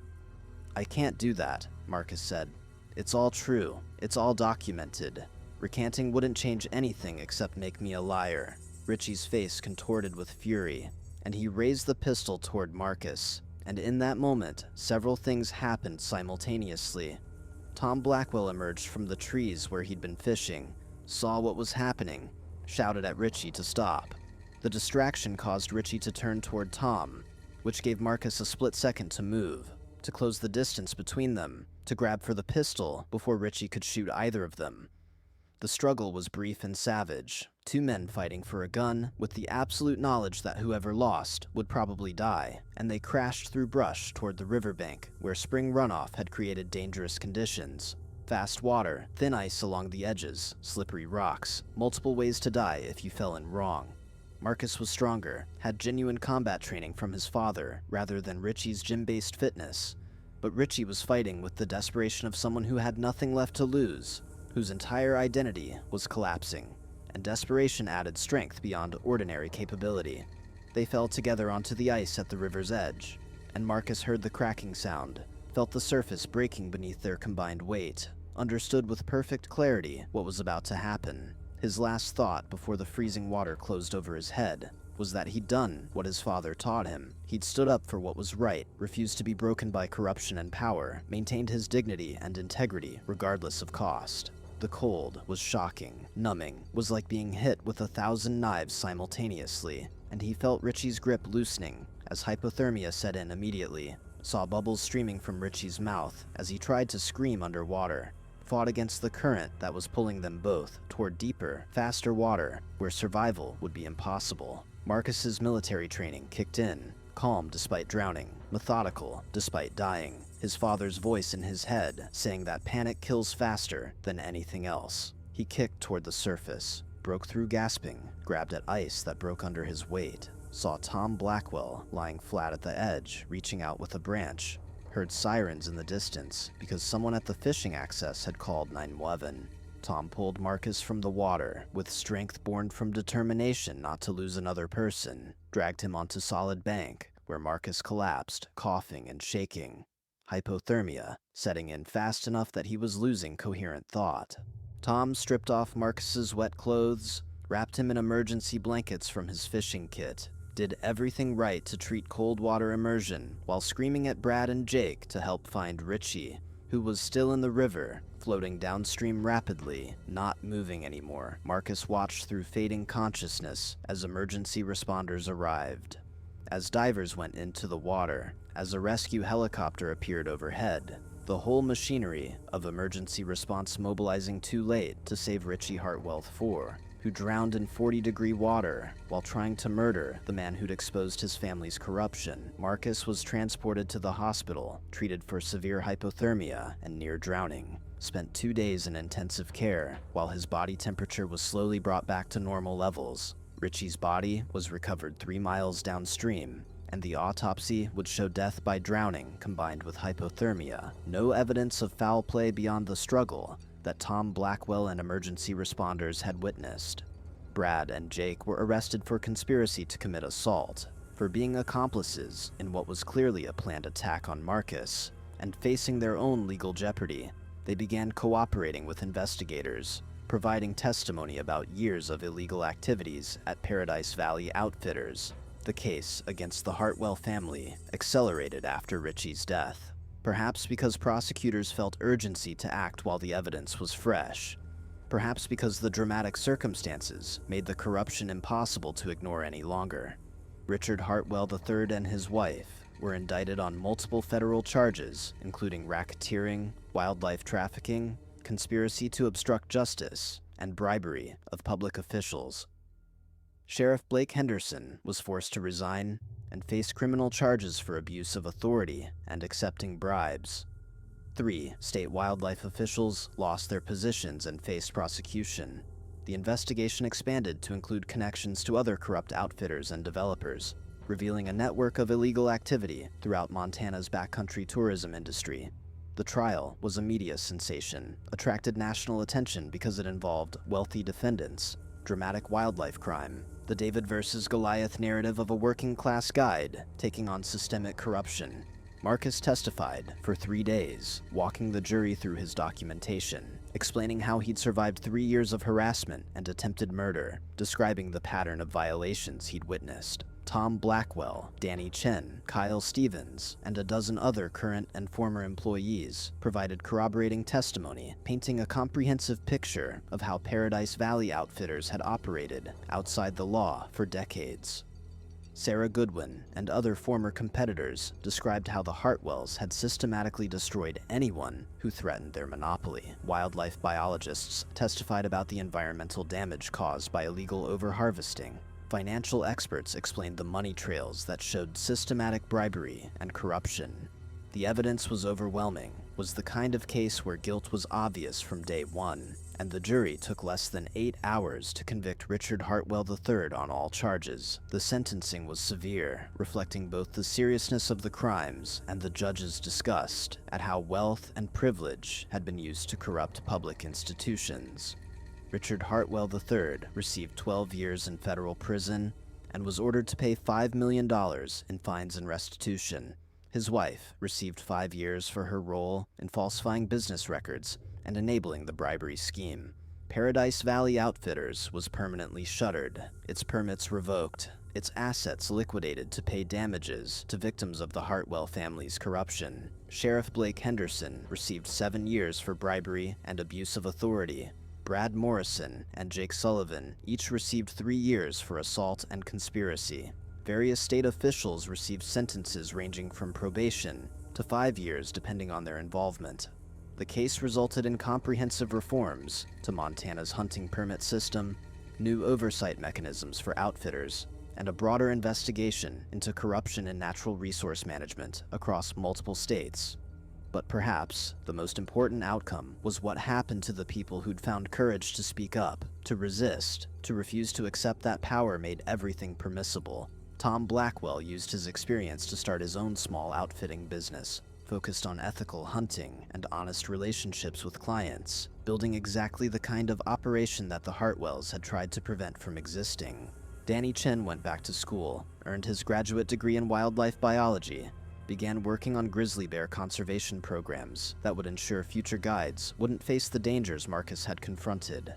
"I can't do that," Marcus said. "It's all true. It's all documented. Recanting wouldn't change anything except make me a liar." Richie's face contorted with fury, and he raised the pistol toward Marcus, and in that moment, several things happened simultaneously. Tom Blackwell emerged from the trees where he'd been fishing, saw what was happening, shouted at Richie to stop. The distraction caused Richie to turn toward Tom, which gave Marcus a split second to move, to close the distance between them, to grab for the pistol before Richie could shoot either of them. The struggle was brief and savage, two men fighting for a gun with the absolute knowledge that whoever lost would probably die, and they crashed through brush toward the riverbank where spring runoff had created dangerous conditions. Fast water, thin ice along the edges, slippery rocks, multiple ways to die if you fell in wrong. Marcus was stronger, had genuine combat training from his father rather than Richie's gym-based fitness, but Richie was fighting with the desperation of someone who had nothing left to lose, whose entire identity was collapsing, and desperation added strength beyond ordinary capability. They fell together onto the ice at the river's edge, and Marcus heard the cracking sound, felt the surface breaking beneath their combined weight, understood with perfect clarity what was about to happen. His last thought before the freezing water closed over his head was that he'd done what his father taught him. He'd stood up for what was right, refused to be broken by corruption and power, maintained his dignity and integrity regardless of cost. The cold was shocking, numbing, was like being hit with 1,000 knives simultaneously, and he felt Richie's grip loosening as hypothermia set in immediately, saw bubbles streaming from Richie's mouth as he tried to scream underwater, fought against the current that was pulling them both toward deeper, faster water where survival would be impossible. Marcus's military training kicked in, calm despite drowning, methodical despite dying, his father's voice in his head saying that panic kills faster than anything else. He kicked toward the surface, broke through gasping, grabbed at ice that broke under his weight, saw Tom Blackwell lying flat at the edge, reaching out with a branch, heard sirens in the distance because someone at the fishing access had called 911. Tom pulled Marcus from the water with strength born from determination not to lose another person, dragged him onto solid bank, where Marcus collapsed, coughing and shaking. Hypothermia, setting in fast enough that he was losing coherent thought. Tom stripped off Marcus's wet clothes, wrapped him in emergency blankets from his fishing kit, did everything right to treat cold water immersion while screaming at Brad and Jake to help find Richie, who was still in the river, floating downstream rapidly, not moving anymore. Marcus watched through fading consciousness as emergency responders arrived. As divers went into the water, as a rescue helicopter appeared overhead, the whole machinery of emergency response mobilizing too late to save Richie Hartwell IV, who drowned in 40-degree water while trying to murder the man who'd exposed his family's corruption. Marcus was transported to the hospital, treated for severe hypothermia and near drowning, spent 2 days in intensive care while his body temperature was slowly brought back to normal levels. Richie's body was recovered 3 miles downstream, and the autopsy would show death by drowning combined with hypothermia. No evidence of foul play beyond the struggle that Tom Blackwell and emergency responders had witnessed. Brad and Jake were arrested for conspiracy to commit assault, for being accomplices in what was clearly a planned attack on Marcus, and facing their own legal jeopardy, they began cooperating with investigators, providing testimony about years of illegal activities at Paradise Valley Outfitters. The case against the Hartwell family accelerated after Richie's death, perhaps because prosecutors felt urgency to act while the evidence was fresh, perhaps because the dramatic circumstances made the corruption impossible to ignore any longer. Richard Hartwell III and his wife were indicted on multiple federal charges, including racketeering, wildlife trafficking, conspiracy to obstruct justice, and bribery of public officials. Sheriff Blake Henderson was forced to resign and face criminal charges for abuse of authority and accepting bribes. 3 state wildlife officials lost their positions and faced prosecution. The investigation expanded to include connections to other corrupt outfitters and developers, revealing a network of illegal activity throughout Montana's backcountry tourism industry. The trial was a media sensation, attracted national attention because it involved wealthy defendants, dramatic wildlife crime, the David versus Goliath narrative of a working-class guide taking on systemic corruption. Marcus testified for 3 days, walking the jury through his documentation, explaining how he'd survived 3 years of harassment and attempted murder, describing the pattern of violations he'd witnessed. Tom Blackwell, Danny Chen, Kyle Stevens, and a dozen other current and former employees provided corroborating testimony, painting a comprehensive picture of how Paradise Valley Outfitters had operated outside the law for decades. Sarah Goodwin and other former competitors described how the Hartwells had systematically destroyed anyone who threatened their monopoly. Wildlife biologists testified about the environmental damage caused by illegal overharvesting. Financial experts explained the money trails that showed systematic bribery and corruption. The evidence was overwhelming, was the kind of case where guilt was obvious from day one, and the jury took less than 8 hours to convict Richard Hartwell III on all charges. The sentencing was severe, reflecting both the seriousness of the crimes and the judge's disgust at how wealth and privilege had been used to corrupt public institutions. Richard Hartwell III received 12 years in federal prison and was ordered to pay $5 million in fines and restitution. His wife received 5 years for her role in falsifying business records and enabling the bribery scheme. Paradise Valley Outfitters was permanently shuttered, its permits revoked, its assets liquidated to pay damages to victims of the Hartwell family's corruption. Sheriff Blake Henderson received 7 years for bribery and abuse of authority. Brad Morrison and Jake Sullivan each received 3 years for assault and conspiracy. Various state officials received sentences ranging from probation to 5 years depending on their involvement. The case resulted in comprehensive reforms to Montana's hunting permit system, new oversight mechanisms for outfitters, and a broader investigation into corruption in natural resource management across multiple states. But perhaps the most important outcome was what happened to the people who'd found courage to speak up, to resist, to refuse to accept that power made everything permissible. Tom Blackwell used his experience to start his own small outfitting business, focused on ethical hunting and honest relationships with clients, building exactly the kind of operation that the Hartwells had tried to prevent from existing. Danny Chen went back to school, earned his graduate degree in wildlife biology, began working on grizzly bear conservation programs that would ensure future guides wouldn't face the dangers Marcus had confronted.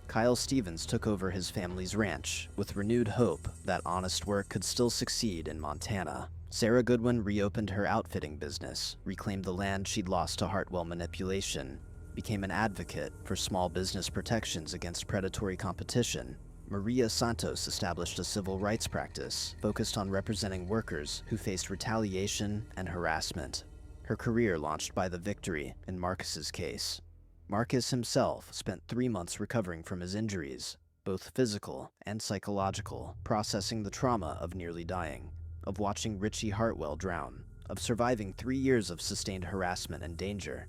Kyle Stevens took over his family's ranch with renewed hope that honest work could still succeed in Montana. Sarah Goodwin reopened her outfitting business, reclaimed the land she'd lost to Hartwell manipulation, became an advocate for small business protections against predatory competition. Maria Santos established a civil rights practice focused on representing workers who faced retaliation and harassment. Her career launched by the victory in Marcus's case. Marcus himself spent 3 months recovering from his injuries, both physical and psychological, processing the trauma of nearly dying, of watching Richie Hartwell drown, of surviving 3 years of sustained harassment and danger.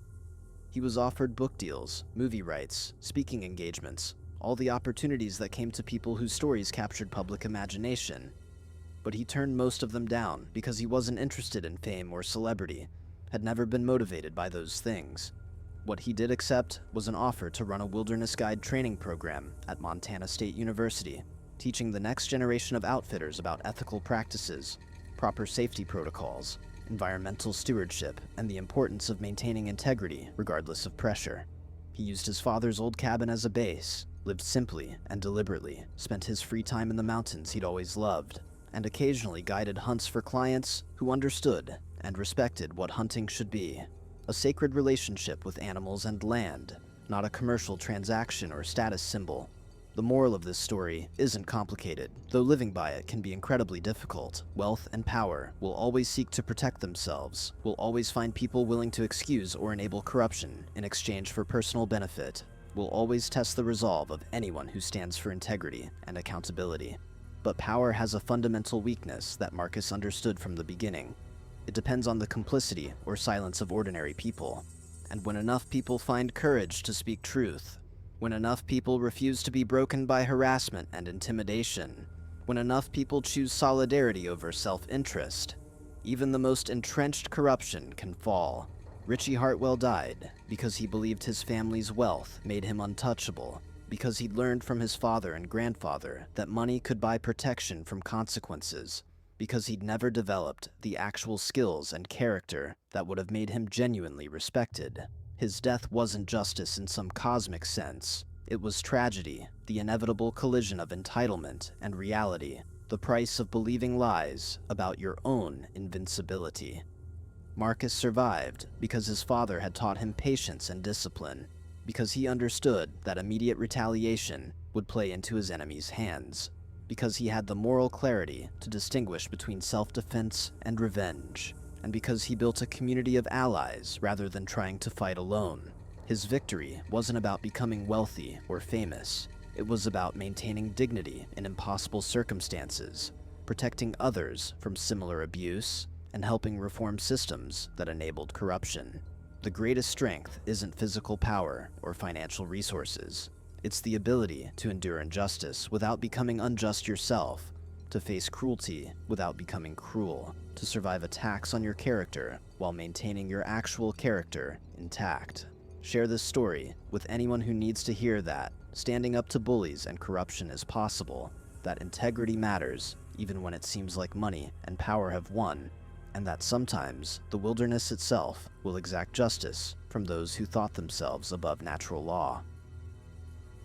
He was offered book deals, movie rights, speaking engagements, all the opportunities that came to people whose stories captured public imagination. But he turned most of them down because he wasn't interested in fame or celebrity, had never been motivated by those things. What he did accept was an offer to run a wilderness guide training program at Montana State University, teaching the next generation of outfitters about ethical practices, proper safety protocols, environmental stewardship, and the importance of maintaining integrity regardless of pressure. He used his father's old cabin as a base, lived simply and deliberately, spent his free time in the mountains he'd always loved, and occasionally guided hunts for clients who understood and respected what hunting should be. A sacred relationship with animals and land, not a commercial transaction or status symbol. The moral of this story isn't complicated, though living by it can be incredibly difficult. Wealth and power will always seek to protect themselves, will always find people willing to excuse or enable corruption in exchange for personal benefit, will always test the resolve of anyone who stands for integrity and accountability. But power has a fundamental weakness that Marcus understood from the beginning. It depends on the complicity or silence of ordinary people. And when enough people find courage to speak truth, when enough people refuse to be broken by harassment and intimidation, when enough people choose solidarity over self-interest, even the most entrenched corruption can fall. Richie Hartwell died because he believed his family's wealth made him untouchable, because he'd learned from his father and grandfather that money could buy protection from consequences, because he'd never developed the actual skills and character that would have made him genuinely respected. His death wasn't justice in some cosmic sense. It was tragedy, the inevitable collision of entitlement and reality, the price of believing lies about your own invincibility. Marcus survived because his father had taught him patience and discipline, because he understood that immediate retaliation would play into his enemy's hands, because he had the moral clarity to distinguish between self-defense and revenge, and because he built a community of allies rather than trying to fight alone. His victory wasn't about becoming wealthy or famous. It was about maintaining dignity in impossible circumstances, protecting others from similar abuse, and helping reform systems that enabled corruption. The greatest strength isn't physical power or financial resources. It's the ability to endure injustice without becoming unjust yourself, to face cruelty without becoming cruel, to survive attacks on your character while maintaining your actual character intact. Share this story with anyone who needs to hear that standing up to bullies and corruption is possible, that integrity matters even when it seems like money and power have won, and that sometimes the wilderness itself will exact justice from those who thought themselves above natural law.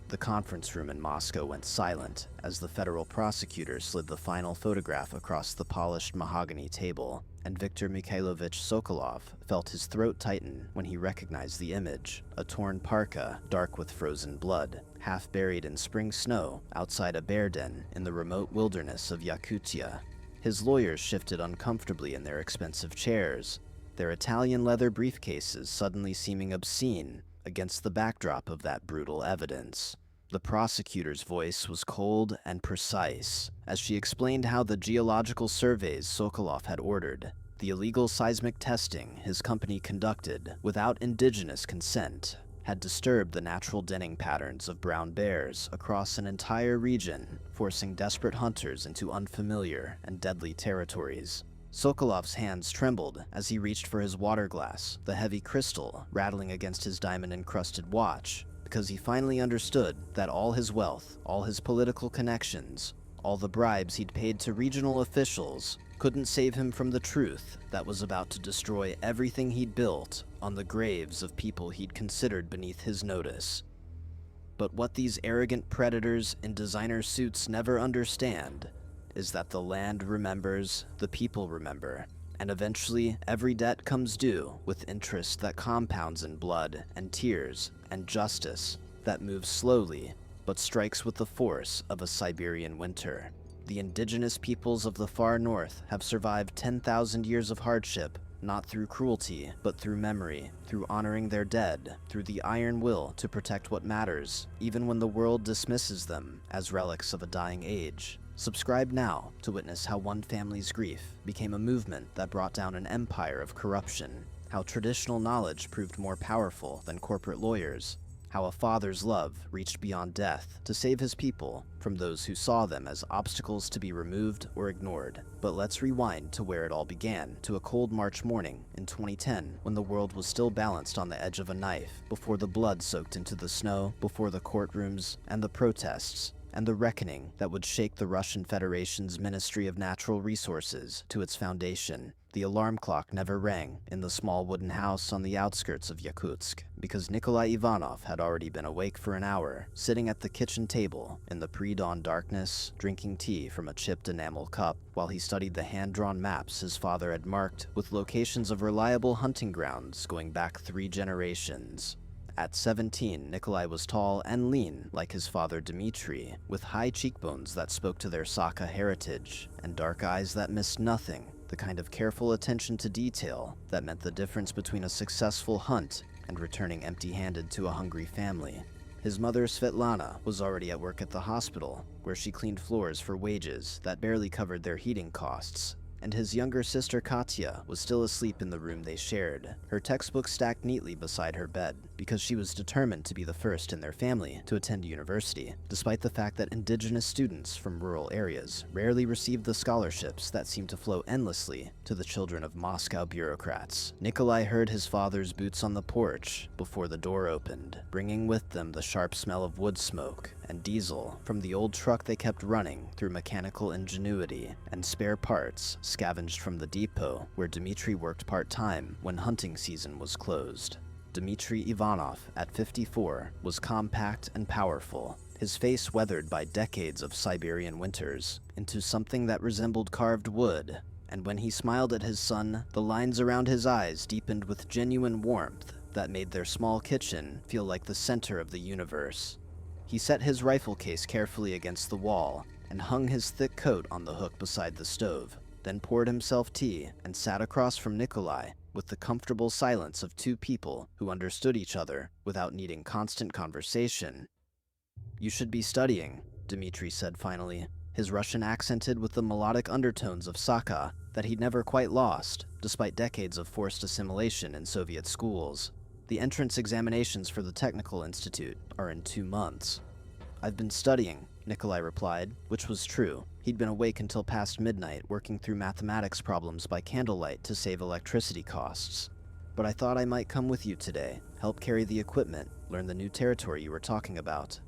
The conference room in Moscow went silent as the federal prosecutor slid the final photograph across the polished mahogany table, and Viktor Mikhailovich Sokolov felt his throat tighten when he recognized the image, a torn parka dark with frozen blood, half buried in spring snow outside a bear den in the remote wilderness of Yakutia. His lawyers shifted uncomfortably in their expensive chairs, their Italian leather briefcases suddenly seeming obscene against the backdrop of that brutal evidence. The prosecutor's voice was cold and precise as she explained how the geological surveys Sokolov had ordered, the illegal seismic testing his company conducted without indigenous consent, had disturbed the natural denning patterns of brown bears across an entire region, forcing desperate hunters into unfamiliar and deadly territories. Sokolov's hands trembled as he reached for his water glass, the heavy crystal rattling against his diamond-encrusted watch, because he finally understood that all his wealth, all his political connections, all the bribes he'd paid to regional officials couldn't save him from the truth that was about to destroy everything he'd built on the graves of people he'd considered beneath his notice. But what these arrogant predators in designer suits never understand is that the land remembers, the people remember, and eventually every debt comes due with interest that compounds in blood and tears and justice that moves slowly but strikes with the force of a Siberian winter. The indigenous peoples of the far north have survived 10,000 years of hardship, not through cruelty, but through memory, through honoring their dead, through the iron will to protect what matters, even when the world dismisses them as relics of a dying age. Subscribe now to witness how one family's grief became a movement that brought down an empire of corruption, how traditional knowledge proved more powerful than corporate lawyers, how a father's love reached beyond death to save his people from those who saw them as obstacles to be removed or ignored. But let's rewind to where it all began, to a cold March morning in 2010, when the world was still balanced on the edge of a knife, before the blood soaked into the snow, before the courtrooms and the protests, and the reckoning that would shake the Russian Federation's Ministry of Natural Resources to its foundation. The alarm clock never rang in the small wooden house on the outskirts of Yakutsk, because Nikolai Ivanov had already been awake for an hour, sitting at the kitchen table in the pre-dawn darkness, drinking tea from a chipped enamel cup, while he studied the hand-drawn maps his father had marked with locations of reliable hunting grounds going back 3 generations. At 17, Nikolai was tall and lean like his father Dmitri, with high cheekbones that spoke to their Sakha heritage, and dark eyes that missed nothing, the kind of careful attention to detail that meant the difference between a successful hunt and returning empty-handed to a hungry family. His mother Svetlana was already at work at the hospital, where she cleaned floors for wages that barely covered their heating costs, and his younger sister Katya was still asleep in the room they shared, her textbook stacked neatly beside her bed, because she was determined to be the first in their family to attend university, despite the fact that indigenous students from rural areas rarely received the scholarships that seemed to flow endlessly to the children of Moscow bureaucrats. Nikolai heard his father's boots on the porch before the door opened, bringing with them the sharp smell of wood smoke and diesel from the old truck they kept running through mechanical ingenuity and spare parts scavenged from the depot where Dmitri worked part-time when hunting season was closed. Dmitri Ivanov, at 54, was compact and powerful, his face weathered by decades of Siberian winters into something that resembled carved wood, and when he smiled at his son, the lines around his eyes deepened with genuine warmth that made their small kitchen feel like the center of the universe. He set his rifle case carefully against the wall and hung his thick coat on the hook beside the stove, then poured himself tea and sat across from Nikolai with the comfortable silence of 2 people who understood each other without needing constant conversation. "You should be studying," Dmitri said finally, his Russian accented with the melodic undertones of Sakha that he'd never quite lost, despite decades of forced assimilation in Soviet schools. "The entrance examinations for the Technical Institute are in 2 months. "I've been studying," Nikolai replied, which was true. He'd been awake until past midnight working through mathematics problems by candlelight to save electricity costs. "But I thought I might come with you today, help carry the equipment, learn the new territory you were talking about."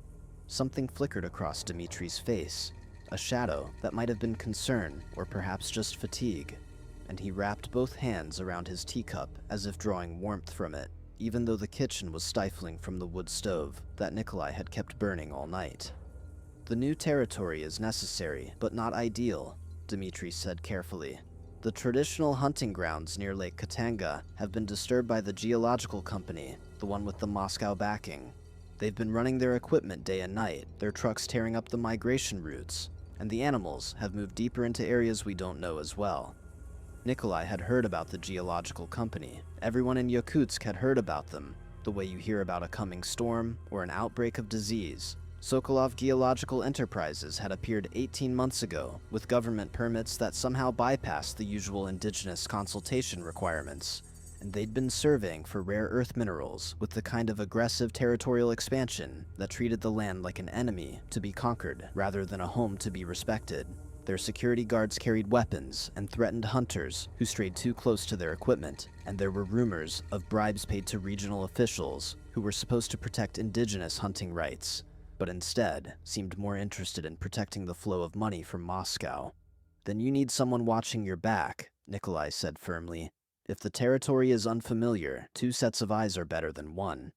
Something flickered across Dmitri's face, a shadow that might have been concern or perhaps just fatigue, and he wrapped both hands around his teacup as if drawing warmth from it, even though the kitchen was stifling from the wood stove that Nikolai had kept burning all night. "The new territory is necessary, but not ideal," Dmitri said carefully. "The traditional hunting grounds near Lake Katanga have been disturbed by the geological company, the one with the Moscow backing. They've been running their equipment day and night, their trucks tearing up the migration routes, and the animals have moved deeper into areas we don't know as well." Nikolai had heard about the geological company. Everyone in Yakutsk had heard about them, the way you hear about a coming storm or an outbreak of disease. Sokolov Geological Enterprises had appeared 18 months ago with government permits that somehow bypassed the usual indigenous consultation requirements, and they'd been surveying for rare earth minerals with the kind of aggressive territorial expansion that treated the land like an enemy to be conquered rather than a home to be respected. Their security guards carried weapons and threatened hunters who strayed too close to their equipment, and there were rumors of bribes paid to regional officials who were supposed to protect indigenous hunting rights, but instead seemed more interested in protecting the flow of money from Moscow. "Then you need someone watching your back," Nikolai said firmly. "If the territory is unfamiliar, 2 sets of eyes are better than 1.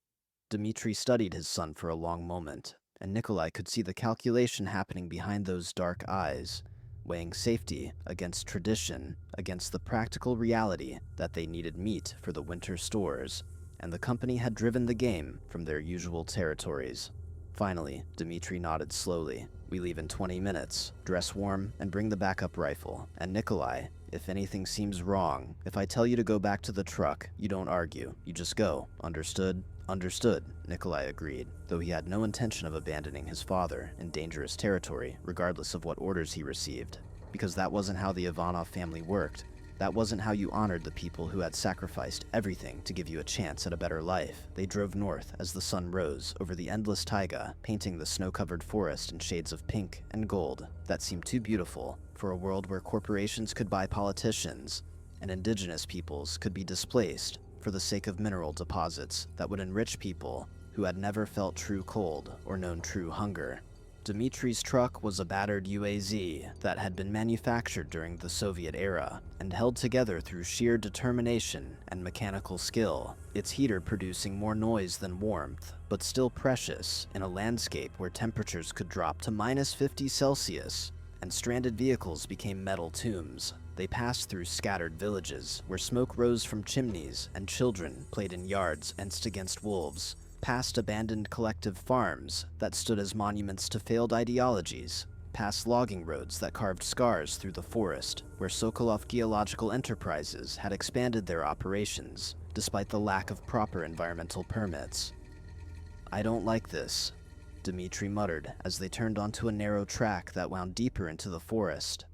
Dmitri studied his son for a long moment, and Nikolai could see the calculation happening behind those dark eyes, weighing safety against tradition, against the practical reality that they needed meat for the winter stores, and the company had driven the game from their usual territories. Finally, Dmitri nodded slowly. "We leave in 20 minutes. Dress warm and bring the backup rifle. And Nikolai, if anything seems wrong, if I tell you to go back to the truck, you don't argue. You just go. Understood?" "Understood," Nikolai agreed, though he had no intention of abandoning his father in dangerous territory, regardless of what orders he received. Because that wasn't how the Ivanov family worked. That wasn't how you honored the people who had sacrificed everything to give you a chance at a better life. They drove north as the sun rose over the endless taiga, painting the snow-covered forest in shades of pink and gold that seemed too beautiful for a world where corporations could buy politicians and indigenous peoples could be displaced for the sake of mineral deposits that would enrich people who had never felt true cold or known true hunger. Dmitri's truck was a battered UAZ that had been manufactured during the Soviet era and held together through sheer determination and mechanical skill, its heater producing more noise than warmth, but still precious in a landscape where temperatures could drop to -50°C, and stranded vehicles became metal tombs. They passed through scattered villages where smoke rose from chimneys and children played in yards fenced against wolves, past abandoned collective farms that stood as monuments to failed ideologies, past logging roads that carved scars through the forest, where Sokolov Geological Enterprises had expanded their operations, despite the lack of proper environmental permits. "I don't like this," Dmitri muttered as they turned onto a narrow track that wound deeper into the forest.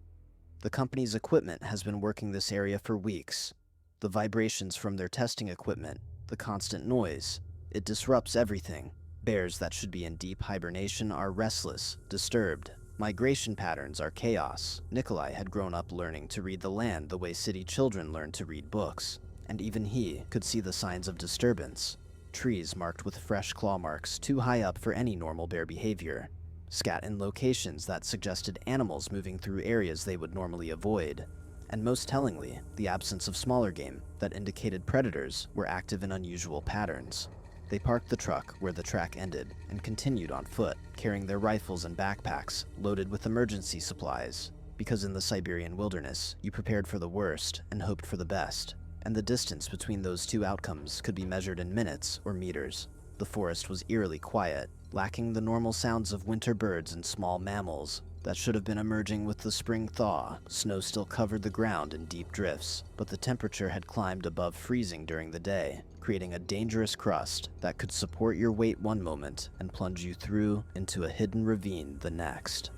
"The company's equipment has been working this area for weeks. The vibrations from their testing equipment, the constant noise, it disrupts everything. Bears that should be in deep hibernation are restless, disturbed. Migration patterns are chaos." Nikolai had grown up learning to read the land the way city children learn to read books, and even he could see the signs of disturbance. Trees marked with fresh claw marks too high up for any normal bear behavior, scat in locations that suggested animals moving through areas they would normally avoid, and most tellingly, the absence of smaller game that indicated predators were active in unusual patterns. They parked the truck where the track ended and continued on foot, carrying their rifles and backpacks loaded with emergency supplies, because in the Siberian wilderness, you prepared for the worst and hoped for the best, and the distance between those two outcomes could be measured in minutes or meters. The forest was eerily quiet, lacking the normal sounds of winter birds and small mammals that should have been emerging with the spring thaw. Snow still covered the ground in deep drifts, but the temperature had climbed above freezing during the day, creating a dangerous crust that could support your weight one moment and plunge you through into a hidden ravine the next.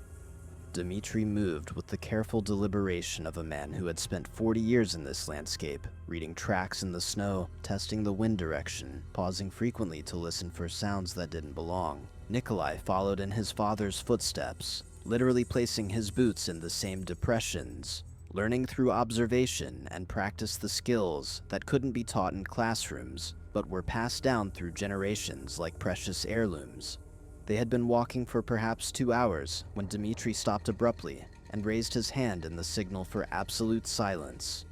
Dmitri moved with the careful deliberation of a man who had spent 40 years in this landscape, reading tracks in the snow, testing the wind direction, pausing frequently to listen for sounds that didn't belong. Nikolai followed in his father's footsteps, literally placing his boots in the same depressions, learning through observation and practice the skills that couldn't be taught in classrooms, but were passed down through generations like precious heirlooms. They had been walking for perhaps 2 hours when Dmitri stopped abruptly and raised his hand in the signal for absolute silence.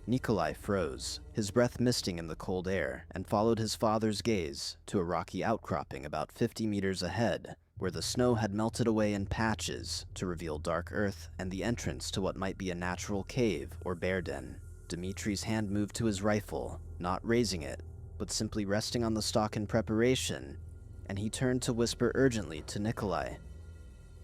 Nikolai froze, his breath misting in the cold air, and followed his father's gaze to a rocky outcropping about 50 meters ahead, where the snow had melted away in patches to reveal dark earth and the entrance to what might be a natural cave or bear den. Dmitri's hand moved to his rifle, not raising it, but simply resting on the stock in preparation, and he turned to whisper urgently to Nikolai.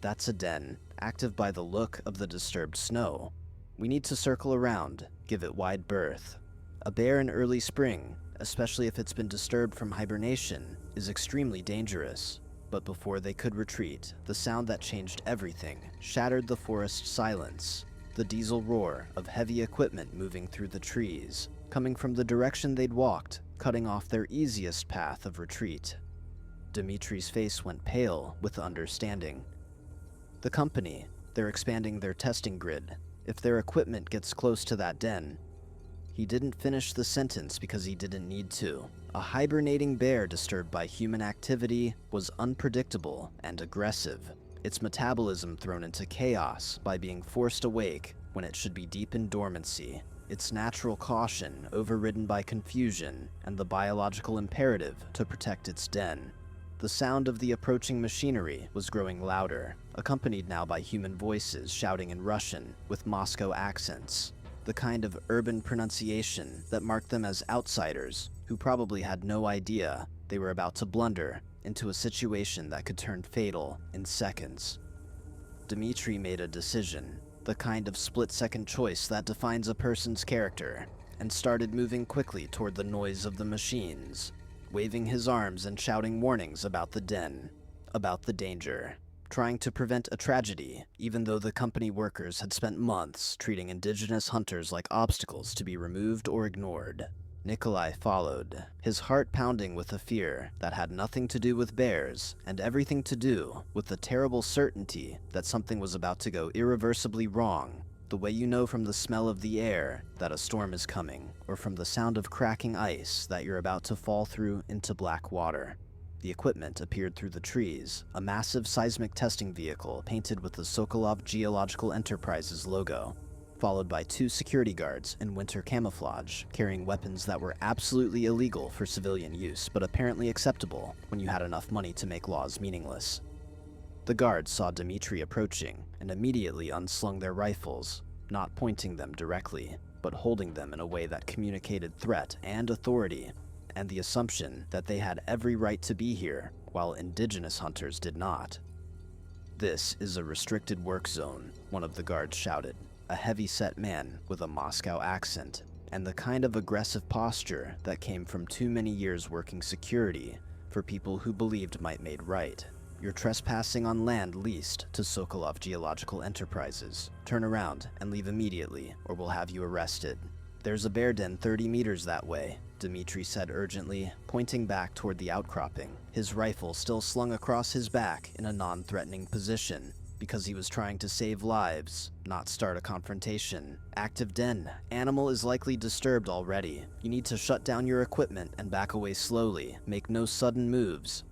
"That's a den, active by the look of the disturbed snow. We need to circle around, give it wide berth. A bear in early spring, especially if it's been disturbed from hibernation, is extremely dangerous. But before they could retreat, the sound that changed everything shattered the forest silence. The diesel roar of heavy equipment moving through the trees, coming from the direction they'd walked, cutting off their easiest path of retreat. Dimitri's face went pale with understanding. The company, they're expanding their testing grid. If their equipment gets close to that den... He didn't finish the sentence because he didn't need to. A hibernating bear disturbed by human activity was unpredictable and aggressive, its metabolism thrown into chaos by being forced awake when it should be deep in dormancy, its natural caution overridden by confusion and the biological imperative to protect its den. The sound of the approaching machinery was growing louder, accompanied now by human voices shouting in Russian with Moscow accents, the kind of urban pronunciation that marked them as outsiders who probably had no idea they were about to blunder into a situation that could turn fatal in seconds. Dimitri made a decision, the kind of split-second choice that defines a person's character, and started moving quickly toward the noise of the machines, waving his arms and shouting warnings about the den, about the danger, trying to prevent a tragedy, even though the company workers had spent months treating indigenous hunters like obstacles to be removed or ignored. Nikolai followed, his heart pounding with a fear that had nothing to do with bears and everything to do with the terrible certainty that something was about to go irreversibly wrong, the way you know from the smell of the air that a storm is coming, or from the sound of cracking ice that you're about to fall through into black water. The equipment appeared through the trees, a massive seismic testing vehicle painted with the Sokolov Geological Enterprises logo, followed by 2 security guards in winter camouflage, carrying weapons that were absolutely illegal for civilian use, but apparently acceptable when you had enough money to make laws meaningless. The guards saw Dimitri approaching and immediately unslung their rifles, not pointing them directly, but holding them in a way that communicated threat and authority, and the assumption that they had every right to be here, while indigenous hunters did not. "This is a restricted work zone," one of the guards shouted, a heavy-set man with a Moscow accent, and the kind of aggressive posture that came from too many years working security for people who believed might made right. "You're trespassing on land leased to Sokolov Geological Enterprises. Turn around and leave immediately, or we'll have you arrested." "There's a bear den 30 meters that way," Dimitri said urgently, pointing back toward the outcropping, his rifle still slung across his back in a non-threatening position, because he was trying to save lives, not start a confrontation. "Active den. Animal is likely disturbed already. You need to shut down your equipment and back away slowly. Make no sudden moves."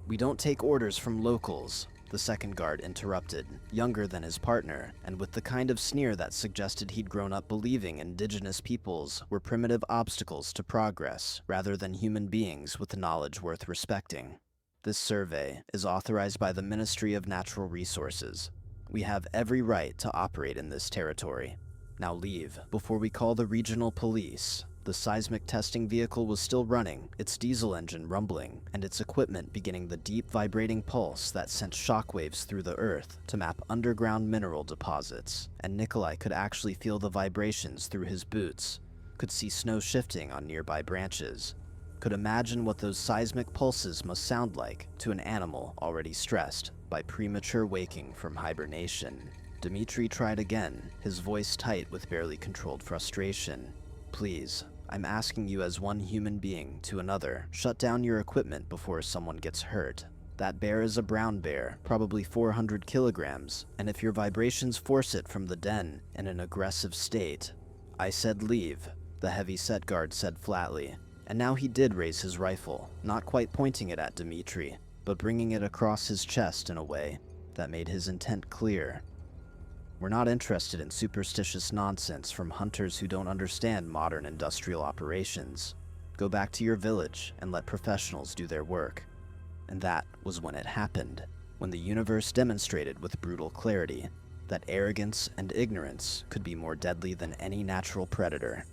"We don't take orders from locals," the second guard interrupted, younger than his partner, and with the kind of sneer that suggested he'd grown up believing indigenous peoples were primitive obstacles to progress, rather than human beings with knowledge worth respecting. "This survey is authorized by the Ministry of Natural Resources. We have every right to operate in this territory. Now leave, before we call the regional police." The seismic testing vehicle was still running, its diesel engine rumbling, and its equipment beginning the deep vibrating pulse that sent shockwaves through the earth to map underground mineral deposits, and Nikolai could actually feel the vibrations through his boots, could see snow shifting on nearby branches, could imagine what those seismic pulses must sound like to an animal already stressed by premature waking from hibernation. Dimitri tried again, his voice tight with barely controlled frustration. "Please, I'm asking you as one human being to another, shut down your equipment before someone gets hurt. That bear is a brown bear, probably 400 kilograms, and if your vibrations force it from the den in an aggressive state..." "I said leave," the heavy-set guard said flatly, and now he did raise his rifle, not quite pointing it at Dimitri, but bringing it across his chest in a way that made his intent clear. "We're not interested in superstitious nonsense from hunters who don't understand modern industrial operations. Go back to your village and let professionals do their work." And that was when it happened, when the universe demonstrated with brutal clarity that arrogance and ignorance could be more deadly than any natural predator.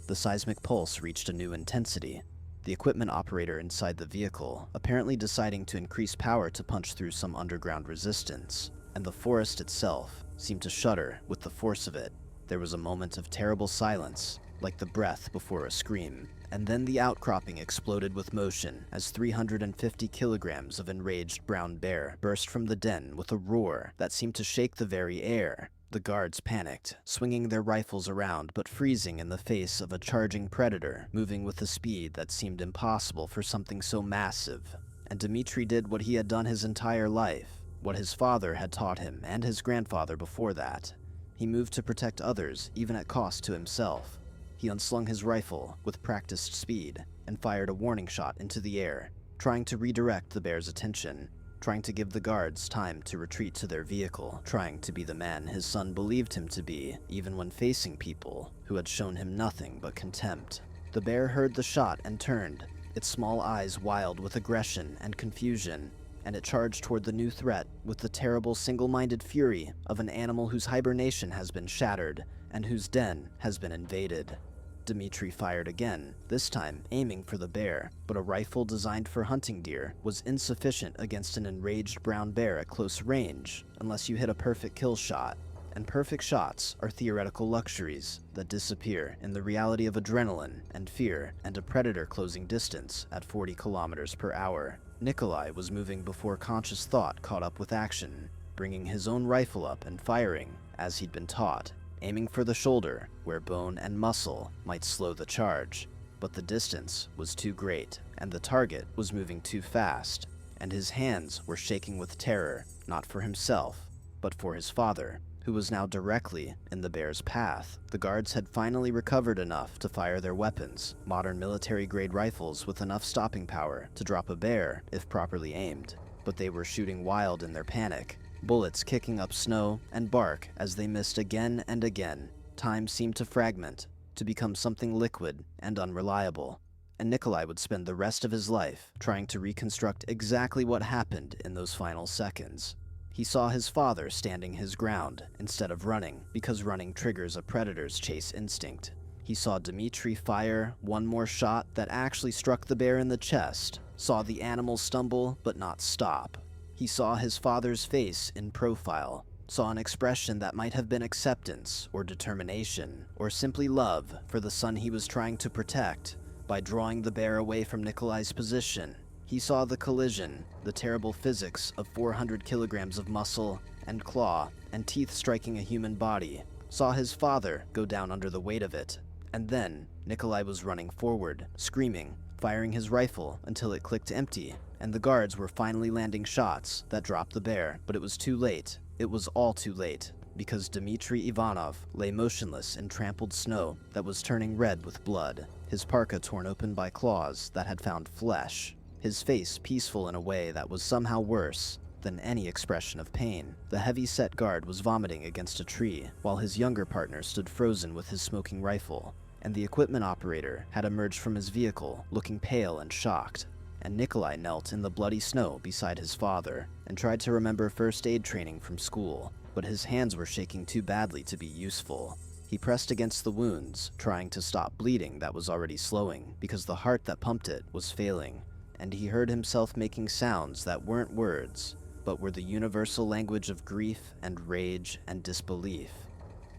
The seismic pulse reached a new intensity, the equipment operator inside the vehicle apparently deciding to increase power to punch through some underground resistance, and the forest itself seemed to shudder with the force of it. There was a moment of terrible silence, like the breath before a scream, and then the outcropping exploded with motion as 350 kilograms of enraged brown bear burst from the den with a roar that seemed to shake the very air. The guards panicked, swinging their rifles around but freezing in the face of a charging predator, moving with a speed that seemed impossible for something so massive. And Dmitri did what he had done his entire life, what his father had taught him and his grandfather before that. He moved to protect others, even at cost to himself. He unslung his rifle with practiced speed and fired a warning shot into the air, trying to redirect the bear's attention, trying to give the guards time to retreat to their vehicle, trying to be the man his son believed him to be, even when facing people who had shown him nothing but contempt. The bear heard the shot and turned, its small eyes wild with aggression and confusion, and it charged toward the new threat with the terrible single-minded fury of an animal whose hibernation has been shattered and whose den has been invaded. Dmitri fired again, this time aiming for the bear, but a rifle designed for hunting deer was insufficient against an enraged brown bear at close range, unless you hit a perfect kill shot. And perfect shots are theoretical luxuries that disappear in the reality of adrenaline and fear and a predator closing distance at 40 kilometers per hour. Nikolai was moving before conscious thought caught up with action, bringing his own rifle up and firing, as he'd been taught, aiming for the shoulder, where bone and muscle might slow the charge. But the distance was too great, and the target was moving too fast, and his hands were shaking with terror, not for himself, but for his father, who was now directly in the bear's path. The guards had finally recovered enough to fire their weapons, modern military-grade rifles with enough stopping power to drop a bear if properly aimed. But they were shooting wild in their panic, bullets kicking up snow and bark as they missed again and again. Time seemed to fragment, to become something liquid and unreliable. And Nikolai would spend the rest of his life trying to reconstruct exactly what happened in those final seconds. He saw his father standing his ground instead of running, because running triggers a predator's chase instinct. He saw Dmitri fire one more shot that actually struck the bear in the chest, saw the animal stumble but not stop. He saw his father's face in profile, saw an expression that might have been acceptance or determination, or simply love for the son he was trying to protect by drawing the bear away from Nikolai's position. He saw the collision, the terrible physics of 400 kilograms of muscle and claw and teeth striking a human body, saw his father go down under the weight of it, and then Nikolai was running forward, screaming, firing his rifle until it clicked empty, and the guards were finally landing shots that dropped the bear, but it was too late. It was all too late, because Dmitri Ivanov lay motionless in trampled snow that was turning red with blood, his parka torn open by claws that had found flesh. His face peaceful in a way that was somehow worse than any expression of pain. The heavy-set guard was vomiting against a tree, while his younger partner stood frozen with his smoking rifle, and the equipment operator had emerged from his vehicle, looking pale and shocked. And Nikolai knelt in the bloody snow beside his father, and tried to remember first aid training from school, but his hands were shaking too badly to be useful. He pressed against the wounds, trying to stop bleeding that was already slowing, because the heart that pumped it was failing. And he heard himself making sounds that weren't words, but were the universal language of grief and rage and disbelief.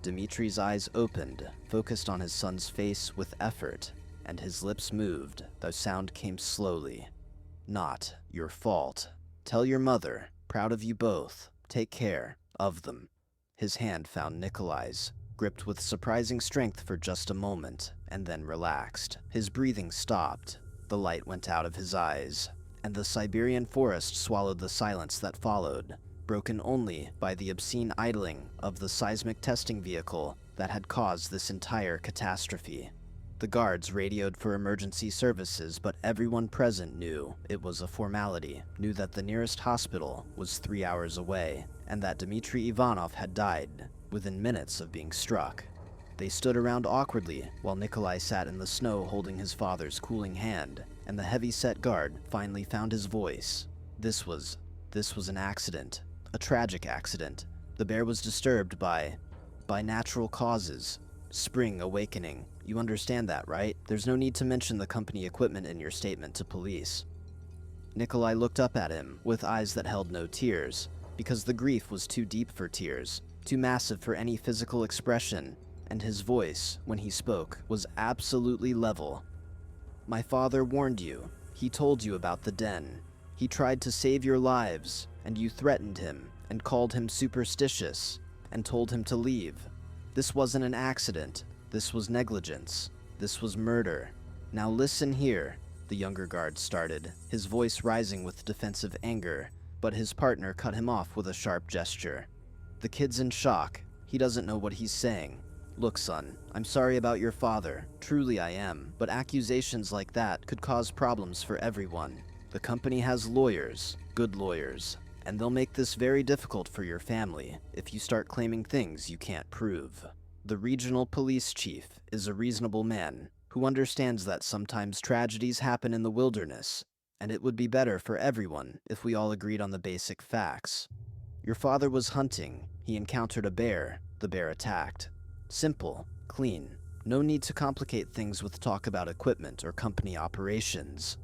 Dmitri's eyes opened, focused on his son's face with effort, and his lips moved, though sound came slowly. Not your fault. Tell your mother, proud of you both. Take care of them. His hand found Nikolai's, gripped with surprising strength for just a moment, and then relaxed. His breathing stopped. The light went out of his eyes, and the Siberian forest swallowed the silence that followed, broken only by the obscene idling of the seismic testing vehicle that had caused this entire catastrophe. The guards radioed for emergency services, but everyone present knew it was a formality, knew that the nearest hospital was 3 hours away, and that Dmitri Ivanov had died within minutes of being struck. They stood around awkwardly while Nikolai sat in the snow holding his father's cooling hand, and the heavy-set guard finally found his voice. This was an accident, a tragic accident. The bear was disturbed by natural causes. Spring awakening. You understand that, right? There's no need to mention the company equipment in your statement to police. Nikolai looked up at him with eyes that held no tears, because the grief was too deep for tears, too massive for any physical expression, and his voice, when he spoke, was absolutely level. My father warned you. He told you about the den. He tried to save your lives, and you threatened him and called him superstitious and told him to leave. This wasn't an accident. This was negligence. This was murder. Now listen here, the younger guard started, his voice rising with defensive anger, but his partner cut him off with a sharp gesture. The kid's in shock. He doesn't know what he's saying. Look, son, I'm sorry about your father. Truly I am. But accusations like that could cause problems for everyone. The company has lawyers, good lawyers, and they'll make this very difficult for your family if you start claiming things you can't prove. The regional police chief is a reasonable man who understands that sometimes tragedies happen in the wilderness, and it would be better for everyone if we all agreed on the basic facts. Your father was hunting. He encountered a bear. The bear attacked. Simple, clean. No need to complicate things with talk about equipment or company operations.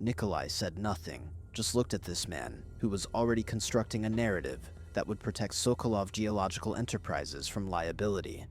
Nikolai said nothing, just looked at this man, who was already constructing a narrative that would protect Sokolov Geological Enterprises from liability.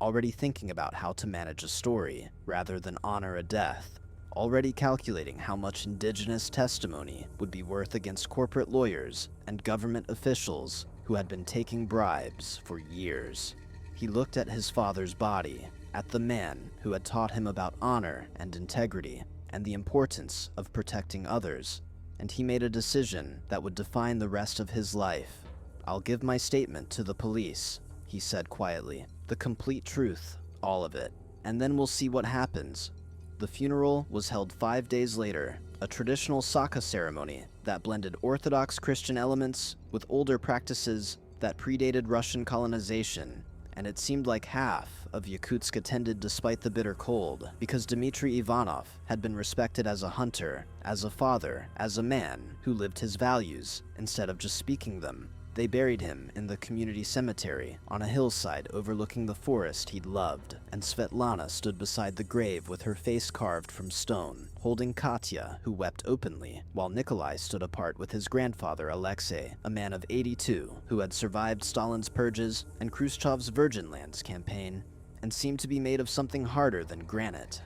Already thinking about how to manage a story rather than honor a death. Already calculating how much indigenous testimony would be worth against corporate lawyers and government officials who had been taking bribes for years. He looked at his father's body, at the man who had taught him about honor and integrity and the importance of protecting others, and he made a decision that would define the rest of his life. I'll give my statement to the police, he said quietly. The complete truth, all of it, and then we'll see what happens. The funeral was held 5 days later, a traditional Saka ceremony that blended Orthodox Christian elements with older practices that predated Russian colonization, and it seemed like half of Yakutsk attended despite the bitter cold, because Dmitry Ivanov had been respected as a hunter, as a father, as a man who lived his values instead of just speaking them. They buried him in the community cemetery on a hillside overlooking the forest he'd loved, and Svetlana stood beside the grave with her face carved from stone, holding Katya, who wept openly, while Nikolai stood apart with his grandfather Alexei, a man of 82, who had survived Stalin's purges and Khrushchev's Virgin Lands campaign, and seemed to be made of something harder than granite.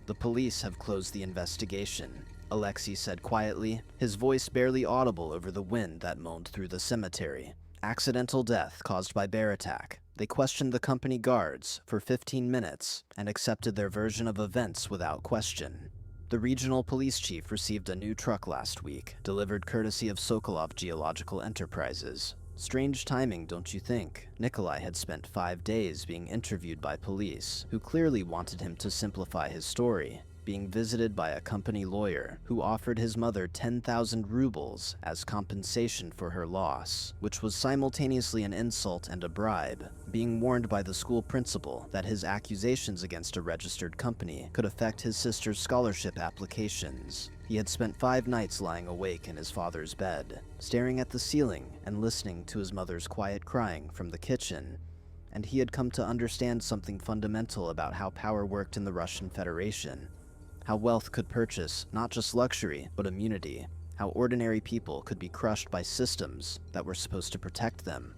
The police have closed the investigation, Alexei said quietly, his voice barely audible over the wind that moaned through the cemetery. Accidental death caused by bear attack. They questioned the company guards for 15 minutes and accepted their version of events without question. The regional police chief received a new truck last week, delivered courtesy of Sokolov Geological Enterprises. Strange timing, don't you think? Nikolai had spent 5 days being interviewed by police, who clearly wanted him to simplify his story, being visited by a company lawyer who offered his mother 10,000 rubles as compensation for her loss, which was simultaneously an insult and a bribe, being warned by the school principal that his accusations against a registered company could affect his sister's scholarship applications. He had spent 5 nights lying awake in his father's bed, staring at the ceiling and listening to his mother's quiet crying from the kitchen, and he had come to understand something fundamental about how power worked in the Russian Federation. How wealth could purchase not just luxury, but immunity. How ordinary people could be crushed by systems that were supposed to protect them.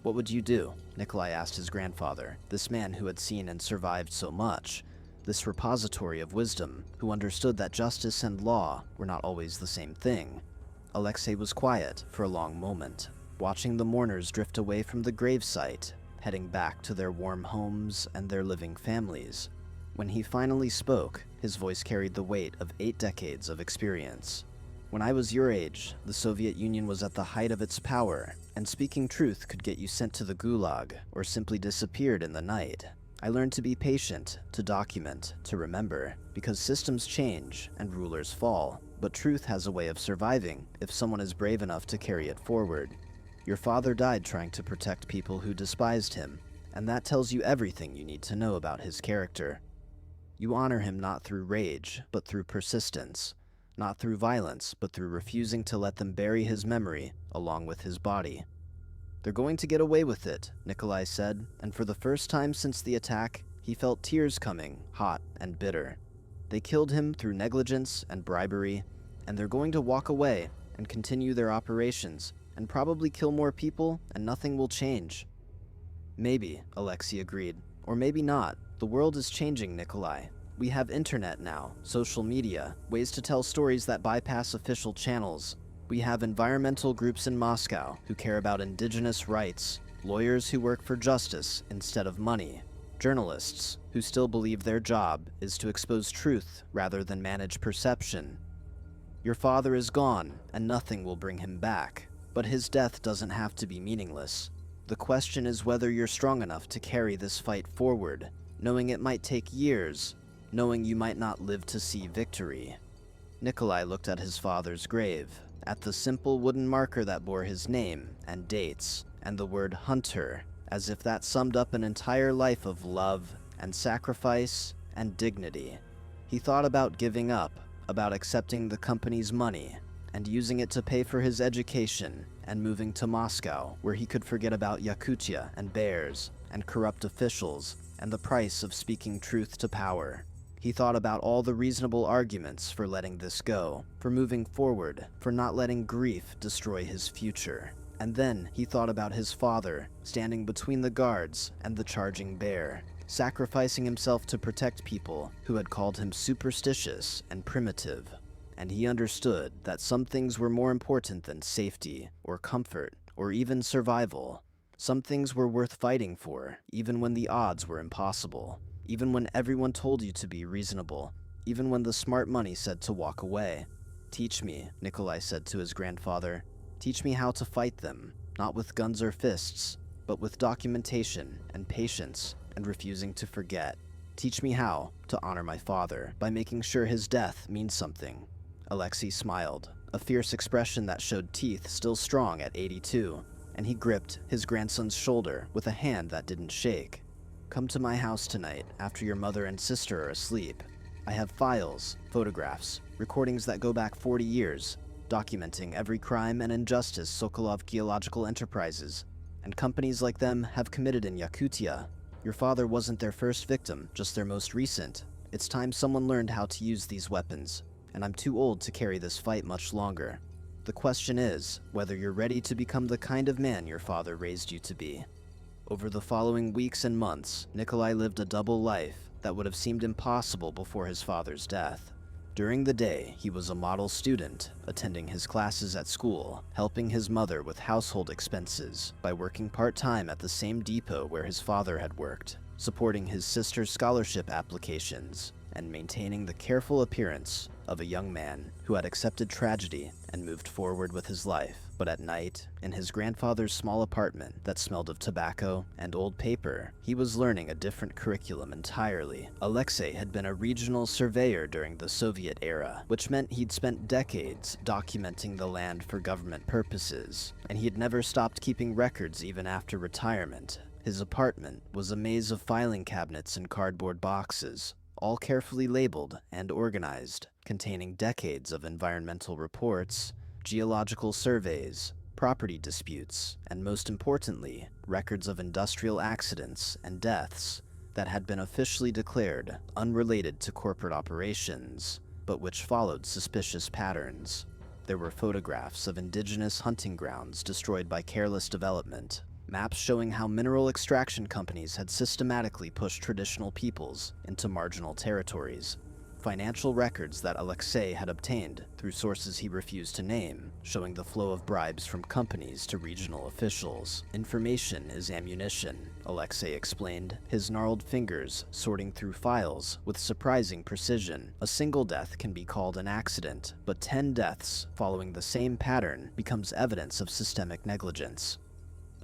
What would you do? Nikolai asked his grandfather, this man who had seen and survived so much, this repository of wisdom, who understood that justice and law were not always the same thing. Alexei was quiet for a long moment, watching the mourners drift away from the gravesite, heading back to their warm homes and their living families. When he finally spoke, his voice carried the weight of 8 decades of experience. When I was your age, the Soviet Union was at the height of its power, and speaking truth could get you sent to the gulag, or simply disappeared in the night. I learned to be patient, to document, to remember, because systems change and rulers fall, but truth has a way of surviving if someone is brave enough to carry it forward. Your father died trying to protect people who despised him, and that tells you everything you need to know about his character. You honor him not through rage, but through persistence, not through violence, but through refusing to let them bury his memory along with his body. They're going to get away with it, Nikolai said, and for the first time since the attack, he felt tears coming, hot and bitter. They killed him through negligence and bribery, and they're going to walk away and continue their operations, and probably kill more people, and nothing will change. Maybe, Alexei agreed, or maybe not. The world is changing, Nikolai. We have internet now, social media, ways to tell stories that bypass official channels. We have environmental groups in Moscow who care about indigenous rights, lawyers who work for justice instead of money, journalists who still believe their job is to expose truth rather than manage perception. Your father is gone, and nothing will bring him back, but his death doesn't have to be meaningless. The question is whether you're strong enough to carry this fight forward, knowing it might take years, knowing you might not live to see victory. Nikolai looked at his father's grave, at the simple wooden marker that bore his name and dates, and the word hunter, as if that summed up an entire life of love and sacrifice and dignity. He thought about giving up, about accepting the company's money, and using it to pay for his education, and moving to Moscow, where he could forget about Yakutia and bears, and corrupt officials, and the price of speaking truth to power. He thought about all the reasonable arguments for letting this go, for moving forward, for not letting grief destroy his future. And then he thought about his father, standing between the guards and the charging bear, sacrificing himself to protect people who had called him superstitious and primitive. And he understood that some things were more important than safety, or comfort, or even survival. Some things were worth fighting for, even when the odds were impossible. Even when everyone told you to be reasonable, even when the smart money said to walk away. Teach me, Nikolai said to his grandfather. Teach me how to fight them, not with guns or fists, but with documentation and patience and refusing to forget. Teach me how to honor my father by making sure his death means something. Alexei smiled, a fierce expression that showed teeth still strong at 82, and he gripped his grandson's shoulder with a hand that didn't shake. Come to my house tonight after your mother and sister are asleep. I have files, photographs, recordings that go back 40 years, documenting every crime and injustice Sokolov Geological Enterprises and companies like them have committed in Yakutia. Your father wasn't their first victim, just their most recent. It's time someone learned how to use these weapons, and I'm too old to carry this fight much longer. The question is whether you're ready to become the kind of man your father raised you to be. Over the following weeks and months, Nikolai lived a double life that would have seemed impossible before his father's death. During the day, he was a model student, attending his classes at school, helping his mother with household expenses by working part-time at the same depot where his father had worked, supporting his sister's scholarship applications, and maintaining the careful appearance of a young man who had accepted tragedy and moved forward with his life. But at night, in his grandfather's small apartment that smelled of tobacco and old paper, he was learning a different curriculum entirely. Alexei had been a regional surveyor during the Soviet era, which meant he'd spent decades documenting the land for government purposes, and he had never stopped keeping records even after retirement. His apartment was a maze of filing cabinets and cardboard boxes, all carefully labeled and organized, containing decades of environmental reports, geological surveys, property disputes, and most importantly, records of industrial accidents and deaths that had been officially declared unrelated to corporate operations, but which followed suspicious patterns. There were photographs of indigenous hunting grounds destroyed by careless development, maps showing how mineral extraction companies had systematically pushed traditional peoples into marginal territories, financial records that Alexei had obtained through sources he refused to name, showing the flow of bribes from companies to regional officials. Information is ammunition, Alexei explained, his gnarled fingers sorting through files with surprising precision. A single death can be called an accident, but 10 deaths following the same pattern becomes evidence of systemic negligence.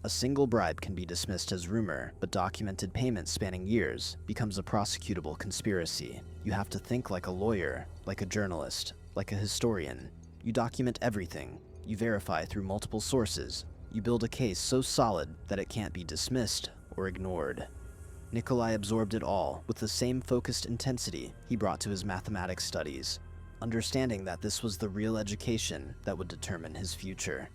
A single bribe can be dismissed as rumor, but documented payments spanning years becomes a prosecutable conspiracy. You have to think like a lawyer, like a journalist, like a historian. You document everything. You verify through multiple sources. You build a case so solid that it can't be dismissed or ignored. Nikolai absorbed it all with the same focused intensity he brought to his mathematics studies, understanding that this was the real education that would determine his future.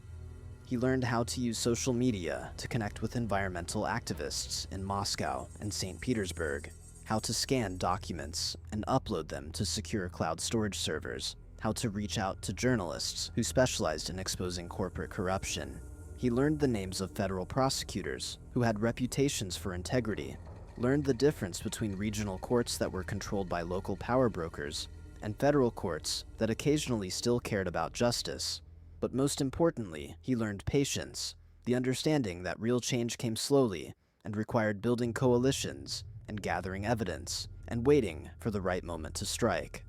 He learned how to use social media to connect with environmental activists in Moscow and St. Petersburg, how to scan documents and upload them to secure cloud storage servers, how to reach out to journalists who specialized in exposing corporate corruption. He learned the names of federal prosecutors who had reputations for integrity, learned the difference between regional courts that were controlled by local power brokers and federal courts that occasionally still cared about justice. But most importantly, he learned patience, the understanding that real change came slowly and required building coalitions and gathering evidence and waiting for the right moment to strike.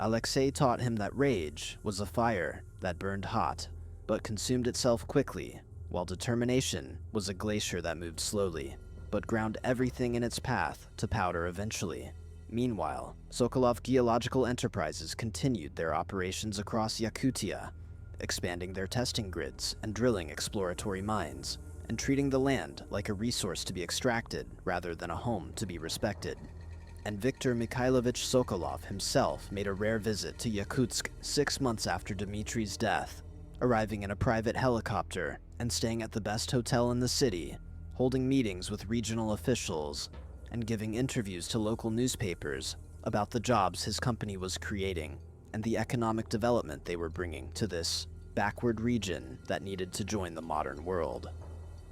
Alexei taught him that rage was a fire that burned hot but consumed itself quickly, while determination was a glacier that moved slowly but ground everything in its path to powder eventually. Meanwhile, Sokolov Geological Enterprises continued their operations across Yakutia, expanding their testing grids and drilling exploratory mines, and treating the land like a resource to be extracted rather than a home to be respected. And Viktor Mikhailovich Sokolov himself made a rare visit to Yakutsk 6 months after Dmitri's death, arriving in a private helicopter and staying at the best hotel in the city, holding meetings with regional officials, and giving interviews to local newspapers about the jobs his company was creating and the economic development they were bringing to this backward region that needed to join the modern world.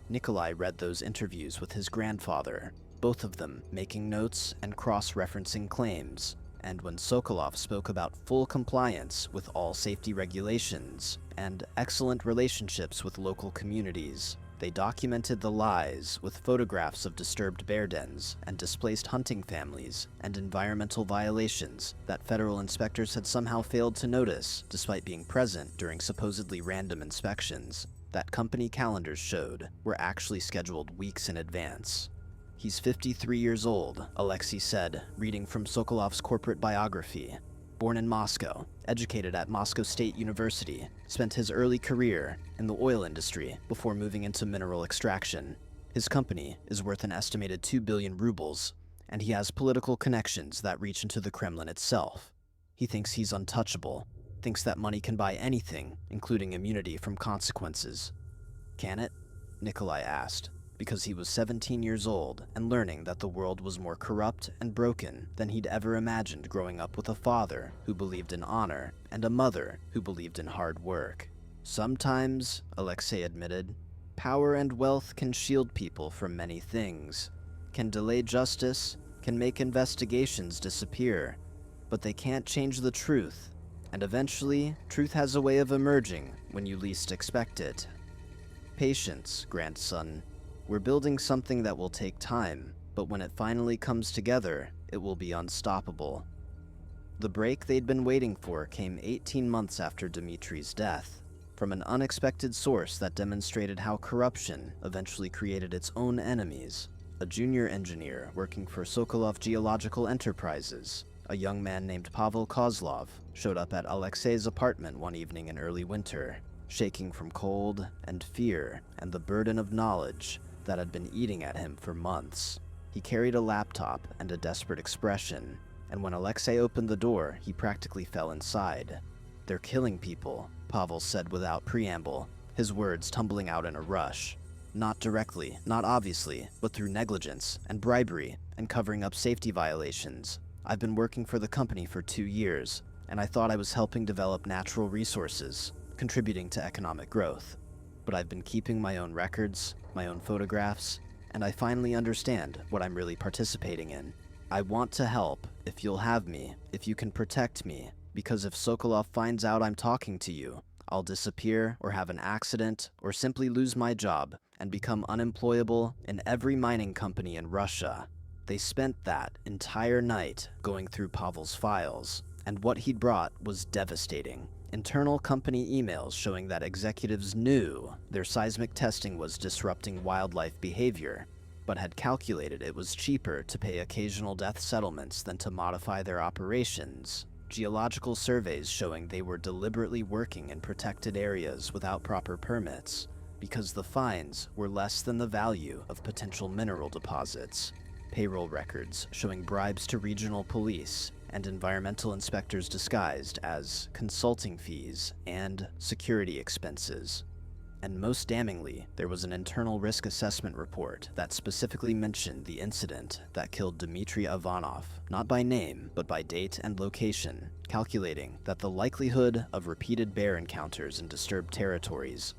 Nikolai read those interviews with his grandfather, both of them making notes and cross-referencing claims, and when Sokolov spoke about full compliance with all safety regulations and excellent relationships with local communities, they documented the lies with photographs of disturbed bear dens and displaced hunting families and environmental violations that federal inspectors had somehow failed to notice despite being present during supposedly random inspections that company calendars showed were actually scheduled weeks in advance. "He's 53 years old," Alexei said, reading from Sokolov's corporate biography. Born in Moscow, educated at Moscow State University, spent his early career in the oil industry before moving into mineral extraction. His company is worth an estimated 2 billion rubles, and he has political connections that reach into the Kremlin itself. He thinks he's untouchable, thinks that money can buy anything, including immunity from consequences. "Can it?" Nikolai asked, because he was 17 years old and learning that the world was more corrupt and broken than he'd ever imagined growing up with a father who believed in honor and a mother who believed in hard work. "Sometimes," Alexei admitted, "power and wealth can shield people from many things, can delay justice, can make investigations disappear, but they can't change the truth, and eventually, truth has a way of emerging when you least expect it. Patience, grandson. We're building something that will take time, but when it finally comes together, it will be unstoppable." The break they'd been waiting for came 18 months after Dmitri's death, from an unexpected source that demonstrated how corruption eventually created its own enemies. A junior engineer working for Sokolov Geological Enterprises, a young man named Pavel Kozlov, showed up at Alexei's apartment one evening in early winter, shaking from cold and fear and the burden of knowledge that had been eating at him for months. He carried a laptop and a desperate expression, and when Alexei opened the door, he practically fell inside. "They're killing people," Pavel said without preamble, his words tumbling out in a rush. "Not directly, not obviously, but through negligence and bribery and covering up safety violations. I've been working for the company for 2 years, and I thought I was helping develop natural resources, contributing to economic growth. But I've been keeping my own records, my own photographs, and I finally understand what I'm really participating in. I want to help, if you'll have me, if you can protect me, because if Sokolov finds out I'm talking to you, I'll disappear or have an accident or simply lose my job and become unemployable in every mining company in Russia." They spent that entire night going through Pavel's files, and what he'd brought was devastating. Internal company emails showing that executives knew their seismic testing was disrupting wildlife behavior, but had calculated it was cheaper to pay occasional death settlements than to modify their operations. Geological surveys showing they were deliberately working in protected areas without proper permits, because the fines were less than the value of potential mineral deposits. Payroll records showing bribes to regional police and environmental inspectors disguised as consulting fees and security expenses. And most damningly, there was an internal risk assessment report that specifically mentioned the incident that killed Dmitry Ivanov, not by name, but by date and location, calculating that the likelihood of repeated bear encounters in disturbed territories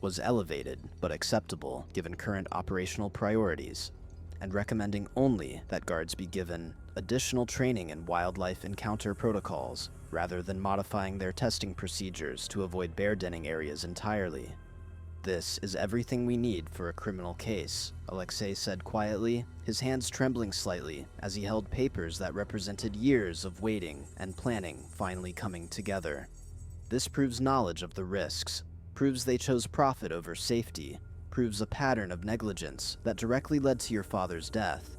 was elevated but acceptable given current operational priorities. and recommending only that guards be given additional training in wildlife encounter protocols, rather than modifying their testing procedures to avoid bear denning areas entirely. "This is everything we need for a criminal case," Alexei said quietly, his hands trembling slightly as he held papers that represented years of waiting and planning finally coming together. "This proves knowledge of the risks, proves they chose profit over safety, proves a pattern of negligence that directly led to your father's death.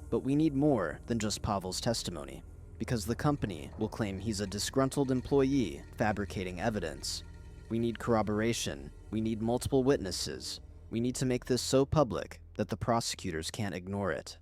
But we need more than just Pavel's testimony, because the company will claim he's a disgruntled employee fabricating evidence. We need corroboration. We need multiple witnesses. We need to make this so public that the prosecutors can't ignore it."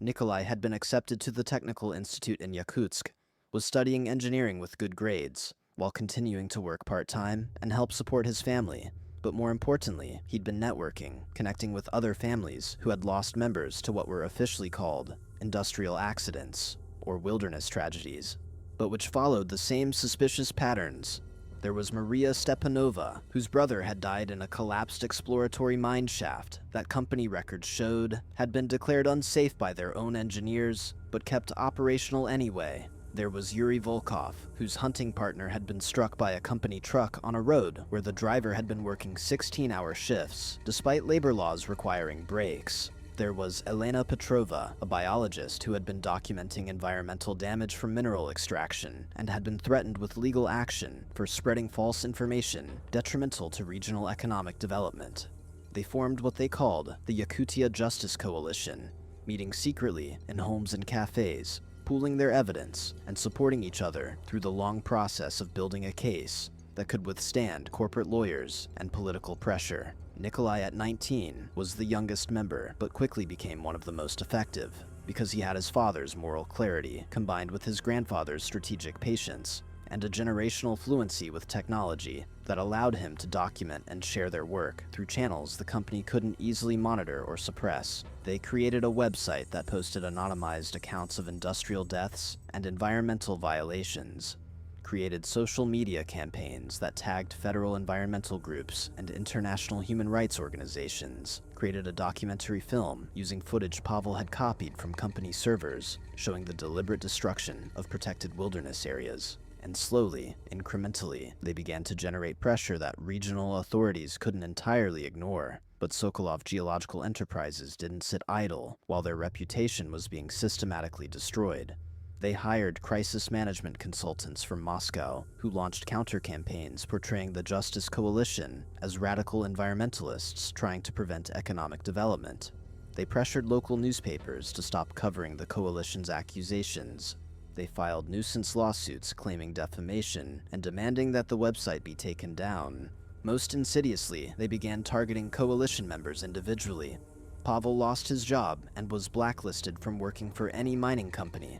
Nikolai had been accepted to the Technical Institute in Yakutsk, was studying engineering with good grades, while continuing to work part-time and help support his family. But more importantly, he'd been networking, connecting with other families who had lost members to what were officially called industrial accidents, or wilderness tragedies, but which followed the same suspicious patterns. There was Maria Stepanova, whose brother had died in a collapsed exploratory mine shaft that company records showed had been declared unsafe by their own engineers, but kept operational anyway. There was Yuri Volkov, whose hunting partner had been struck by a company truck on a road where the driver had been working 16-hour shifts, despite labor laws requiring breaks. There was Elena Petrova, a biologist who had been documenting environmental damage from mineral extraction and had been threatened with legal action for spreading false information detrimental to regional economic development. They formed what they called the Yakutia Justice Coalition, meeting secretly in homes and cafes, pooling their evidence and supporting each other through the long process of building a case that could withstand corporate lawyers and political pressure. Nikolai, at 19, was the youngest member, but quickly became one of the most effective, because he had his father's moral clarity, combined with his grandfather's strategic patience, and a generational fluency with technology that allowed him to document and share their work through channels the company couldn't easily monitor or suppress. They created a website that posted anonymized accounts of industrial deaths and environmental violations, created social media campaigns that tagged federal environmental groups and international human rights organizations, created a documentary film using footage Pavel had copied from company servers, showing the deliberate destruction of protected wilderness areas. And slowly, incrementally, they began to generate pressure that regional authorities couldn't entirely ignore. But Sokolov Geological Enterprises didn't sit idle while their reputation was being systematically destroyed. They hired crisis management consultants from Moscow who launched counter-campaigns portraying the Justice Coalition as radical environmentalists trying to prevent economic development. They pressured local newspapers to stop covering the coalition's accusations. They filed nuisance lawsuits claiming defamation and demanding that the website be taken down. Most insidiously, they began targeting coalition members individually. Pavel lost his job and was blacklisted from working for any mining company.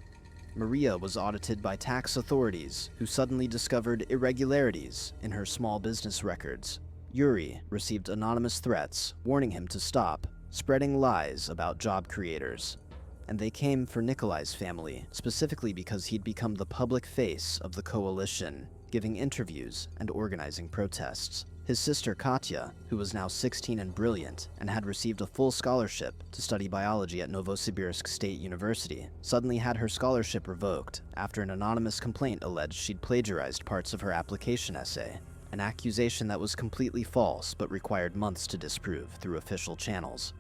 Maria was audited by tax authorities who suddenly discovered irregularities in her small business records. Yuri received anonymous threats warning him to stop spreading lies about job creators. And they came for Nikolai's family, specifically because he'd become the public face of the coalition, giving interviews and organizing protests. His sister Katya, who was now 16 and brilliant and had received a full scholarship to study biology at Novosibirsk State University, suddenly had her scholarship revoked after an anonymous complaint alleged she'd plagiarized parts of her application essay, an accusation that was completely false but required months to disprove through official channels.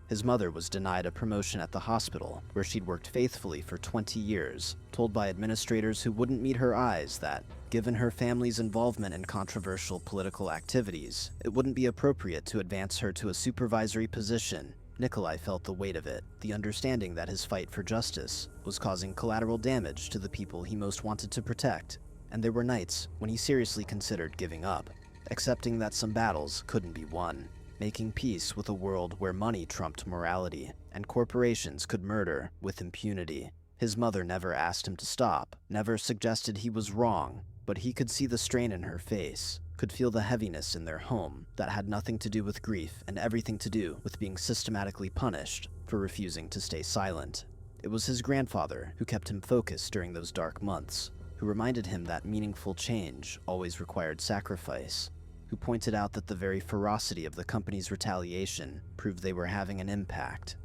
His mother was denied a promotion at the hospital, where she'd worked faithfully for 20 years, told by administrators who wouldn't meet her eyes that, given her family's involvement in controversial political activities, it wouldn't be appropriate to advance her to a supervisory position. Nikolai felt the weight of it, the understanding that his fight for justice was causing collateral damage to the people he most wanted to protect, and there were nights when he seriously considered giving up, accepting that some battles couldn't be won. Making peace with a world where money trumped morality, and corporations could murder with impunity. His mother never asked him to stop, never suggested he was wrong, but he could see the strain in her face, could feel the heaviness in their home that had nothing to do with grief and everything to do with being systematically punished for refusing to stay silent. It was his grandfather who kept him focused during those dark months, who reminded him that meaningful change always required sacrifice, who pointed out that the very ferocity of the company's retaliation proved they were having an impact.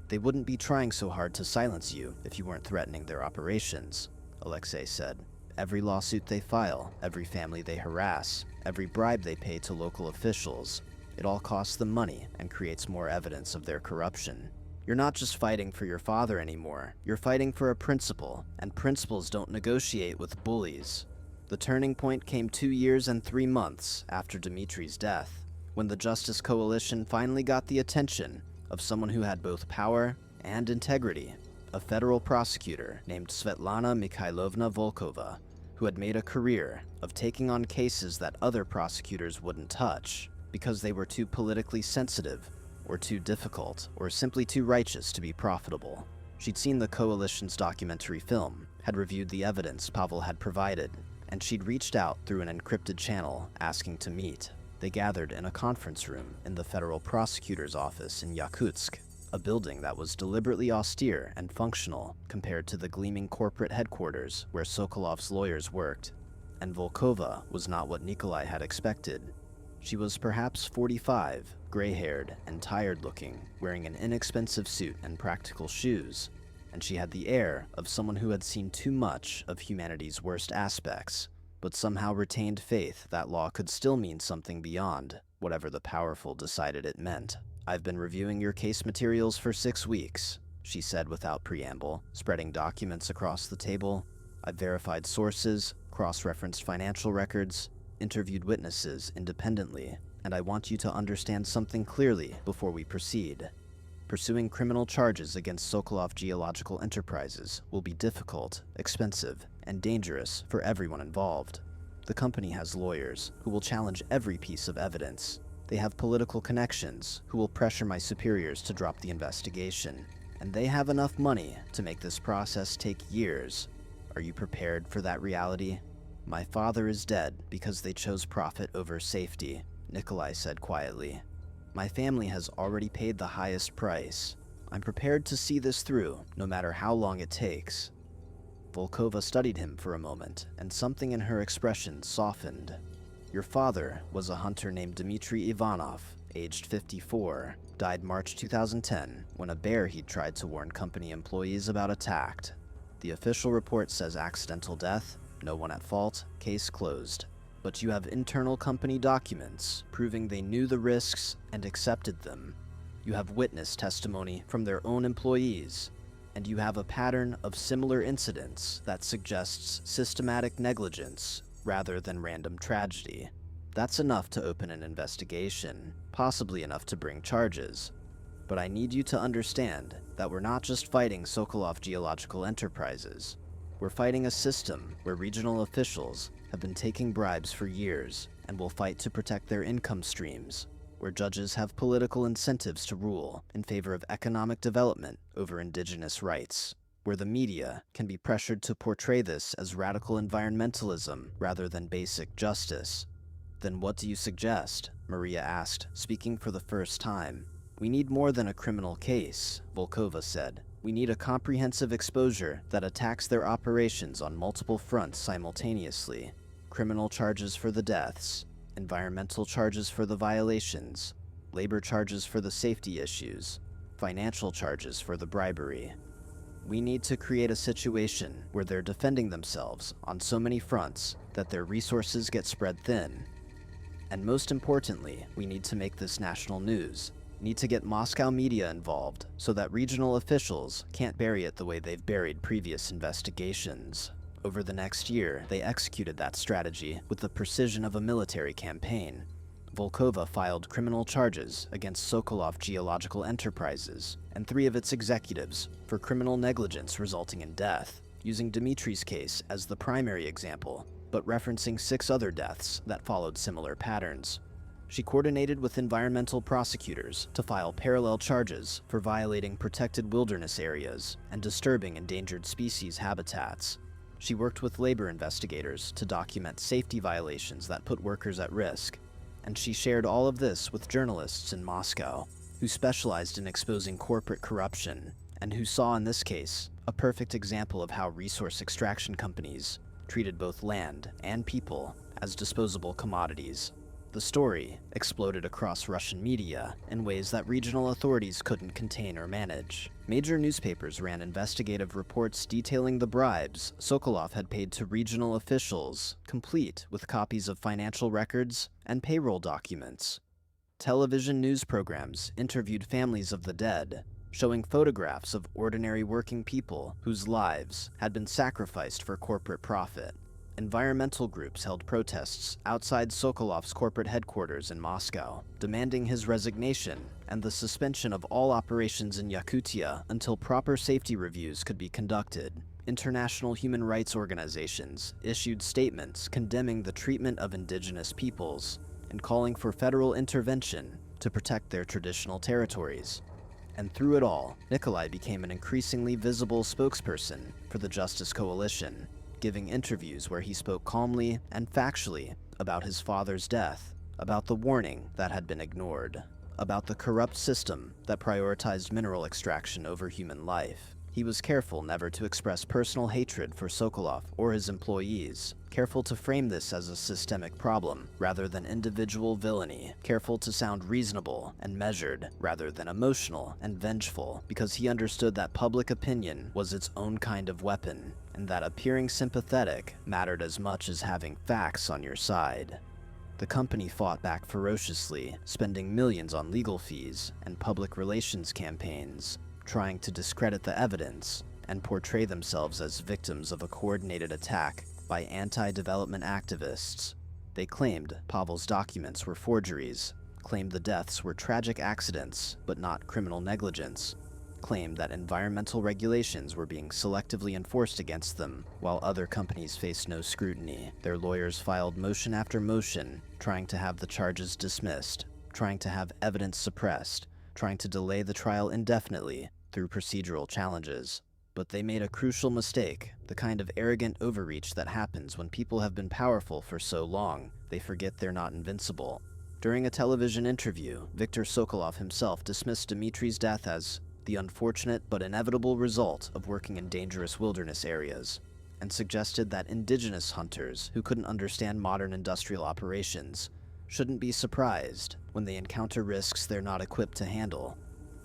They wouldn't be trying so hard to silence you if you weren't threatening their operations, Alexei said. Every lawsuit they file, every family they harass, every bribe they pay to local officials, it all costs them money and creates more evidence of their corruption. You're not just fighting for your father anymore, you're fighting for a principle, and principles don't negotiate with bullies. The turning point came 2 years and 3 months after Dmitri's death, when the Justice Coalition finally got the attention of someone who had both power and integrity, a federal prosecutor named Svetlana Mikhailovna Volkova, who had made a career of taking on cases that other prosecutors wouldn't touch because they were too politically sensitive, or too difficult, or simply too righteous to be profitable. She'd seen the Coalition's documentary film, had reviewed the evidence Pavel had provided, and she'd reached out through an encrypted channel asking to meet. They gathered in a conference room in the federal prosecutor's office in Yakutsk, a building that was deliberately austere and functional compared to the gleaming corporate headquarters where Sokolov's lawyers worked. And Volkova was not what Nikolai had expected. She was perhaps 45, gray-haired and tired-looking, wearing an inexpensive suit and practical shoes, and she had the air of someone who had seen too much of humanity's worst aspects, but somehow retained faith that law could still mean something beyond whatever the powerful decided it meant. "I've been reviewing your case materials for 6 weeks, she said without preamble, spreading documents across the table. I've verified sources, cross-referenced financial records, interviewed witnesses independently, and I want you to understand something clearly before we proceed. Pursuing criminal charges against Sokolov Geological Enterprises will be difficult, expensive, and dangerous for everyone involved. The company has lawyers who will challenge every piece of evidence. They have political connections who will pressure my superiors to drop the investigation, and they have enough money to make this process take years. Are you prepared for that reality? My father is dead because they chose profit over safety, Nikolai said quietly. My family has already paid the highest price. I'm prepared to see this through, no matter how long it takes." Volkova studied him for a moment, and something in her expression softened. "Your father was a hunter named Dmitry Ivanov, aged 54, died March 2010 when a bear he'd tried to warn company employees about attacked. The official report says accidental death, no one at fault, case closed. But you have internal company documents proving they knew the risks and accepted them. You have witness testimony from their own employees, and you have a pattern of similar incidents that suggests systematic negligence rather than random tragedy. That's enough to open an investigation, possibly enough to bring charges. But I need you to understand that we're not just fighting Sokolov Geological Enterprises. We're fighting a system where regional officials have been taking bribes for years and will fight to protect their income streams, where judges have political incentives to rule in favor of economic development over indigenous rights, where the media can be pressured to portray this as radical environmentalism rather than basic justice. Then what do you suggest? Maria asked, speaking for the first time. We need more than a criminal case, Volkova said. We need a comprehensive exposure that attacks their operations on multiple fronts simultaneously. Criminal charges for the deaths, environmental charges for the violations, labor charges for the safety issues, financial charges for the bribery. We need to create a situation where they're defending themselves on so many fronts that their resources get spread thin. And most importantly, we need to make this national news. Need to get Moscow media involved so that regional officials can't bury it the way they've buried previous investigations. Over the next year, they executed that strategy with the precision of a military campaign. Volkova filed criminal charges against Sokolov Geological Enterprises and 3 of its executives for criminal negligence resulting in death, using Dmitri's case as the primary example, but referencing 6 other deaths that followed similar patterns. She coordinated with environmental prosecutors to file parallel charges for violating protected wilderness areas and disturbing endangered species habitats. She worked with labor investigators to document safety violations that put workers at risk, and she shared all of this with journalists in Moscow, who specialized in exposing corporate corruption, and who saw in this case a perfect example of how resource extraction companies treated both land and people as disposable commodities. The story exploded across Russian media in ways that regional authorities couldn't contain or manage. Major newspapers ran investigative reports detailing the bribes Sokolov had paid to regional officials, complete with copies of financial records and payroll documents. Television news programs interviewed families of the dead, showing photographs of ordinary working people whose lives had been sacrificed for corporate profit. Environmental groups held protests outside Sokolov's corporate headquarters in Moscow, demanding his resignation and the suspension of all operations in Yakutia until proper safety reviews could be conducted. International human rights organizations issued statements condemning the treatment of indigenous peoples and calling for federal intervention to protect their traditional territories. And through it all, Nikolai became an increasingly visible spokesperson for the Justice Coalition, giving interviews where he spoke calmly and factually about his father's death, about the warning that had been ignored, about the corrupt system that prioritized mineral extraction over human life. He was careful never to express personal hatred for Sokolov or his employees, careful to frame this as a systemic problem rather than individual villainy, careful to sound reasonable and measured rather than emotional and vengeful, because he understood that public opinion was its own kind of weapon, and that appearing sympathetic mattered as much as having facts on your side. The company fought back ferociously, spending millions on legal fees and public relations campaigns, trying to discredit the evidence and portray themselves as victims of a coordinated attack by anti-development activists. They claimed Pavel's documents were forgeries, claimed the deaths were tragic accidents but not criminal negligence, claimed that environmental regulations were being selectively enforced against them, while other companies faced no scrutiny. Their lawyers filed motion after motion, trying to have the charges dismissed, trying to have evidence suppressed, trying to delay the trial indefinitely through procedural challenges. But they made a crucial mistake, the kind of arrogant overreach that happens when people have been powerful for so long, they forget they're not invincible. During a television interview, Viktor Sokolov himself dismissed Dmitri's death as the unfortunate but inevitable result of working in dangerous wilderness areas, and suggested that indigenous hunters who couldn't understand modern industrial operations shouldn't be surprised when they encounter risks they're not equipped to handle.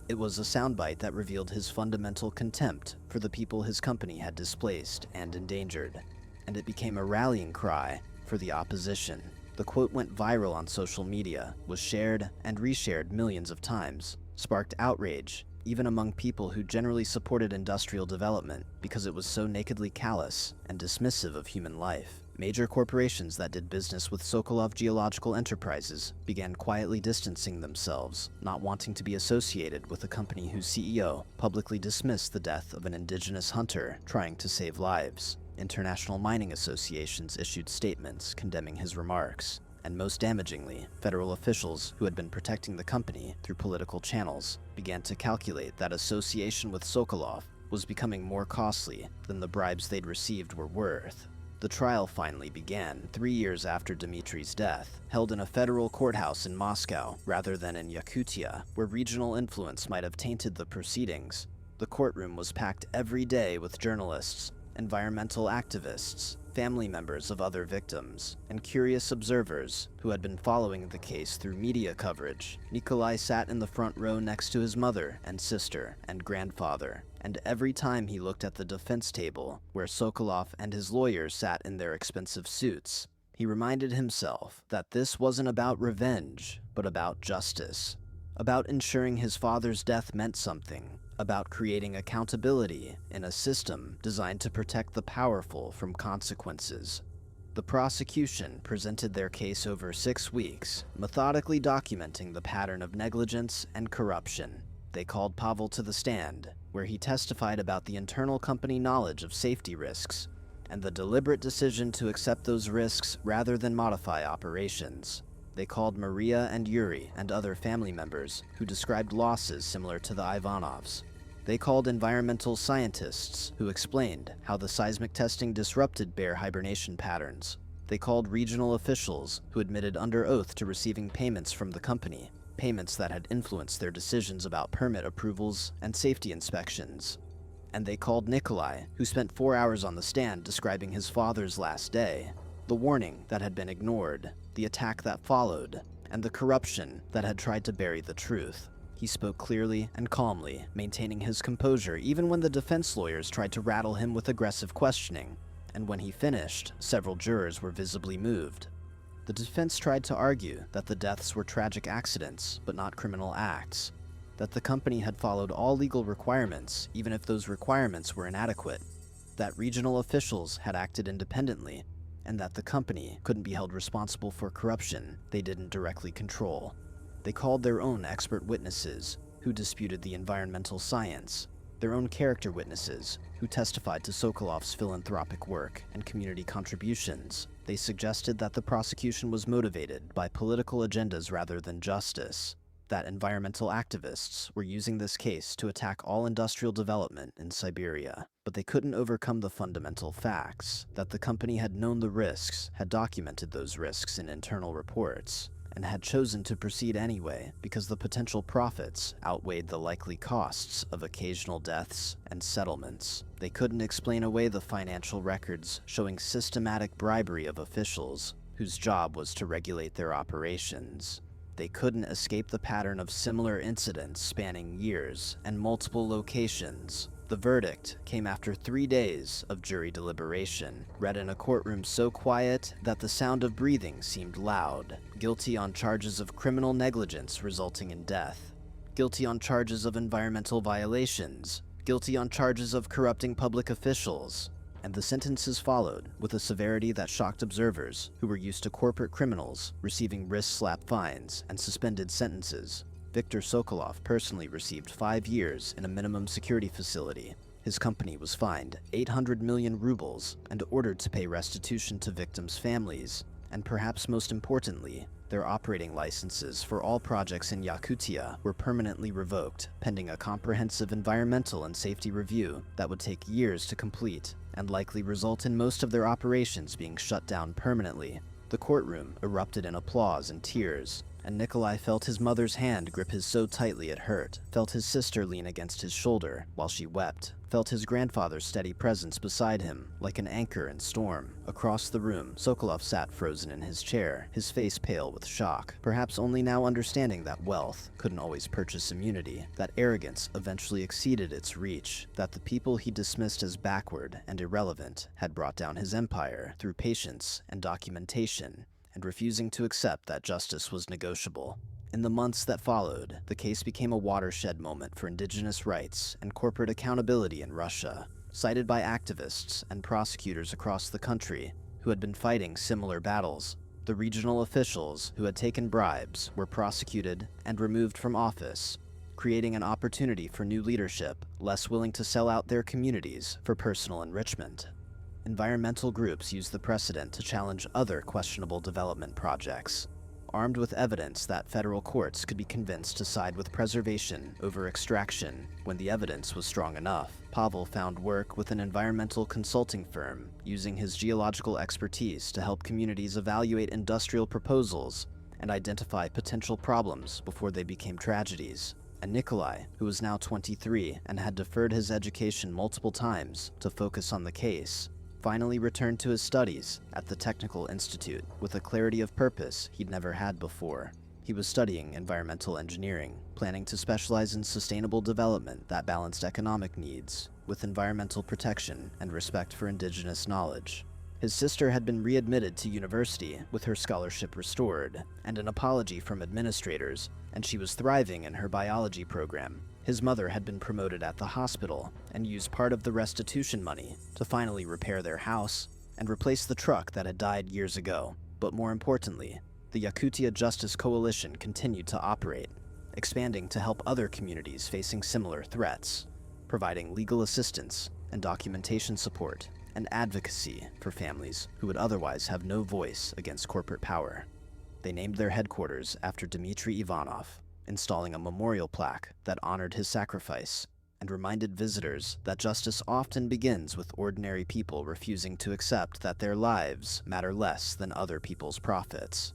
It was a soundbite that revealed his fundamental contempt for the people his company had displaced and endangered, and it became a rallying cry for the opposition. The quote went viral on social media, was shared and reshared millions of times, sparked outrage, even among people who generally supported industrial development because it was so nakedly callous and dismissive of human life. Major corporations that did business with Sokolov Geological Enterprises began quietly distancing themselves, not wanting to be associated with a company whose CEO publicly dismissed the death of an indigenous hunter trying to save lives. International mining associations issued statements condemning his remarks, and most damagingly, federal officials who had been protecting the company through political channels began to calculate that association with Sokolov was becoming more costly than the bribes they'd received were worth. The trial finally began 3 years after Dmitri's death, held in a federal courthouse in Moscow rather than in Yakutia, where regional influence might have tainted the proceedings. The courtroom was packed every day with journalists, environmental activists, family members of other victims, and curious observers who had been following the case through media coverage. Nikolai sat in the front row next to his mother and sister and grandfather, and every time he looked at the defense table, where Sokolov and his lawyers sat in their expensive suits, he reminded himself that this wasn't about revenge, but about justice, about ensuring his father's death meant something, about creating accountability in a system designed to protect the powerful from consequences. The prosecution presented their case over 6 weeks, methodically documenting the pattern of negligence and corruption. They called Pavel to the stand, where he testified about the internal company knowledge of safety risks and the deliberate decision to accept those risks rather than modify operations. They called Maria and Yuri and other family members who described losses similar to the Ivanovs. They called environmental scientists who explained how the seismic testing disrupted bear hibernation patterns. They called regional officials who admitted under oath to receiving payments from the company, payments that had influenced their decisions about permit approvals and safety inspections. And they called Nikolai, who spent 4 hours on the stand describing his father's last day, the warning that had been ignored, the attack that followed, and the corruption that had tried to bury the truth. He spoke clearly and calmly, maintaining his composure even when the defense lawyers tried to rattle him with aggressive questioning. And when he finished, several jurors were visibly moved. The defense tried to argue that the deaths were tragic accidents, but not criminal acts, that the company had followed all legal requirements, even if those requirements were inadequate, that regional officials had acted independently, and that the company couldn't be held responsible for corruption they didn't directly control. They called their own expert witnesses, who disputed the environmental science, their own character witnesses, who testified to Sokolov's philanthropic work and community contributions. They suggested that the prosecution was motivated by political agendas rather than justice, that environmental activists were using this case to attack all industrial development in Siberia. But they couldn't overcome the fundamental facts, that the company had known the risks, had documented those risks in internal reports, and had chosen to proceed anyway because the potential profits outweighed the likely costs of occasional deaths and settlements. They couldn't explain away the financial records showing systematic bribery of officials whose job was to regulate their operations. They couldn't escape the pattern of similar incidents spanning years and multiple locations. The verdict came after 3 days of jury deliberation, read in a courtroom so quiet that the sound of breathing seemed loud. Guilty on charges of criminal negligence resulting in death. Guilty on charges of environmental violations. Guilty on charges of corrupting public officials. And the sentences followed with a severity that shocked observers who were used to corporate criminals receiving wrist-slap fines and suspended sentences. Viktor Sokolov personally received 5 years in a minimum security facility. His company was fined 800 million rubles and ordered to pay restitution to victims' families, and perhaps most importantly, their operating licenses for all projects in Yakutia were permanently revoked, pending a comprehensive environmental and safety review that would take years to complete and likely result in most of their operations being shut down permanently. The courtroom erupted in applause and tears, and Nikolai felt his mother's hand grip his so tightly it hurt, felt his sister lean against his shoulder while she wept, felt his grandfather's steady presence beside him, like an anchor in storm. Across the room, Sokolov sat frozen in his chair, his face pale with shock, perhaps only now understanding that wealth couldn't always purchase immunity, that arrogance eventually exceeded its reach, that the people he dismissed as backward and irrelevant had brought down his empire through patience and documentation, and refusing to accept that justice was negotiable. In the months that followed, the case became a watershed moment for indigenous rights and corporate accountability in Russia, cited by activists and prosecutors across the country who had been fighting similar battles. The regional officials who had taken bribes were prosecuted and removed from office, creating an opportunity for new leadership less willing to sell out their communities for personal enrichment. Environmental groups used the precedent to challenge other questionable development projects. Armed with evidence that federal courts could be convinced to side with preservation over extraction when the evidence was strong enough, Pavel found work with an environmental consulting firm, using his geological expertise to help communities evaluate industrial proposals and identify potential problems before they became tragedies. And Nikolai, who was now 23 and had deferred his education multiple times to focus on the case, finally returned to his studies at the Technical Institute with a clarity of purpose he'd never had before. He was studying environmental engineering, planning to specialize in sustainable development that balanced economic needs with environmental protection and respect for indigenous knowledge. His sister had been readmitted to university with her scholarship restored and an apology from administrators, and she was thriving in her biology program. His mother had been promoted at the hospital and used part of the restitution money to finally repair their house and replace the truck that had died years ago. But more importantly, the Yakutia Justice Coalition continued to operate, expanding to help other communities facing similar threats, providing legal assistance and documentation support and advocacy for families who would otherwise have no voice against corporate power. They named their headquarters after Dmitry Ivanov, installing a memorial plaque that honored his sacrifice and reminded visitors that justice often begins with ordinary people refusing to accept that their lives matter less than other people's profits.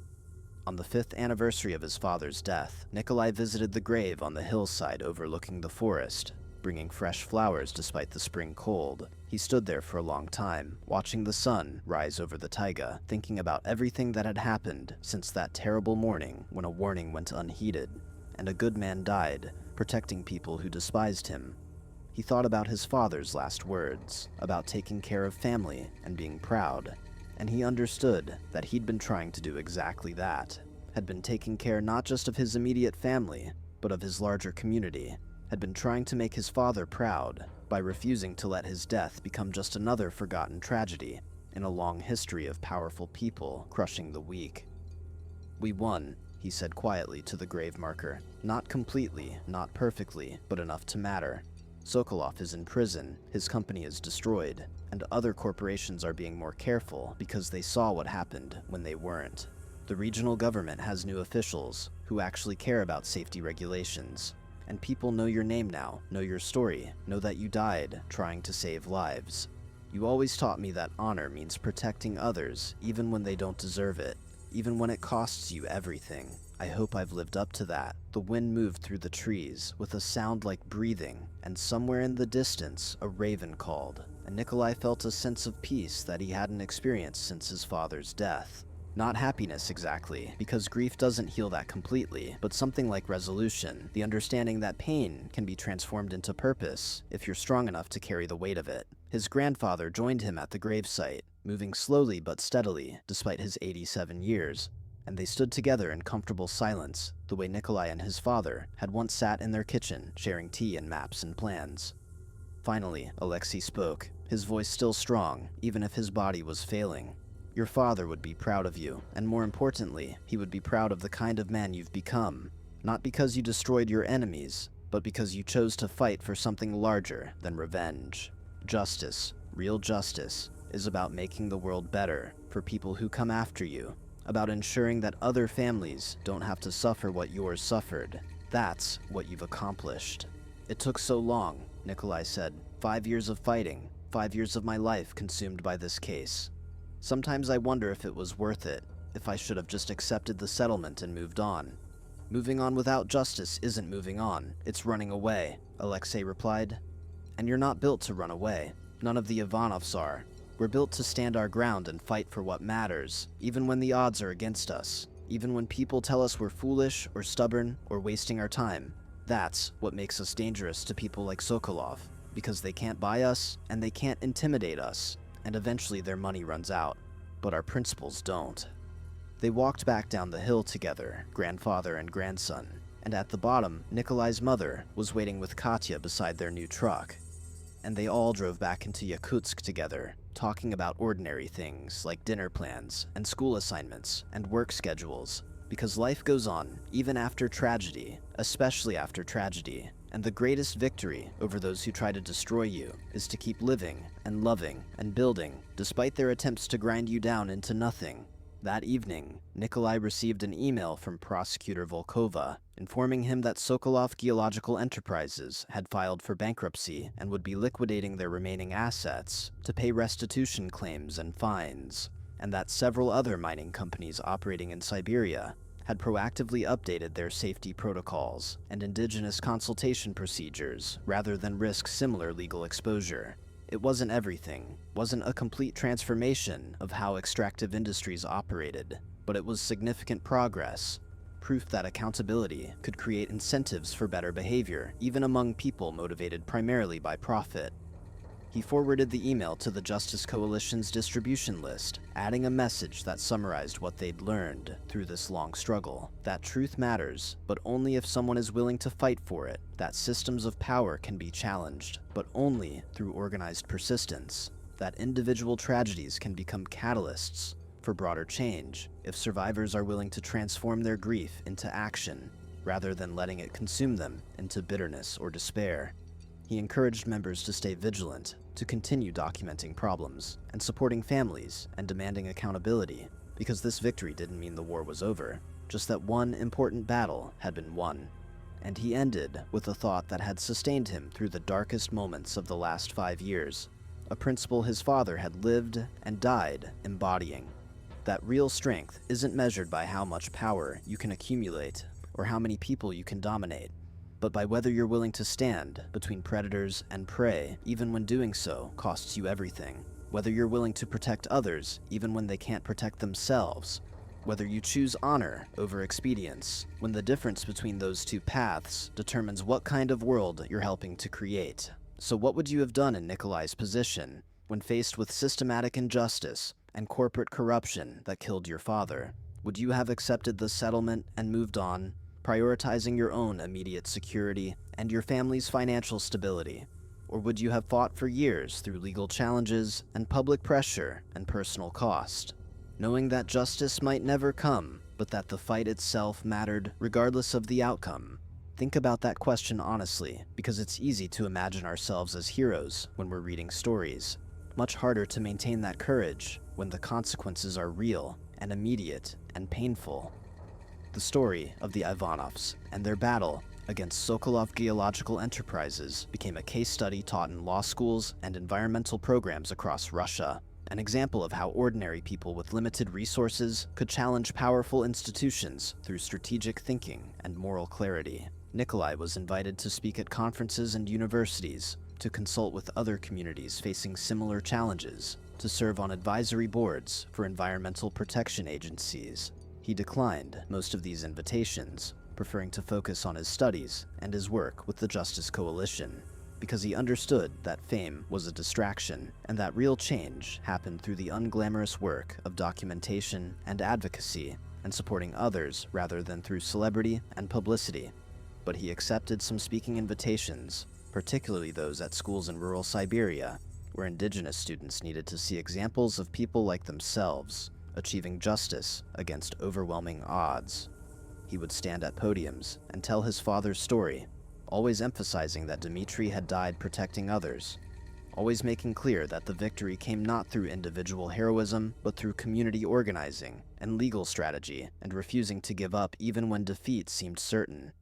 On the 5th anniversary of his father's death, Nikolai visited the grave on the hillside overlooking the forest, bringing fresh flowers despite the spring cold. He stood there for a long time, watching the sun rise over the taiga, thinking about everything that had happened since that terrible morning when a warning went unheeded, and a good man died, protecting people who despised him. He thought about his father's last words, about taking care of family and being proud, and he understood that he'd been trying to do exactly that, had been taking care not just of his immediate family, but of his larger community, had been trying to make his father proud by refusing to let his death become just another forgotten tragedy in a long history of powerful people crushing the weak. "We won," he said quietly to the grave marker. "Not completely, not perfectly, but enough to matter. Sokolov is in prison, his company is destroyed, and other corporations are being more careful because they saw what happened when they weren't. The regional government has new officials who actually care about safety regulations, and people know your name now, know your story, know that you died trying to save lives. You always taught me that honor means protecting others even when they don't deserve it, even when it costs you everything. I hope I've lived up to that." The wind moved through the trees with a sound like breathing, and somewhere in the distance a raven called, and Nikolai felt a sense of peace that he hadn't experienced since his father's death. Not happiness exactly, because grief doesn't heal that completely, but something like resolution, the understanding that pain can be transformed into purpose if you're strong enough to carry the weight of it. His grandfather joined him at the gravesite, moving slowly but steadily despite his 87 years, and they stood together in comfortable silence, the way Nikolai and his father had once sat in their kitchen sharing tea and maps and plans. Finally, Alexei spoke, his voice still strong, even if his body was failing. "Your father would be proud of you, and more importantly, he would be proud of the kind of man you've become, not because you destroyed your enemies, but because you chose to fight for something larger than revenge. Justice, real justice, is about making the world better for people who come after you, about ensuring that other families don't have to suffer what yours suffered. That's what you've accomplished." "It took so long," Nikolai said. 5 years of fighting, 5 years of my life consumed by this case. Sometimes I wonder if it was worth it, if I should have just accepted the settlement and moved on." "Moving on without justice isn't moving on, it's running away," Alexei replied. "And you're not built to run away. None of the Ivanovs are. We're built to stand our ground and fight for what matters, even when the odds are against us, even when people tell us we're foolish or stubborn or wasting our time. That's what makes us dangerous to people like Sokolov, because they can't buy us and they can't intimidate us, and eventually their money runs out. But our principles don't." They walked back down the hill together, grandfather and grandson, and at the bottom, Nikolai's mother was waiting with Katya beside their new truck. And they all drove back into Yakutsk together, talking about ordinary things like dinner plans and school assignments and work schedules, because life goes on even after tragedy, especially after tragedy, and the greatest victory over those who try to destroy you is to keep living and loving and building despite their attempts to grind you down into nothing. That evening, Nikolai received an email from Prosecutor Volkova informing him that Sokolov Geological Enterprises had filed for bankruptcy and would be liquidating their remaining assets to pay restitution claims and fines, and that several other mining companies operating in Siberia had proactively updated their safety protocols and indigenous consultation procedures rather than risk similar legal exposure. It wasn't everything, wasn't a complete transformation of how extractive industries operated, but it was significant progress, proof that accountability could create incentives for better behavior, even among people motivated primarily by profit. He forwarded the email to the Justice Coalition's distribution list, adding a message that summarized what they'd learned through this long struggle. That truth matters, but only if someone is willing to fight for it. That systems of power can be challenged, but only through organized persistence. That individual tragedies can become catalysts for broader change if survivors are willing to transform their grief into action, rather than letting it consume them into bitterness or despair. He encouraged members to stay vigilant, to continue documenting problems, and supporting families, and demanding accountability, because this victory didn't mean the war was over, just that one important battle had been won. And he ended with a thought that had sustained him through the darkest moments of the last 5 years, a principle his father had lived and died embodying. That real strength isn't measured by how much power you can accumulate, or how many people you can dominate, but by whether you're willing to stand between predators and prey, even when doing so costs you everything. Whether you're willing to protect others, even when they can't protect themselves. whether you choose honor over expedience, when the difference between those two paths determines what kind of world you're helping to create. So what would you have done in Nikolai's position when faced with systematic injustice and corporate corruption that killed your father? Would you have accepted the settlement and moved on, prioritizing your own immediate security and your family's financial stability? Or would you have fought for years through legal challenges and public pressure and personal cost, knowing that justice might never come, but that the fight itself mattered regardless of the outcome? Think about that question honestly, because it's easy to imagine ourselves as heroes when we're reading stories. Much harder to maintain that courage when the consequences are real and immediate and painful. The story of the Ivanovs and their battle against Sokolov Geological Enterprises became a case study taught in law schools and environmental programs across Russia, an example of how ordinary people with limited resources could challenge powerful institutions through strategic thinking and moral clarity. Nikolai was invited to speak at conferences and universities, to consult with other communities facing similar challenges, to serve on advisory boards for environmental protection agencies. He declined most of these invitations, preferring to focus on his studies and his work with the Justice Coalition, because he understood that fame was a distraction and that real change happened through the unglamorous work of documentation and advocacy and supporting others rather than through celebrity and publicity. But he accepted some speaking invitations, particularly those at schools in rural Siberia, where indigenous students needed to see examples of people like themselves achieving justice against overwhelming odds. He would stand at podiums and tell his father's story, always emphasizing that Dmitry had died protecting others, always making clear that the victory came not through individual heroism, but through community organizing and legal strategy, and refusing to give up even when defeat seemed certain.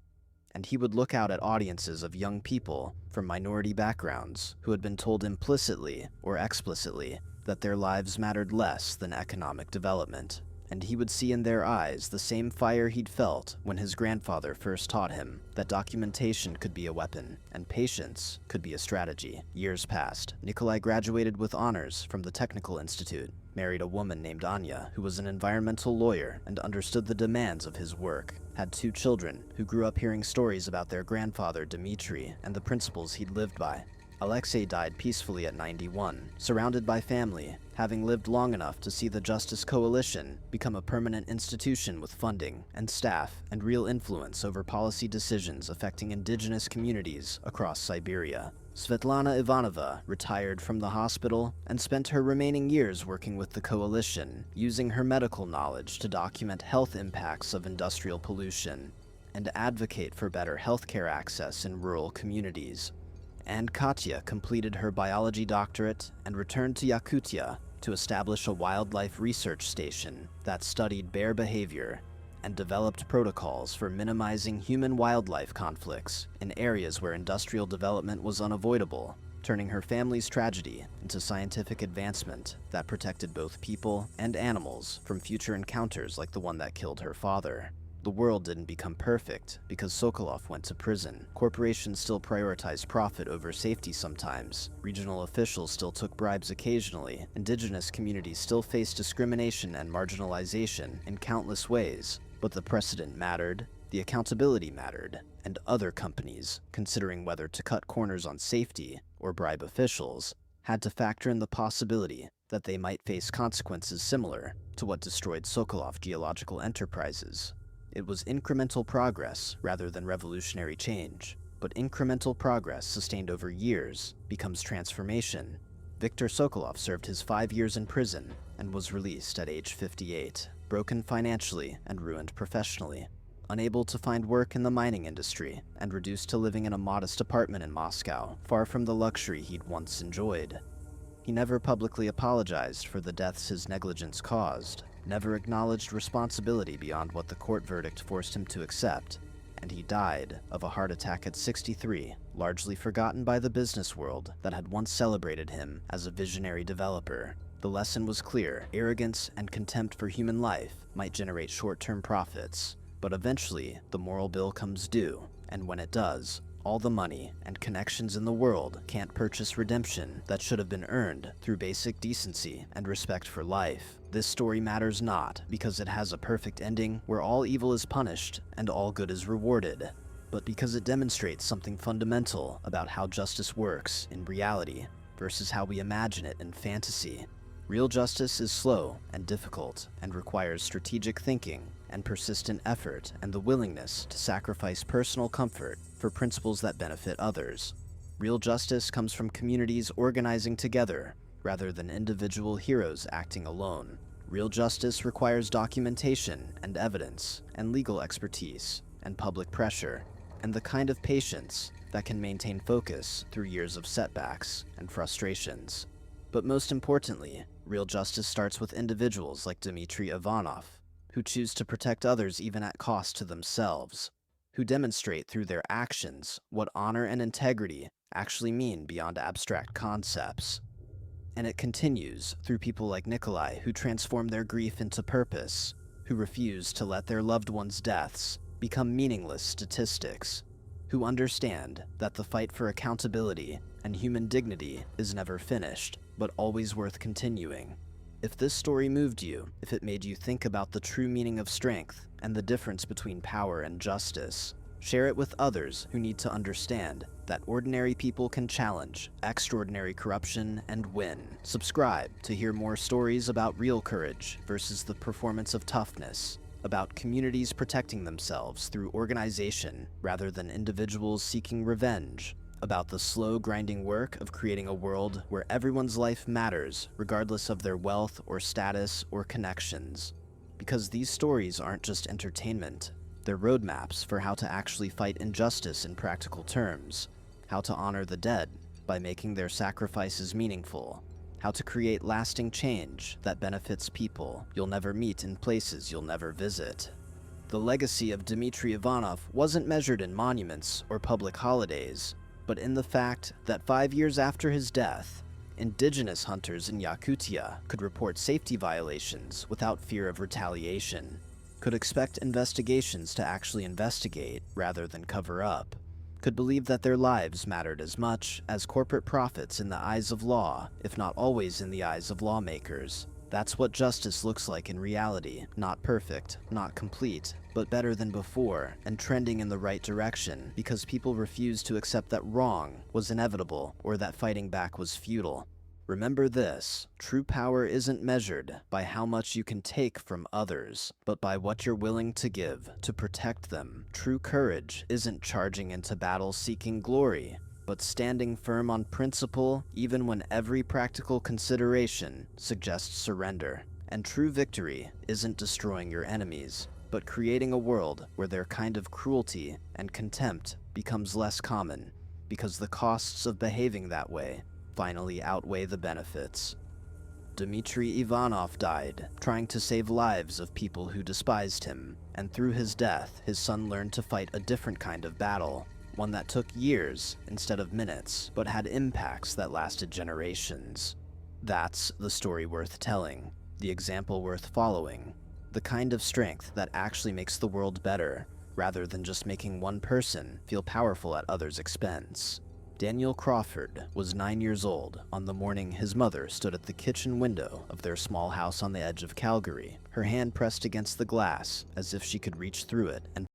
And he would look out at audiences of young people from minority backgrounds who had been told implicitly or explicitly that their lives mattered less than economic development. And he would see in their eyes the same fire he'd felt when his grandfather first taught him that documentation could be a weapon and patience could be a strategy. Years passed. Nikolai graduated with honors from the Technical Institute, married a woman named Anya who was an environmental lawyer and understood the demands of his work, had 2 children who grew up hearing stories about their grandfather Dmitry and the principles he'd lived by. Alexei died peacefully at 91, surrounded by family, having lived long enough to see the Justice Coalition become a permanent institution with funding and staff and real influence over policy decisions affecting indigenous communities across Siberia. Svetlana Ivanova retired from the hospital and spent her remaining years working with the coalition, using her medical knowledge to document health impacts of industrial pollution and advocate for better healthcare access in rural communities. And Katya completed her biology doctorate and returned to Yakutia to establish a wildlife research station that studied bear behavior and developed protocols for minimizing human-wildlife conflicts in areas where industrial development was unavoidable, turning her family's tragedy into scientific advancement that protected both people and animals from future encounters like the one that killed her father. The world didn't become perfect because Sokolov went to prison. Corporations still prioritized profit over safety sometimes. Regional officials still took bribes occasionally. Indigenous communities still faced discrimination and marginalization in countless ways. But the precedent mattered, the accountability mattered, and other companies, considering whether to cut corners on safety or bribe officials, had to factor in the possibility that they might face consequences similar to what destroyed Sokolov Geological Enterprises. It was incremental progress rather than revolutionary change, but incremental progress sustained over years becomes transformation. Viktor Sokolov served his 5 years in prison and was released at age 58, broken financially and ruined professionally, unable to find work in the mining industry, and reduced to living in a modest apartment in Moscow, far from the luxury he'd once enjoyed. He never publicly apologized for the deaths his negligence caused, never acknowledged responsibility beyond what the court verdict forced him to accept, and he died of a heart attack at 63, largely forgotten by the business world that had once celebrated him as a visionary developer. The lesson was clear: arrogance and contempt for human life might generate short-term profits, but eventually the moral bill comes due, and when it does, all the money and connections in the world can't purchase redemption that should have been earned through basic decency and respect for life. This story matters not because it has a perfect ending where all evil is punished and all good is rewarded, but because it demonstrates something fundamental about how justice works in reality versus how we imagine it in fantasy. Real justice is slow and difficult and requires strategic thinking and persistent effort and the willingness to sacrifice personal comfort for principles that benefit others. Real justice comes from communities organizing together rather than individual heroes acting alone. Real justice requires documentation and evidence and legal expertise and public pressure and the kind of patience that can maintain focus through years of setbacks and frustrations. But most importantly, real justice starts with individuals like Dmitry Ivanov, who choose to protect others even at cost to themselves, who demonstrate through their actions what honor and integrity actually mean beyond abstract concepts. And it continues through people like Nikolai, who transform their grief into purpose, who refuse to let their loved ones' deaths become meaningless statistics, who understand that the fight for accountability and human dignity is never finished, but always worth continuing. If this story moved you, if it made you think about the true meaning of strength and the difference between power and justice, share it with others who need to understand that ordinary people can challenge extraordinary corruption and win. Subscribe to hear more stories about real courage versus the performance of toughness, about communities protecting themselves through organization rather than individuals seeking revenge, about the slow, grinding work of creating a world where everyone's life matters regardless of their wealth or status or connections. Because these stories aren't just entertainment, they're roadmaps for how to actually fight injustice in practical terms, how to honor the dead by making their sacrifices meaningful, how to create lasting change that benefits people you'll never meet in places you'll never visit. The legacy of Dmitry Ivanov wasn't measured in monuments or public holidays, but in the fact that 5 years after his death, indigenous hunters in Yakutia could report safety violations without fear of retaliation, could expect investigations to actually investigate rather than cover up, could believe that their lives mattered as much as corporate profits in the eyes of law, if not always in the eyes of lawmakers. That's what justice looks like in reality. Not perfect, not complete, but better than before, and trending in the right direction because people refused to accept that wrong was inevitable or that fighting back was futile. Remember this, true power isn't measured by how much you can take from others, but by what you're willing to give to protect them. True courage isn't charging into battle seeking glory, but standing firm on principle even when every practical consideration suggests surrender. And true victory isn't destroying your enemies, but creating a world where their kind of cruelty and contempt becomes less common, because the costs of behaving that way finally outweigh the benefits. Dmitry Ivanov died trying to save lives of people who despised him, and through his death, his son learned to fight a different kind of battle, one that took years instead of minutes, but had impacts that lasted generations. That's the story worth telling, the example worth following, the kind of strength that actually makes the world better, rather than just making one person feel powerful at others' expense. Daniel Crawford was 9 years old on the morning his mother stood at the kitchen window of their small house on the edge of Calgary, her hand pressed against the glass as if she could reach through it and